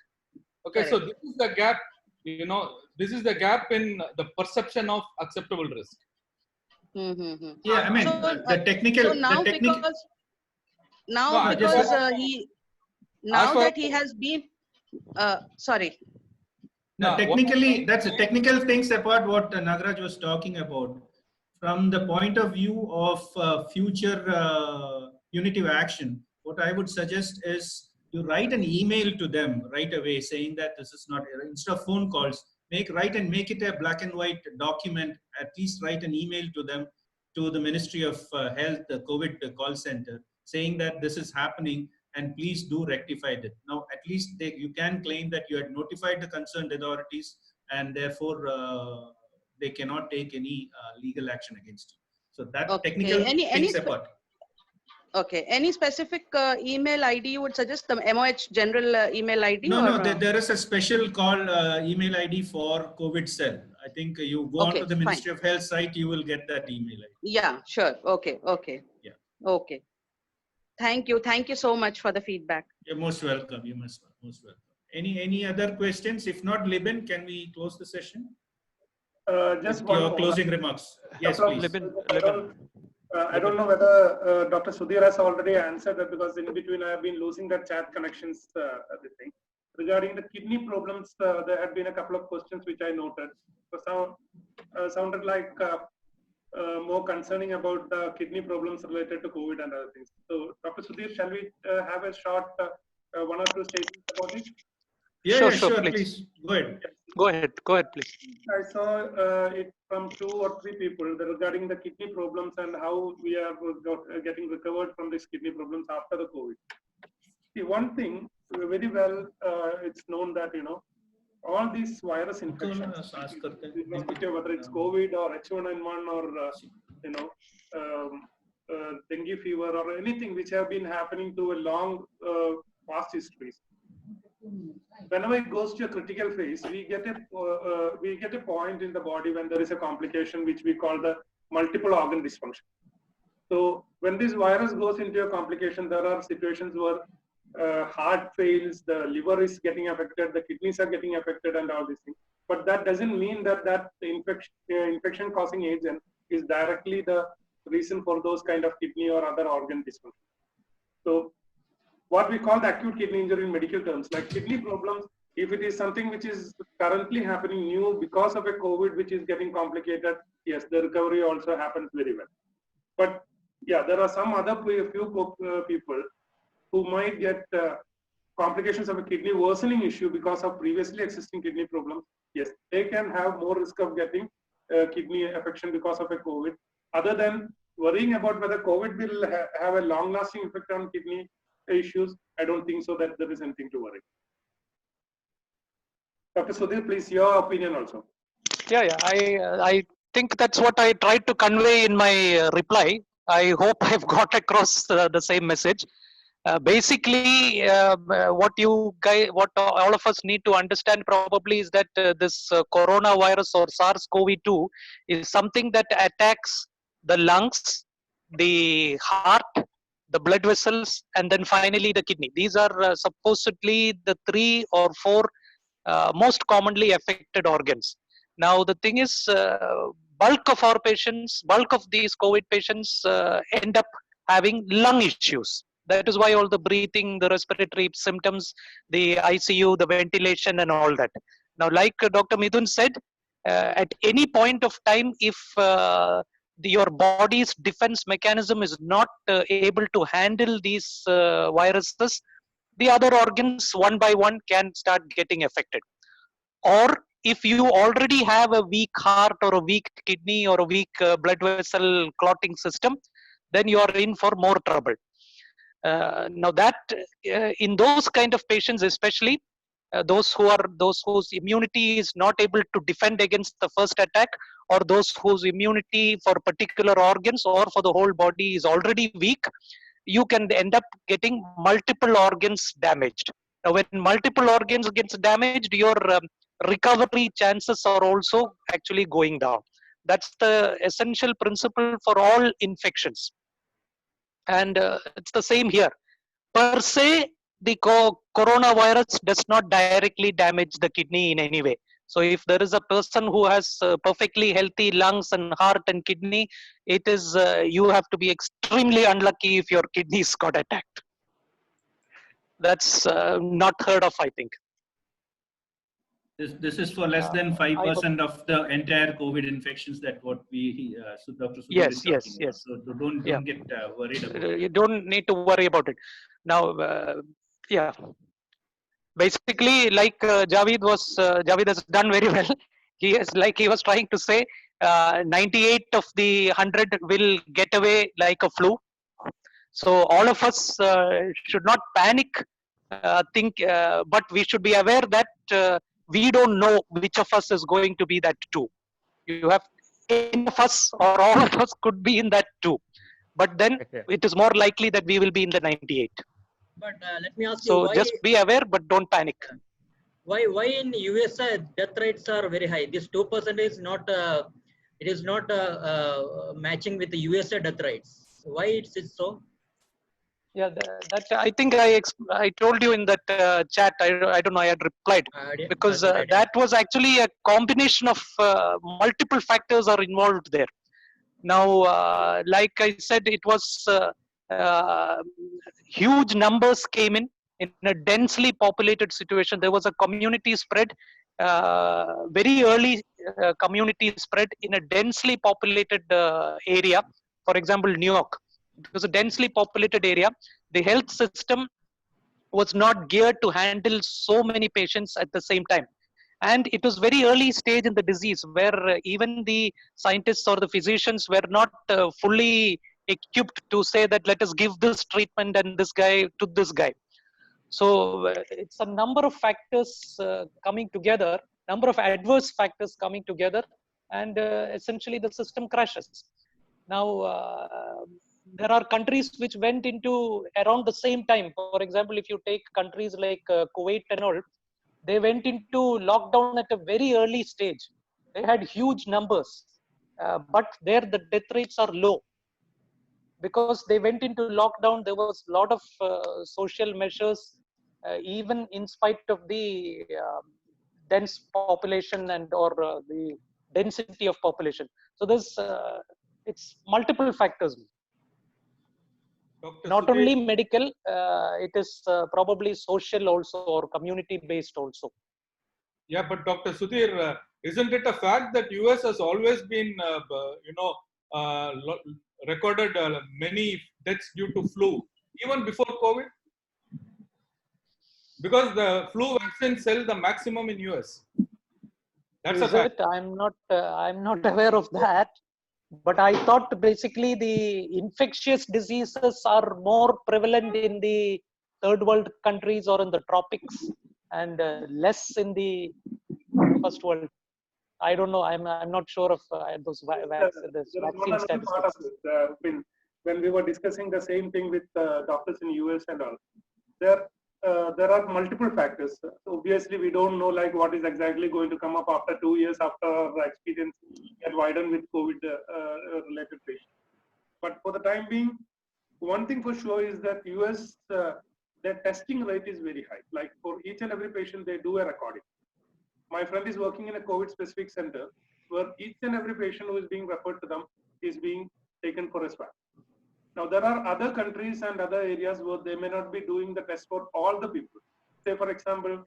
Okay, so this is the gap, this is the gap in the perception of acceptable risk. Yeah, I mean, the technical... So now that he has been... sorry. No, technically, that's a technical things about what Nagaraj was talking about. From the point of view of future punitive action, what I would suggest is you write an email to them right away saying that this is not, instead of phone calls, write it a black and white document. At least write an email to them, to the Ministry of Health, the COVID call center, saying that this is happening and please do rectify it. Now, at least you can claim that you had notified the concerned authorities and therefore they cannot take any legal action against you. So that technical things apart. Okay. Any specific email ID you would suggest? The MOH general email ID? No, there is a special call email ID for COVID cell. I think you go on to the Ministry of Health site, you will get that email ID. Yeah, sure. Okay. Yeah. Okay. Thank you. Thank you so much for the feedback. You're most welcome. You're most welcome. Any other questions? If not, Libin, can we close the session? Just your closing remarks. Yes, please. Libin. I don't know whether Dr. Sudhir has already answered that, because in between I have been losing the chat connections. Regarding the kidney problems, there had been a couple of questions which I noted. Sounded like more concerning about the kidney problems related to COVID and other things. So, Dr. Sudhir, shall we have a short one or two statements about it? Yeah, sure, please. Go ahead. Go ahead, please. I saw it from 2 or 3 people regarding the kidney problems and how we are getting recovered from these kidney problems after the COVID. See, one thing very well, it's known that, all these virus infections, whether it's COVID or H1N1 or, dengue fever or anything which have been happening to a long past histories. Whenever it goes to a critical phase, we get a point in the body when there is a complication which we call the multiple organ dysfunction. So when this virus goes into a complication, there are situations where heart fails, the liver is getting affected, the kidneys are getting affected, and all these things. But that doesn't mean that infection-causing agent is directly the reason for those kind of kidney or other organ dysfunction. So what we call the acute kidney injury in medical terms, like kidney problems, if it is something which is currently happening new because of a COVID which is getting complicated, yes, the recovery also happens very well. But yeah, there are some other few people who might get complications of a kidney worsening issue because of previously existing kidney problems. Yes, they can have more risk of getting kidney affection because of a COVID. Other than worrying about whether COVID will have a long-lasting effect on kidney issues, I don't think so that there is anything to worry. Dr. Sudhir, please, your opinion also. Yeah. I think that's what I tried to convey in my reply. I hope I've got across the same message. Basically, what all of us need to understand probably is that this coronavirus or SARS-CoV-2 is something that attacks the lungs, the heart, the blood vessels, and then finally the kidney. These are supposedly the 3 or 4 most commonly affected organs. Now the thing is, bulk of these COVID patients end up having lung issues. That is why all the breathing, the respiratory symptoms, the ICU, the ventilation and all that. Now, like Dr. Mithun said, at any point of time, if your body's defense mechanism is not able to handle these viruses, the other organs one by one can start getting affected. Or if you already have a weak heart or a weak kidney or a weak blood vessel clotting system, then you are in for more trouble. Now that in those kind of patients, especially those whose immunity is not able to defend against the first attack, or those whose immunity for particular organs or for the whole body is already weak, you can end up getting multiple organs damaged. Now, when multiple organs gets damaged, your recovery chances are also actually going down. That's the essential principle for all infections. And it's the same here. Per se, the coronavirus does not directly damage the kidney in any way. So if there is a person who has perfectly healthy lungs and heart and kidney, it is you have to be extremely unlucky if your kidneys got attacked. That's not heard of, I think. This is for less than 5% of the entire COVID infections that what we Dr. Sudhir is talking about. So don't get worried about it. You don't need to worry about it. Now, yeah. basically, like Javed has done very well. He was trying to say, 98 of the 100 will get away like a flu. So all of us should not panic. But we should be aware that we don't know which of us is going to be that too. You have any of us or all of us could be in that too. But then it is more likely that we will be in the 98. But let me ask you, So why just be aware, but don't panic. why in USA death rates are very high? This 2% is not it is not matching with the USA death rates. Why it's so? Yeah, that I think I told you in that chat. I don't know. I had replied because that was actually a combination of multiple factors are involved there. Now, like I said, it was huge numbers came in a densely populated situation. There was a community spread, very early community spread in a densely populated area. For example, New York. It was a densely populated area. The health system was not geared to handle so many patients at the same time. And it was very early stage in the disease where even the scientists or the physicians were not fully equipped to say that let us give this treatment and this guy to this guy. So it's a number of factors coming together, number of adverse factors coming together, and essentially the system crashes. Now, there are countries which went into around the same time. For example, if you take countries like Kuwait and all, they went into lockdown at a very early stage. They had huge numbers, but there the death rates are low because they went into lockdown. There was a lot of social measures, even in spite of the dense population and or the density of population. So there's it's multiple factors. Dr. Not Sudhir, only medical, it is probably social also or community based also. yeah, but Dr. Sudhir, isn't it a fact that US has always been, recorded many deaths due to flu, even before COVID? Because the flu vaccine sell the maximum in US. That's a fact. I'm not aware of that. But I thought basically the infectious diseases are more prevalent in the third world countries or in the tropics and less in the first world. I don't know. I'm not sure of those vaccine statistics. When we were discussing the same thing with doctors in US and all, there are multiple factors. Obviously, we don't know like what is exactly going to come up after 2 years after our experience get widened with COVID related patients. But for the time being, one thing for sure is that US their testing rate is very high. Like for each and every patient, they do a recording. My friend is working in a COVID specific center where each and every patient who is being referred to them is being taken for a swab. Now, there are other countries and other areas where they may not be doing the test for all the people. Say, for example,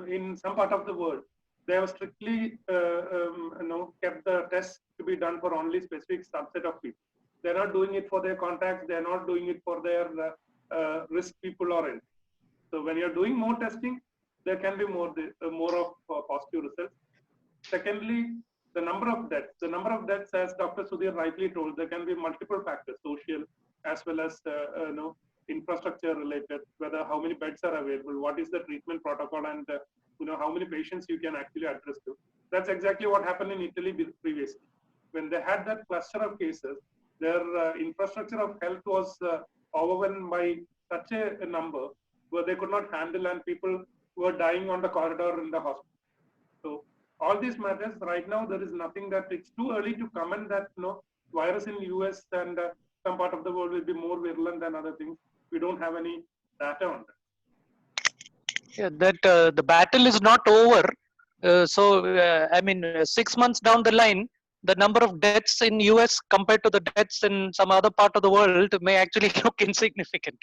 in some part of the world, they have strictly kept the test to be done for only specific subset of people. They're not doing it for their contacts. They're not doing it for their risk people or anything. So when you're doing more testing, there can be more of positive results. Secondly, the number of deaths, as Dr. Sudhir rightly told, there can be multiple factors, social as well as infrastructure related, whether how many beds are available, what is the treatment protocol, and how many patients you can actually address to. That's exactly what happened in Italy previously. When they had that cluster of cases, their infrastructure of health was overwhelmed by such a number where they could not handle, and people were dying on the corridor in the hospital. So all these matters right now, there is nothing that it's too early to comment that virus in US and some part of the world will be more virulent than other things. We don't have any data on that. Yeah, that the battle is not over. I mean, 6 months down the line, the number of deaths in US compared to the deaths in some other part of the world may actually look insignificant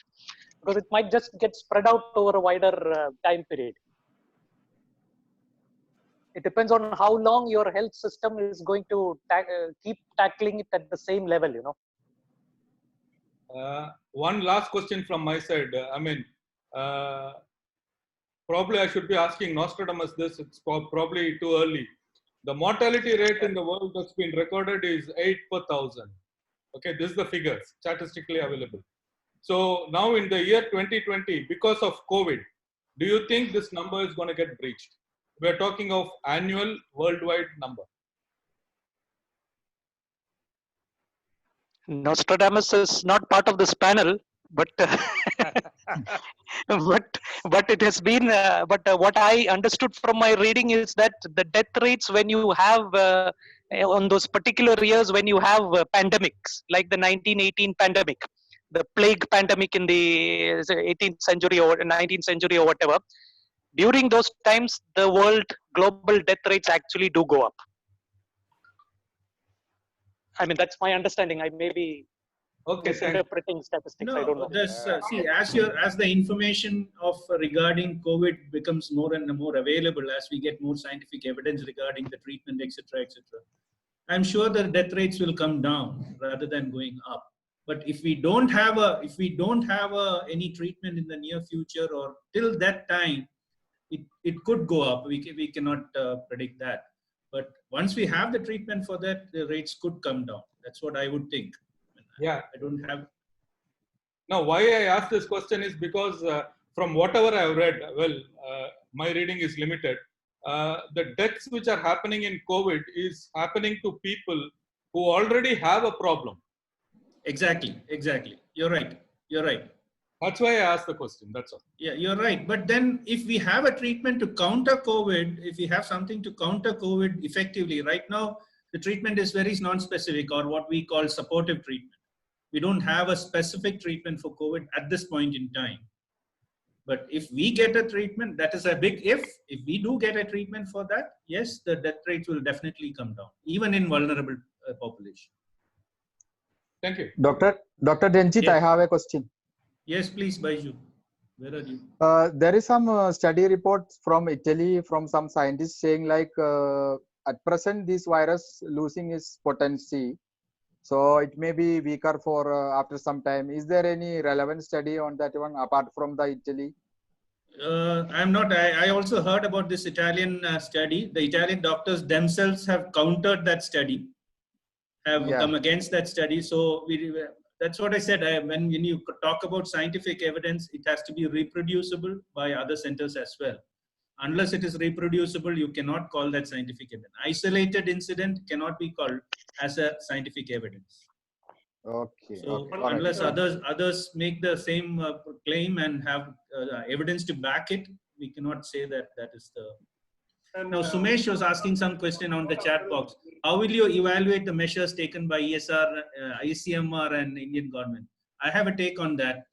because it might just get spread out over a wider time period. It depends on how long your health system is going to keep tackling it at the same level, One last question from my side. Probably I should be asking Nostradamus this, it's probably too early. The mortality rate in the world that's been recorded is 8 per 1,000. Okay, this is the figures statistically available. So now in the year 2020, because of COVID, do you think this number is going to get breached? We're talking of annual worldwide number. Nostradamus is not part of this panel, but but it has been. What I understood from my reading is that the death rates when you have on those particular years when you have pandemics like the 1918 pandemic, the plague pandemic in the 18th century or 19th century or whatever, during those times the world global death rates actually do go up. I mean, that's my understanding. I may be misinterpreting statistics. I don't know. See, as the information of regarding COVID becomes more and more available, as we get more scientific evidence regarding the treatment, etc., etc., I'm sure the death rates will come down rather than going up. But if we don't have any treatment in the near future or till that time, it could go up. We cannot predict that. But once we have the treatment for that, the rates could come down. That's what I would think. Yeah. I don't have. Now, why I ask this question is because from whatever I have read, my reading is limited. The deaths which are happening in COVID is happening to people who already have a problem. Exactly. You're right. That's why I asked the question. That's all. Yeah, you're right. But then if we have a treatment to counter COVID, if we have something to counter COVID effectively, right now, the treatment is very non-specific or what we call supportive treatment. We don't have a specific treatment for COVID at this point in time. But if we get a treatment, that is a big if we do get a treatment for that, yes, the death rates will definitely come down, even in vulnerable population. Thank you. Dr. Renjit, Yes. I have a question. Yes, please, Baiju. Where are you? There is some study reports from Italy from some scientists saying like at present this virus losing its potency. So it may be weaker for after some time. Is there any relevant study on that one apart from the Italy? I'm not. I also heard about this Italian study. The Italian doctors themselves have countered that study, have come against that study. So that's what I said. When you talk about scientific evidence, it has to be reproducible by other centers as well. Unless it is reproducible, you cannot call that scientific evidence. Isolated incident cannot be called as a scientific evidence. Okay. So Okay. unless others make the same claim and have evidence to back it, we cannot say that that is the. Now Sumesh was asking some question on the chat box. How will you evaluate the measures taken by ESR, ICMR, and Indian government? I have a take on that.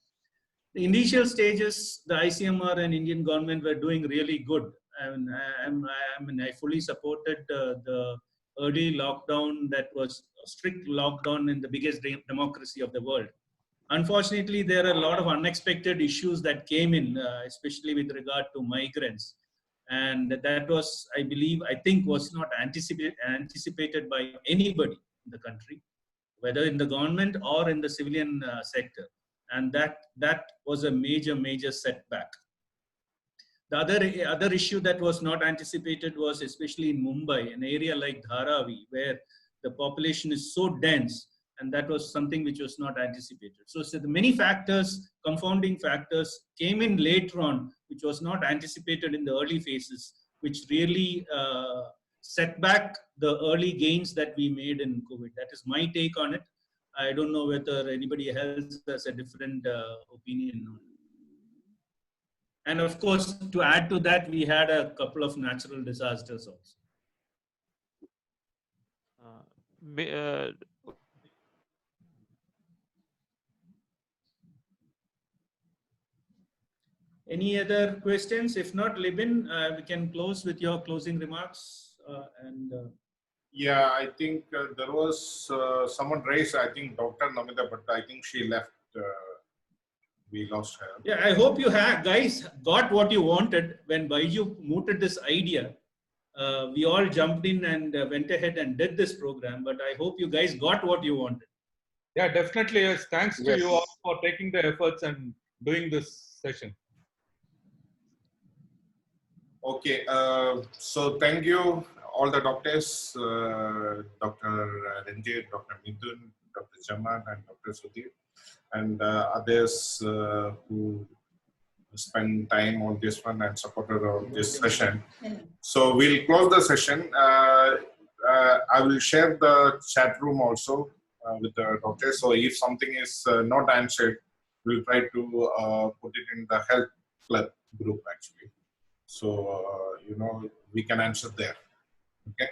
The initial stages, the ICMR and Indian government were doing really good. I fully supported the early lockdown that was a strict lockdown in the biggest democracy of the world. Unfortunately, there are a lot of unexpected issues that came in, especially with regard to migrants. And that was, I think was not anticipated by anybody in the country, whether in the government or in the civilian sector. And that was a major setback. The other issue that was not anticipated was especially in Mumbai, an area like Dharavi, where the population is so dense, and that was something which was not anticipated. So the many factors, confounding factors, came in later on, which was not anticipated in the early phases, which really set back the early gains that we made in COVID. That is my take on it. I don't know whether anybody else has a different opinion on it. And of course, to add to that, we had a couple of natural disasters also. Any other questions? If not, Libin, we can close with your closing remarks. Yeah, I think there was someone raised, I think Dr. Namita, but I think she left. We lost her. Yeah, I hope you guys got what you wanted when Baiju mooted this idea. We all jumped in and went ahead and did this program, but I hope you guys got what you wanted. Yeah, definitely. Yes. Thanks to you all for taking the efforts and doing this session. Okay, so thank you all the doctors, Dr. Renjit, Dr. Mithun, Dr. Jamal, and Dr. Sudhir, and others who spend time on this one and supported on this session. So we'll close the session. I will share the chat room also with the doctors. So if something is not answered, we'll try to put it in the health club group actually. So, we can answer there. Okay.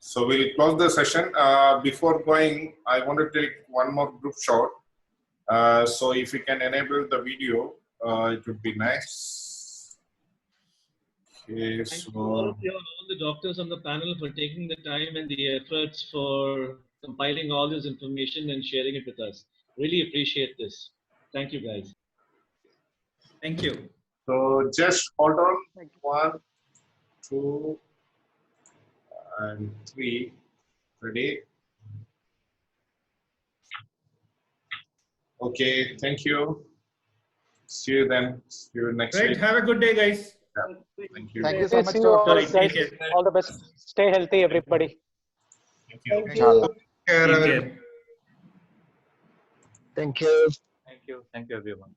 So we'll close the session. Before going, I want to take one more group shot. So if you can enable the video, it would be nice. Okay, Thank you all the doctors on the panel for taking the time and the efforts for compiling all this information and sharing it with us. Really appreciate this. Thank you, guys. Thank you. So just hold on. 1, 2, and 3. Ready? Okay, thank you. See you then. See you next Right. week. Have a good day, guys. Yeah. Thank you. Thank you so much, See you all, doctor. guys. All the best. Stay healthy, everybody. Thank you. Inshallah. Take care. Thank you. Thank you. Thank you, everyone.